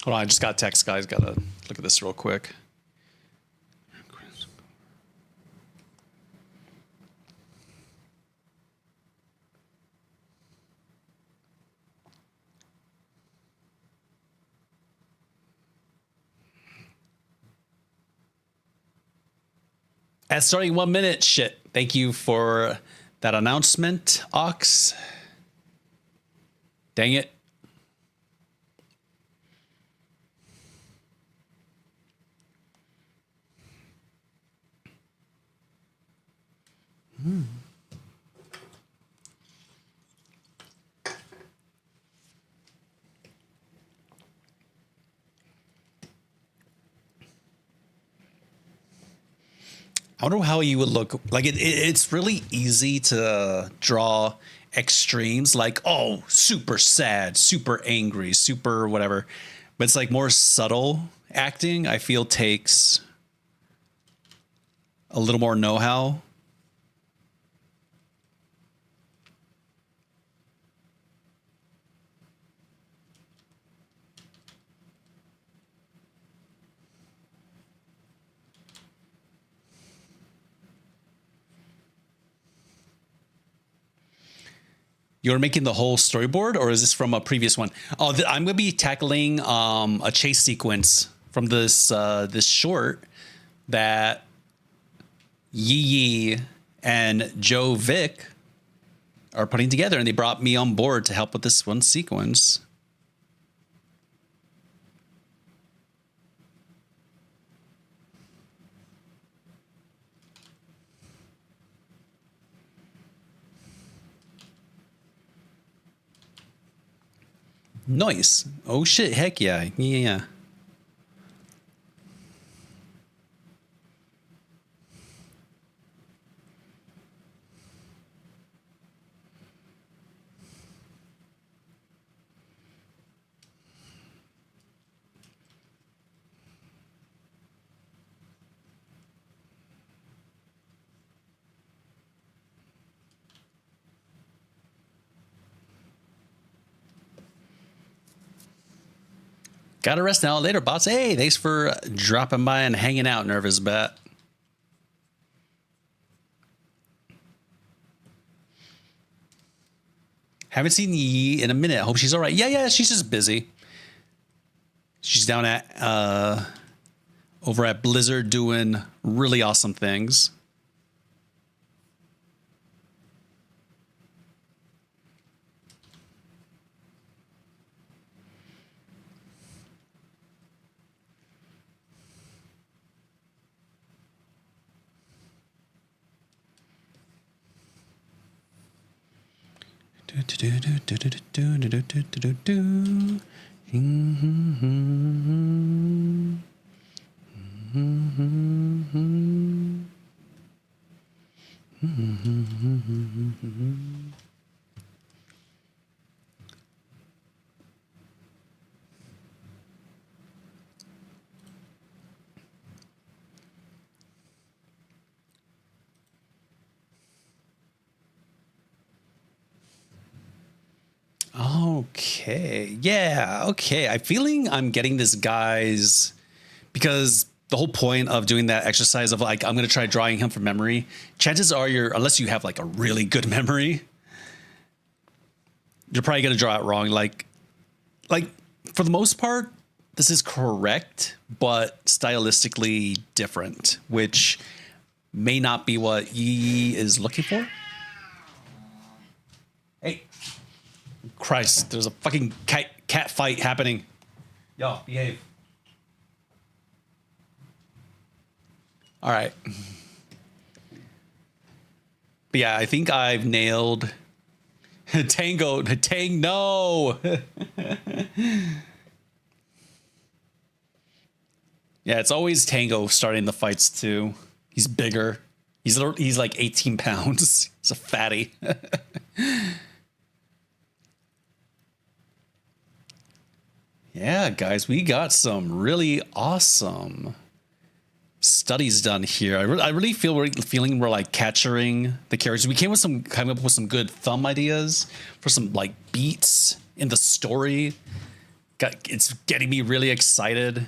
Hold on, I just got a text, guys. Gotta look at this real quick. At starting 1 minute, shit. Thank you for that announcement, Ox. Dang it. I wonder how you would look. Like it's really easy to draw extremes, like, oh, super sad, super angry, super whatever. But it's like more subtle acting, I feel, takes a little more know-how. You're making the whole storyboard, or is this from a previous one? Oh, I'm going to be tackling a chase sequence from this this short that Yee and Joe Vick are putting together, and they brought me on board to help with this one sequence. Nice. Oh shit, heck yeah. Yeah. Gotta rest now. Later, bots. Hey, thanks for dropping by and hanging out, Nervous Bat. Haven't seen Yi in a minute. Hope she's all right. Yeah, she's just busy. She's down at over at Blizzard doing really awesome things. Okay. Yeah. Okay. I'm feeling I'm getting this guy's, because the whole point of doing that exercise of like, I'm going to try drawing him from memory. Chances are unless you have like a really good memory, you're probably going to draw it wrong. Like for the most part, this is correct, but stylistically different, which may not be what Yi is looking for. Hey. Christ, there's a fucking cat fight happening. Yo, behave. All right. But yeah, I think I've nailed Tango. No. Yeah, it's always Tango starting the fights too. He's bigger. He's like 18 pounds. He's a fatty. Yeah, guys, we got some really awesome studies done here. I really feeling we're like capturing the characters. We came up with some good thumb ideas for some like beats in the story. It's getting me really excited.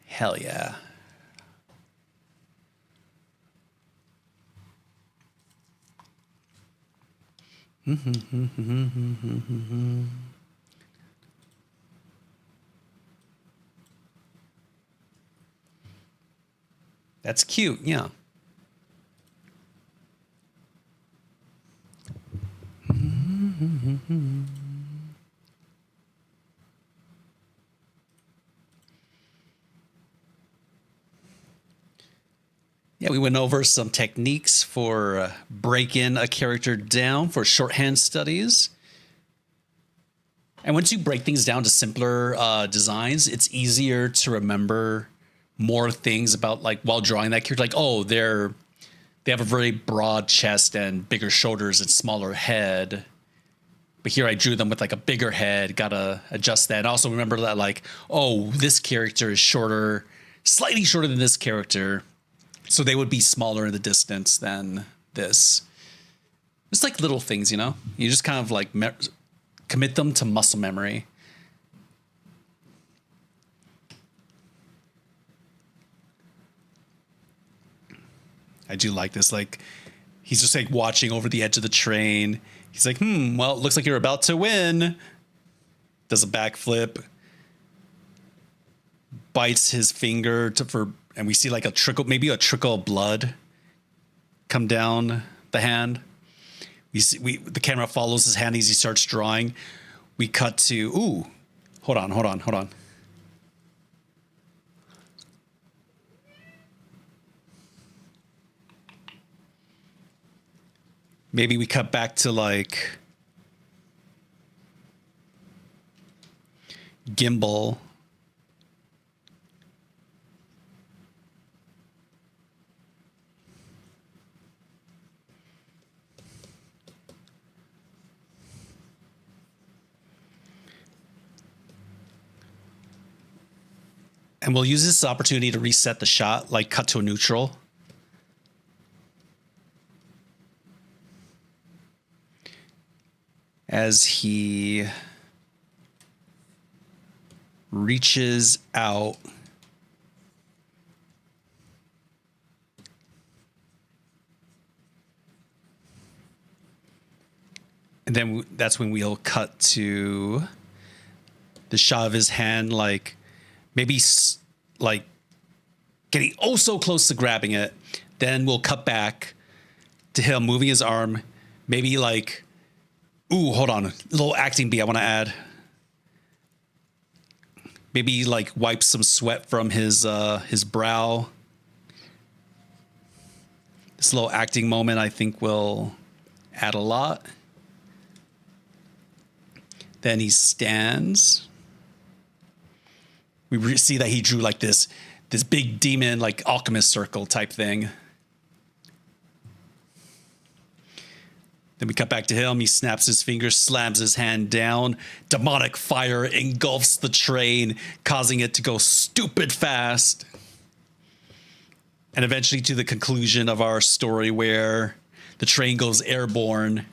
Hell yeah. That's cute, yeah. Yeah, we went over some techniques for breaking a character down for shorthand studies. And once you break things down to simpler designs, it's easier to remember more things about, like, while drawing that character. Like, oh, they have a very broad chest and bigger shoulders and smaller head. But here I drew them with like a bigger head. Gotta adjust that. And also remember that, like, oh, this character is shorter, slightly shorter than this character. So they would be smaller in the distance than this. It's like little things, you know? You just kind of like commit them to muscle memory. I do like this. Like, he's just like watching over the edge of the train. He's like, well, it looks like you're about to win. Does a backflip. Bites his finger and we see like maybe a trickle of blood come down the hand. The camera follows his hand as he starts drawing. We cut to, ooh, hold on. Maybe we cut back to like gimbal. And we'll use this opportunity to reset the shot, like cut to a neutral. As he reaches out. And then that's when we'll cut to the shot of his hand, like maybe like getting oh so close to grabbing it. Then we'll cut back to him moving his arm, maybe like, ooh, hold on, a little acting beat I want to add. Maybe like wipe some sweat from his brow. This little acting moment I think will add a lot. Then he stands. We see that he drew like this big demon, like alchemist circle type thing. Then we cut back to him. He snaps his fingers, slams his hand down. Demonic fire engulfs the train, causing it to go stupid fast. And eventually to the conclusion of our story where the train goes airborne.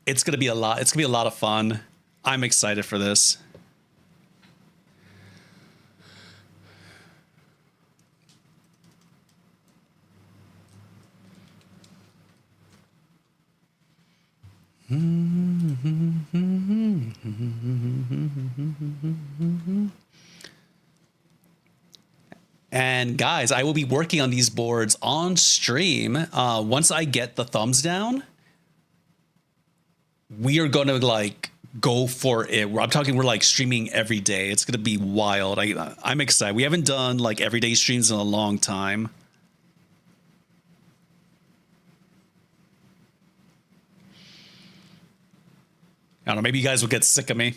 It's going to be a lot. It's going to be a lot of fun. I'm excited for this. And guys, I will be working on these boards on stream. Once I get the thumbs down, we are going to like go for it. I'm talking, we're like streaming every day. It's going to be wild. I'm excited. We haven't done like everyday streams in a long time. I don't know. Maybe you guys will get sick of me.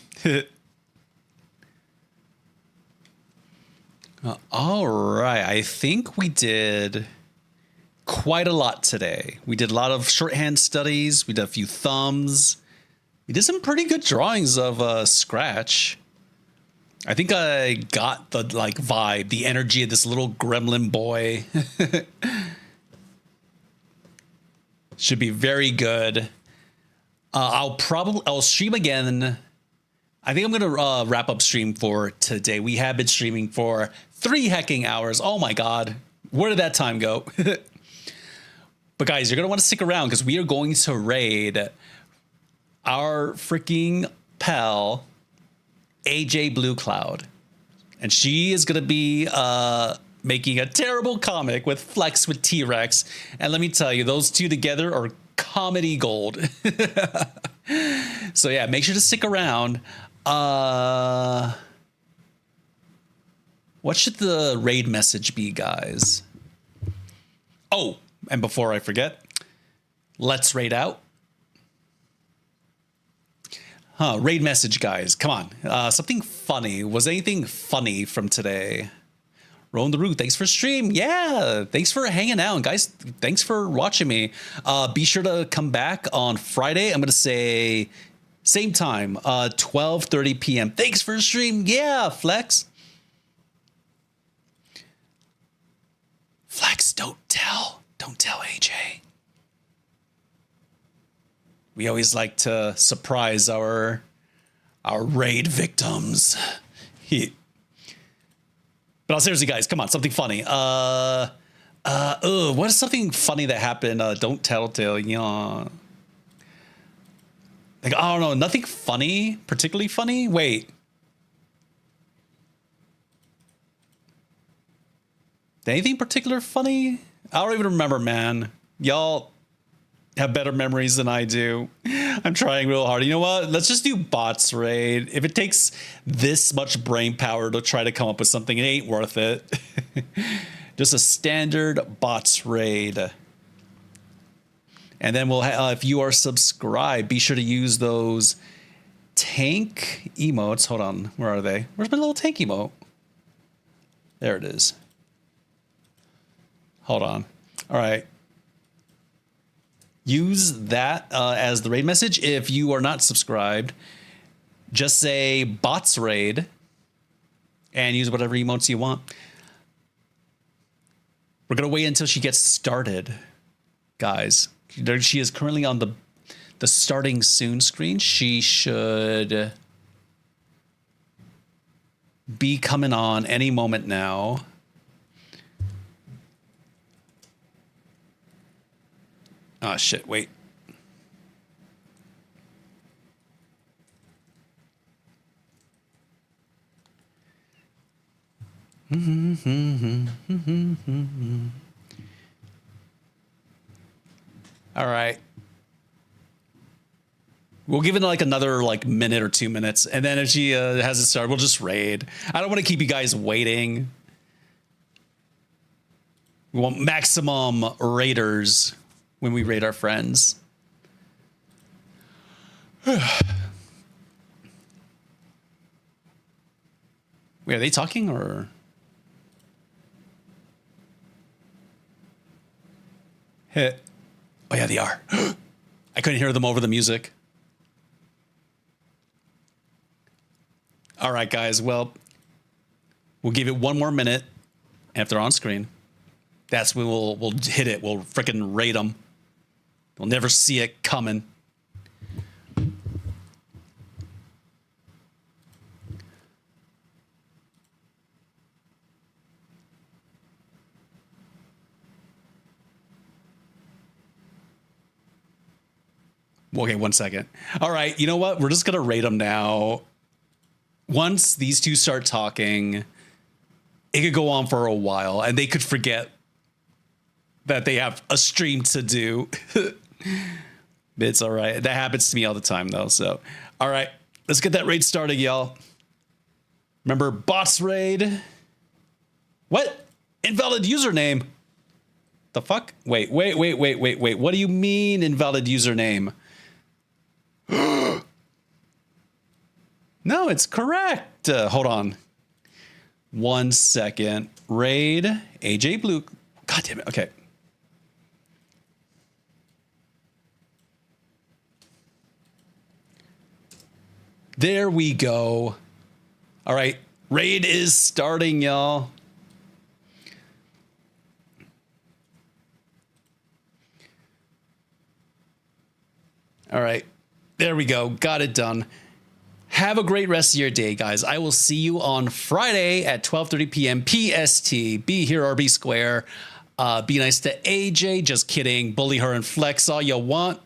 All right. I think we did quite a lot today. We did a lot of shorthand studies. We did a few thumbs. We did some pretty good drawings of Scratch. I think I got the like vibe, the energy of this little gremlin boy. Should be very good. I'll stream again. I think I'm gonna wrap up stream for today. We have been streaming for 3 hecking hours. Oh my god, where did that time go? But guys, you're gonna want to stick around because we are going to raid our freaking pal AJ Blue Cloud, and she is gonna be making a terrible comic with Flex with T-Rex. And let me tell you, those two together are comedy gold. So yeah, make sure to stick around. What should the raid message be, guys? Oh, and before I forget, let's raid out. Raid message, guys. Come on. Something funny. Was anything funny from today? Rowan the Root, thanks for stream. Yeah, thanks for hanging out. And guys, thanks for watching me. Be sure to come back on Friday. I'm going to say same time, 12:30 p.m. Thanks for stream. Yeah, Flex. Flex, don't tell AJ. We always like to surprise our raid victims. But seriously, guys, come on, something funny. What is something funny that happened? Don't tell, yeah. Like, I don't know, nothing funny, particularly funny. Wait. Anything particular funny? I don't even remember, man. Y'all have better memories than I do. I'm trying real hard. You know what? Let's just do bots raid. If it takes this much brain power to try to come up with something, it ain't worth it. Just a standard bots raid. And then we'll if you are subscribed, be sure to use those tank emotes. Hold on. Where are they? Where's my little tank emote? There it is. Hold on. All right. Use that as the raid message. If you are not subscribed, just say bots raid and use whatever emotes you want. We're going to wait until she gets started, guys. She is currently on the starting soon screen. She should be coming on any moment now. Oh, shit, wait. All right. We'll give it like another like minute or 2 minutes. And then if she has it started, we'll just raid. I don't want to keep you guys waiting. We want maximum raiders when we raid our friends. Wait, are they talking or? Hit. Oh yeah, they are. I couldn't hear them over the music. All right, guys. Well, we'll give it one more minute. And if they're on screen, that's when we'll hit it. We'll freaking raid them. They'll never see it coming. Okay, 1 second. All right, you know what? We're just going to rate them now. Once these two start talking, it could go on for a while, and they could forget that they have a stream to do. It's all right. That happens to me all the time, though. So, all right, let's get that raid started, y'all. Remember, bots raid. What? Invalid username. The fuck? Wait. What do you mean invalid username? No, it's correct. Hold on. 1 second. Raid AJ Blue. God damn it. Okay. There we go. All right. Raid is starting, y'all. All right. There we go. Got it done. Have a great rest of your day, guys. I will see you on Friday at 12:30 p.m. PST. Be here or be square. Be nice to AJ. Just kidding. Bully her and flex all you want.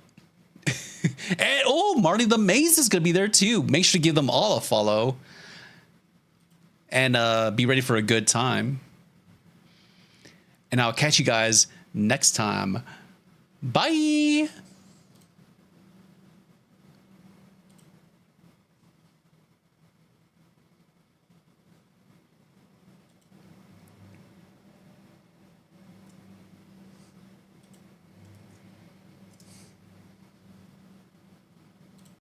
And oh, Marty the Maze is going to be there too. Make sure to give them all a follow. And be ready for a good time. And I'll catch you guys next time. Bye.